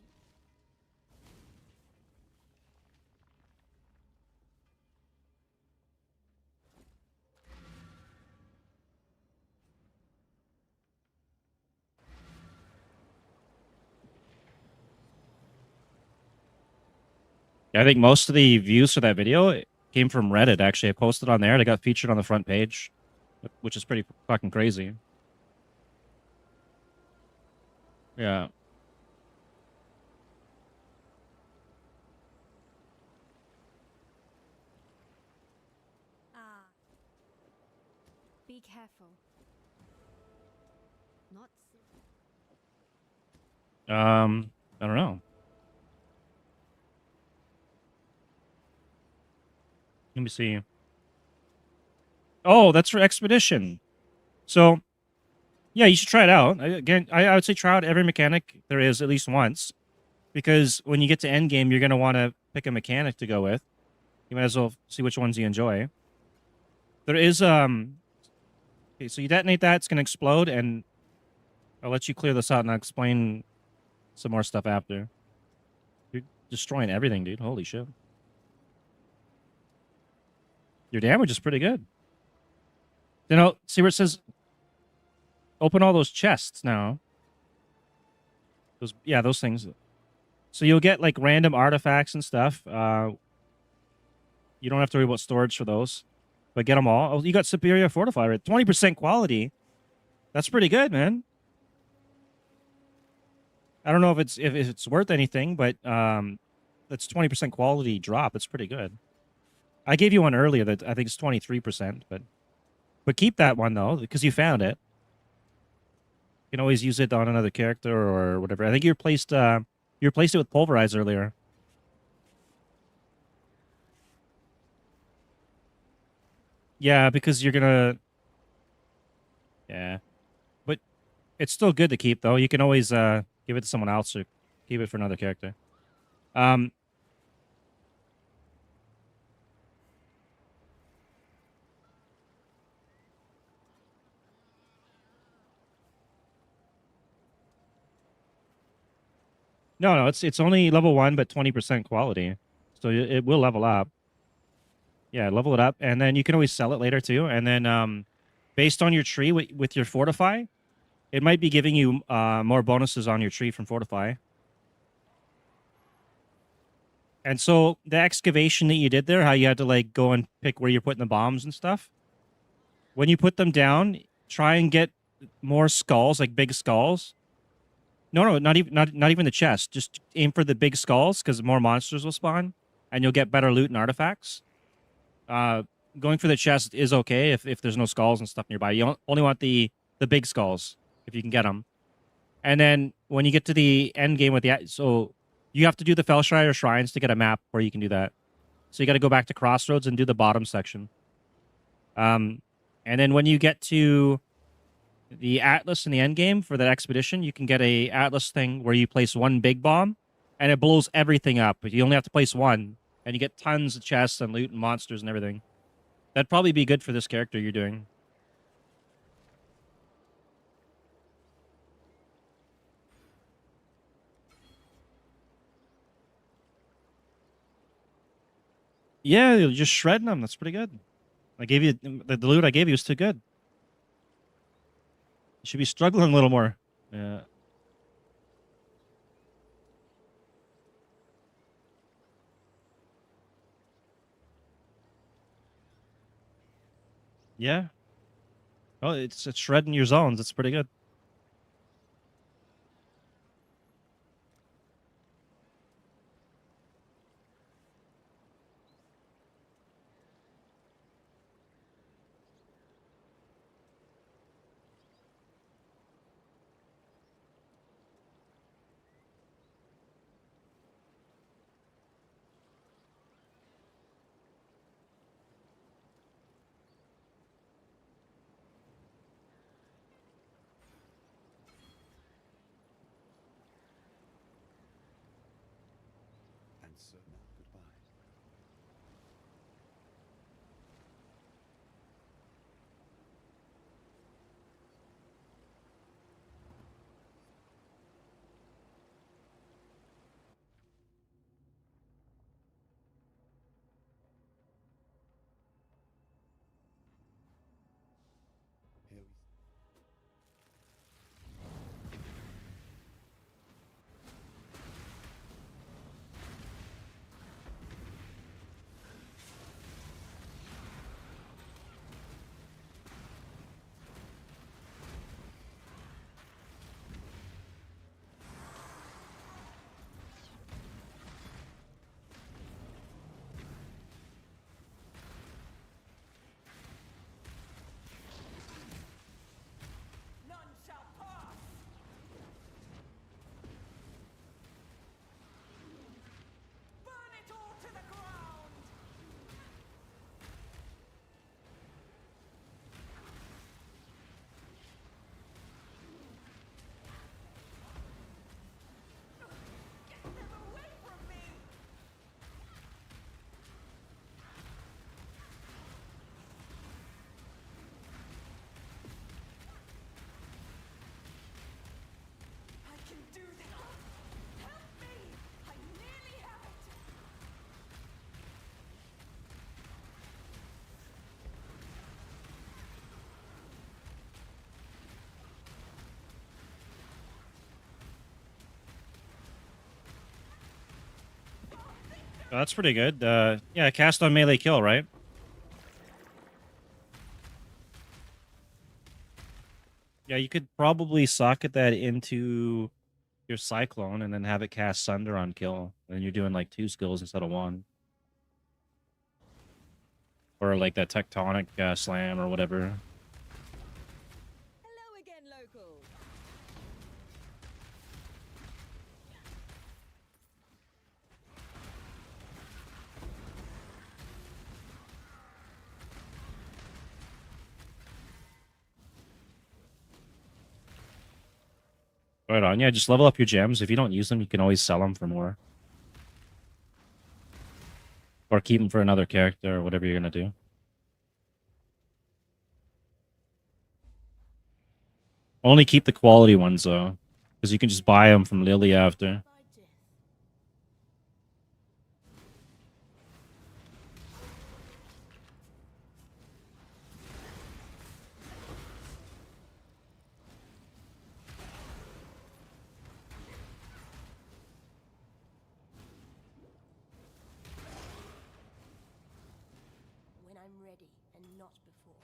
Yeah, I think most of the views for that video came from Reddit, actually. I posted on there. They got featured on the front page, which is pretty fucking crazy. Yeah. Ah. Be careful. Not. I don't know. Let me see. Oh, that's for expedition. So, yeah, you should try it out. Again, I would say try out every mechanic there is at least once, because when you get to endgame, you're gonna want to pick a mechanic to go with. You might as well see which ones you enjoy. There is okay, so you detonate that, it's gonna explode, and I'll let you clear this out and I'll explain some more stuff after. You're destroying everything, dude. Holy shit. Your damage is pretty good. You know, see where it says open all those chests now. Those things. So you'll get like random artifacts and stuff. You don't have to worry about storage for those. But get them all. Oh, you got superior fortify rate. 20% quality. That's pretty good, man. I don't know if it's worth anything, but that's 20% quality drop. That's pretty good. I gave you one earlier that I think is 23%, but keep that one though, because you found it. You can always use it on another character or whatever. I think you replaced it with pulverize earlier. Yeah, because you're gonna. Yeah, but it's still good to keep though. You can always give it to someone else or keep it for another character. Um. No, it's only level 1, but 20% quality, so it will level up. Yeah, level it up, and then you can always sell it later too. And then based on your tree with your fortify, it might be giving you more bonuses on your tree from fortify. And so the excavation that you did there, how you had to like go and pick where you're putting the bombs and stuff. When you put them down, try and get more skulls, like big skulls. No, not even the chest. Just aim for the big skulls because more monsters will spawn, and you'll get better loot and artifacts. Going for the chest is okay if there's no skulls and stuff nearby. You only want the big skulls if you can get them. And then when you get to the end game with so you have to do the Felshire shrines to get a map where you can do that. So you got to go back to Crossroads and do the bottom section. And then when you get to the Atlas in the end game for that expedition, you can get a Atlas thing where you place one big bomb and it blows everything up. But you only have to place one, and you get tons of chests and loot and monsters and everything. That'd probably be good for this character you're doing. Yeah, you're just shredding them. That's pretty good. I gave you the loot I gave you was too good. You should be struggling a little more. Yeah. Yeah. Oh, it's shredding your zones. It's pretty good. And so now goodbye. Here we Oh, that's pretty good. Yeah, cast on melee kill, right? Yeah, you could probably socket that into your Cyclone and then have it cast Sunder on kill. And you're doing like 2 skills instead of 1. Or like that Tectonic Slam or whatever. Hello again, local. Right on. Yeah, just level up your gems. If you don't use them, you can always sell them for more. Or keep them for another character or whatever you're going to do. Only keep the quality ones, though. Because you can just buy them from Lily after. By death. When I'm ready and not before.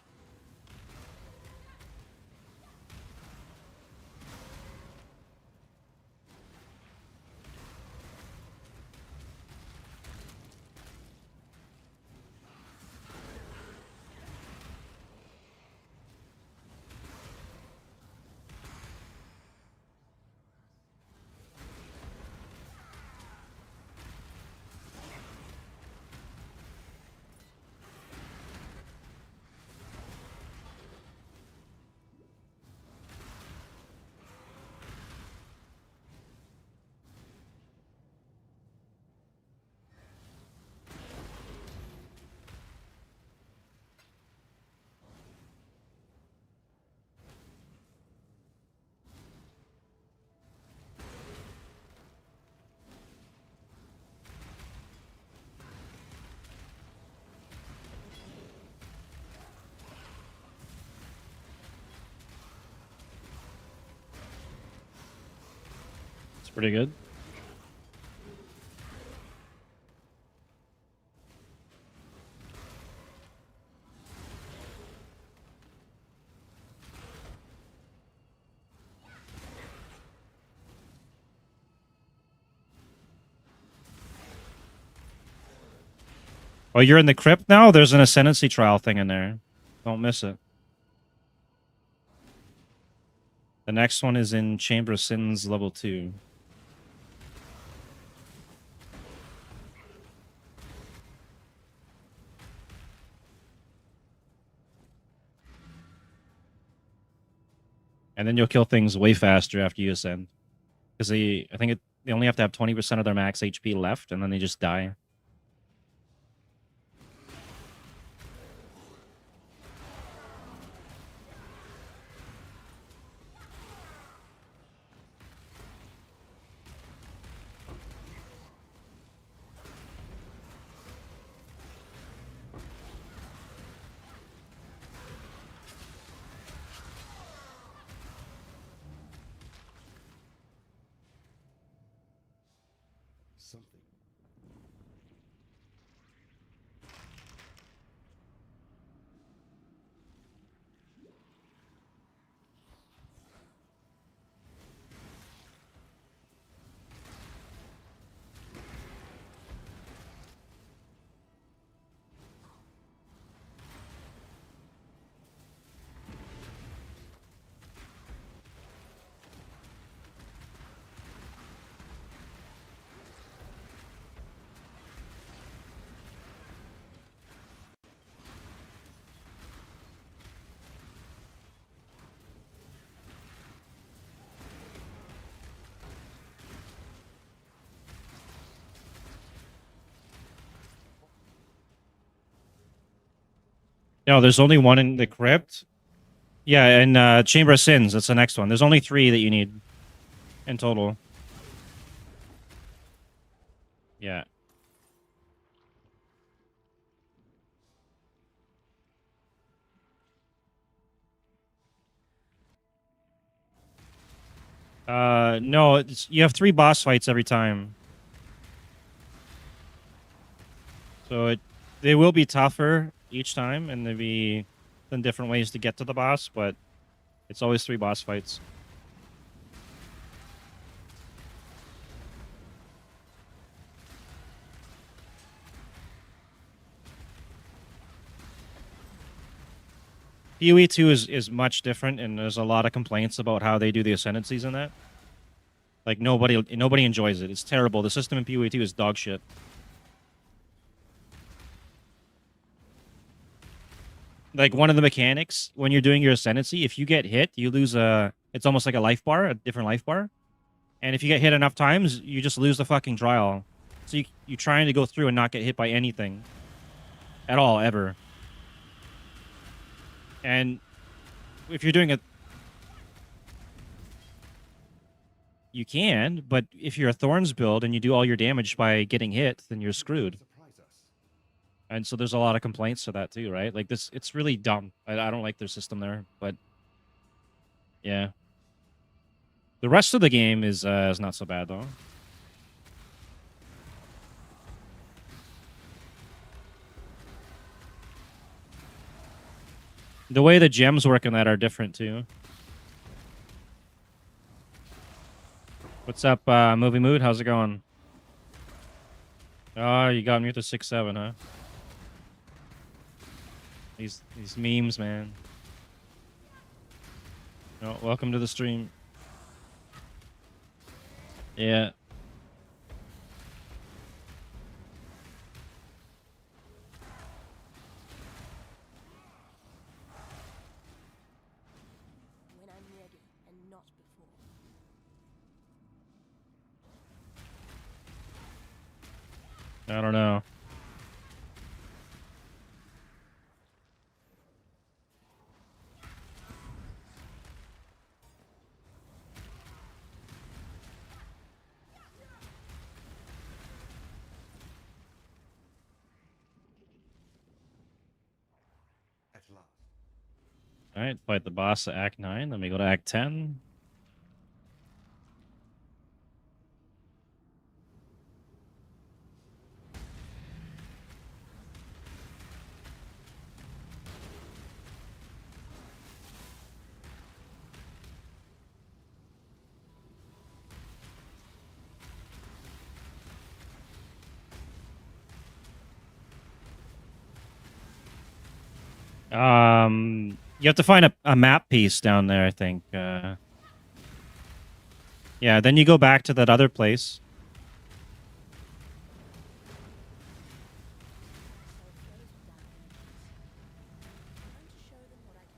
It's pretty good. Oh, you're in the crypt now? There's an Ascendancy trial thing in there. Don't miss it. The next one is in Chamber of Sins level 2. And then you'll kill things way faster after you ascend. Because they only have to have 20% of their max HP left, and then they just die. Something. No, there's only one in the crypt. Yeah, and Chamber of Sins, that's the next one. There's only 3 that you need in total. Yeah. No, you have 3 boss fights every time. So they will be tougher each time, and there'll be then different ways to get to the boss, but it's always 3 boss fights. PoE 2 is much different, and there's a lot of complaints about how they do the ascendancies in that. Like nobody enjoys it. It's terrible. The system in PoE 2 is dog shit. Like one of the mechanics when you're doing your ascendancy, if you get hit, you lose a. It's almost like a life bar, a different life bar. And if you get hit enough times, you just lose the fucking trial. So you're trying to go through and not get hit by anything at all ever. And if you're doing it, you can. But if you're a Thorns build and you do all your damage by getting hit, then you're screwed. Surprise us. And so there's a lot of complaints to that too, right? Like this, it's really dumb. I don't like their system there, but yeah. The rest of the game is not so bad though. The way the gems work in that are different too. What's up, Movie Mood? How's it going? Oh, you got me with the 6-7, huh? These memes, man. Oh, welcome to the stream. Yeah. When I'm ready, and not before. I don't know. At last. All right, fight the boss at Act 9. Then we go to Act 10. You have to find a map piece down there, I think. Yeah, then you go back to that other place.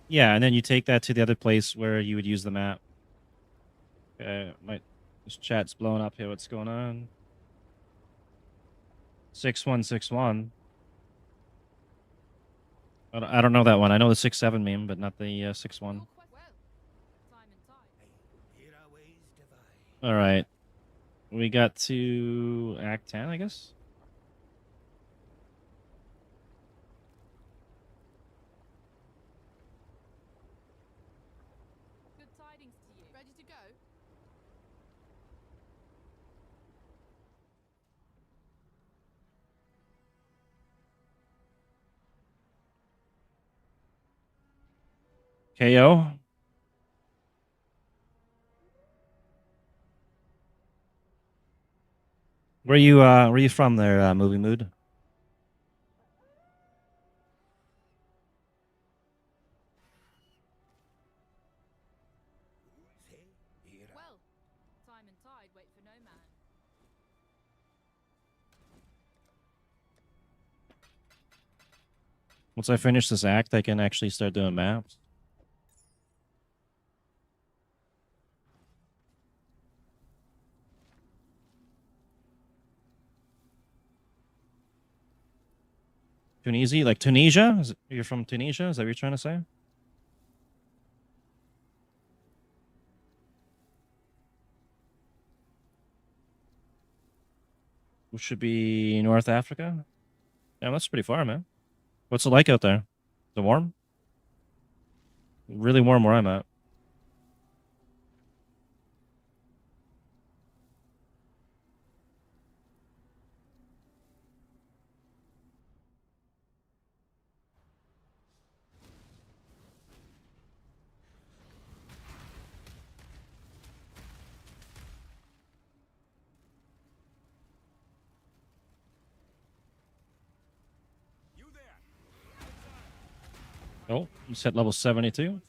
Yeah, and then you take that to the other place where you would use the map. Okay, this chat's blowing up here. What's going on? 6161. I don't know that one. I know the 6-7 meme, but not the 6-1. Well, time and tide. Here our ways divide. All right. We got to Act 10, I guess. Good tidings to you. Ready to go? KO. Where you from there, Movie Mood? Say, here Well, time and tide wait for no man. Once I finish this act, I can actually start doing maps. Tunisia? Like Tunisia? You're from Tunisia? Is that what you're trying to say? Which should be North Africa? Yeah, that's pretty far, man. What's it like out there? Is it warm? Really warm where I'm at. Oh, just hit level 72.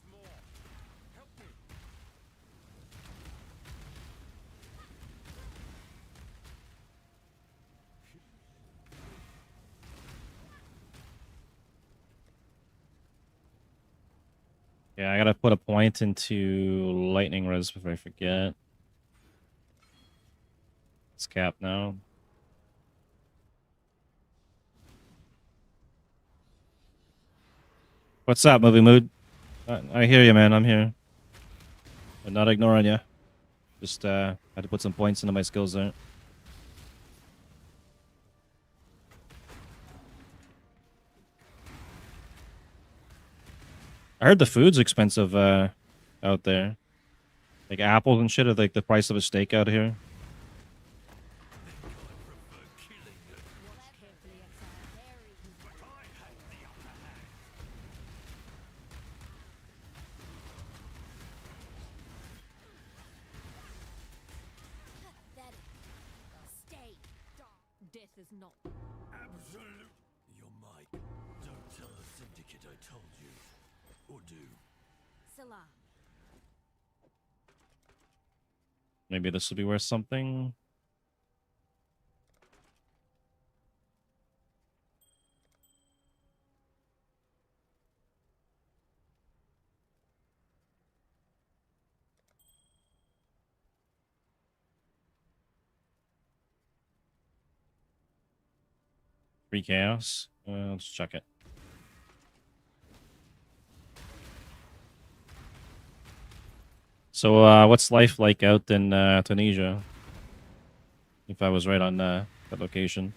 Yeah, I gotta put a point into lightning res before I forget. It's capped now. What's up, movie mood? I hear you, man. I'm here. I'm not ignoring you. Just had to put some points into my skills there. I heard the food's expensive out there. Like apples and shit are like the price of a steak out here. Pathetic. Stay. Death is not. Absolute. You're Mike. Don't tell the syndicate I told you. Or do. Salah. Maybe this would be worth something. Free chaos. Let's check it. So, what's life like out in Tunisia? If I was right on that location.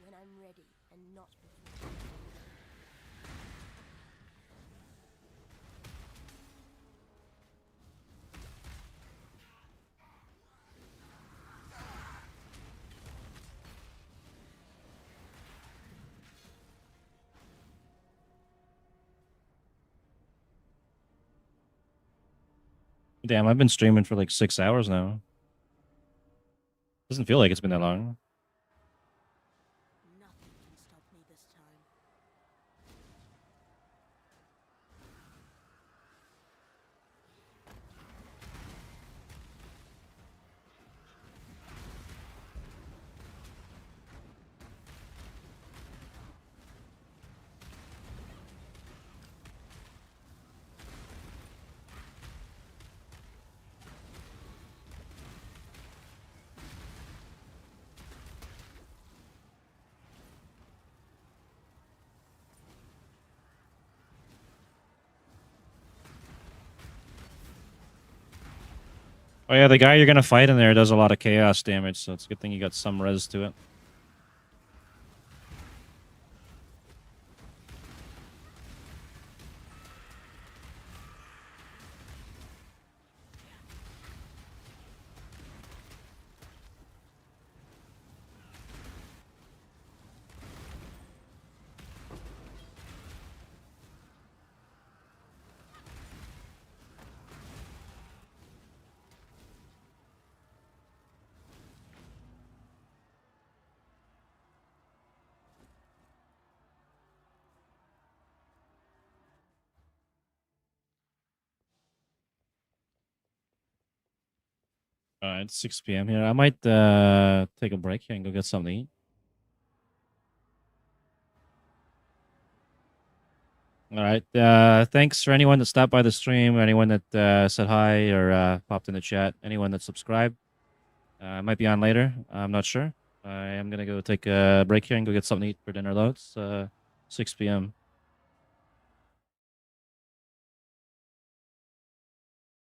When I'm ready and not before. Damn, I've been streaming for like 6 hours now. Doesn't feel like it's been that long. Nothing can stop me this time. Oh yeah, the guy you're gonna fight in there does a lot of chaos damage, so it's a good thing you got some res to it. It's 6 p.m. here. I might take a break here and go get something to eat. All right. Thanks for anyone that stopped by the stream, anyone that said hi or popped in the chat, anyone that subscribed. I might be on later. I'm not sure. I am gonna go take a break here and go get something to eat for dinner, though. It's 6 p.m.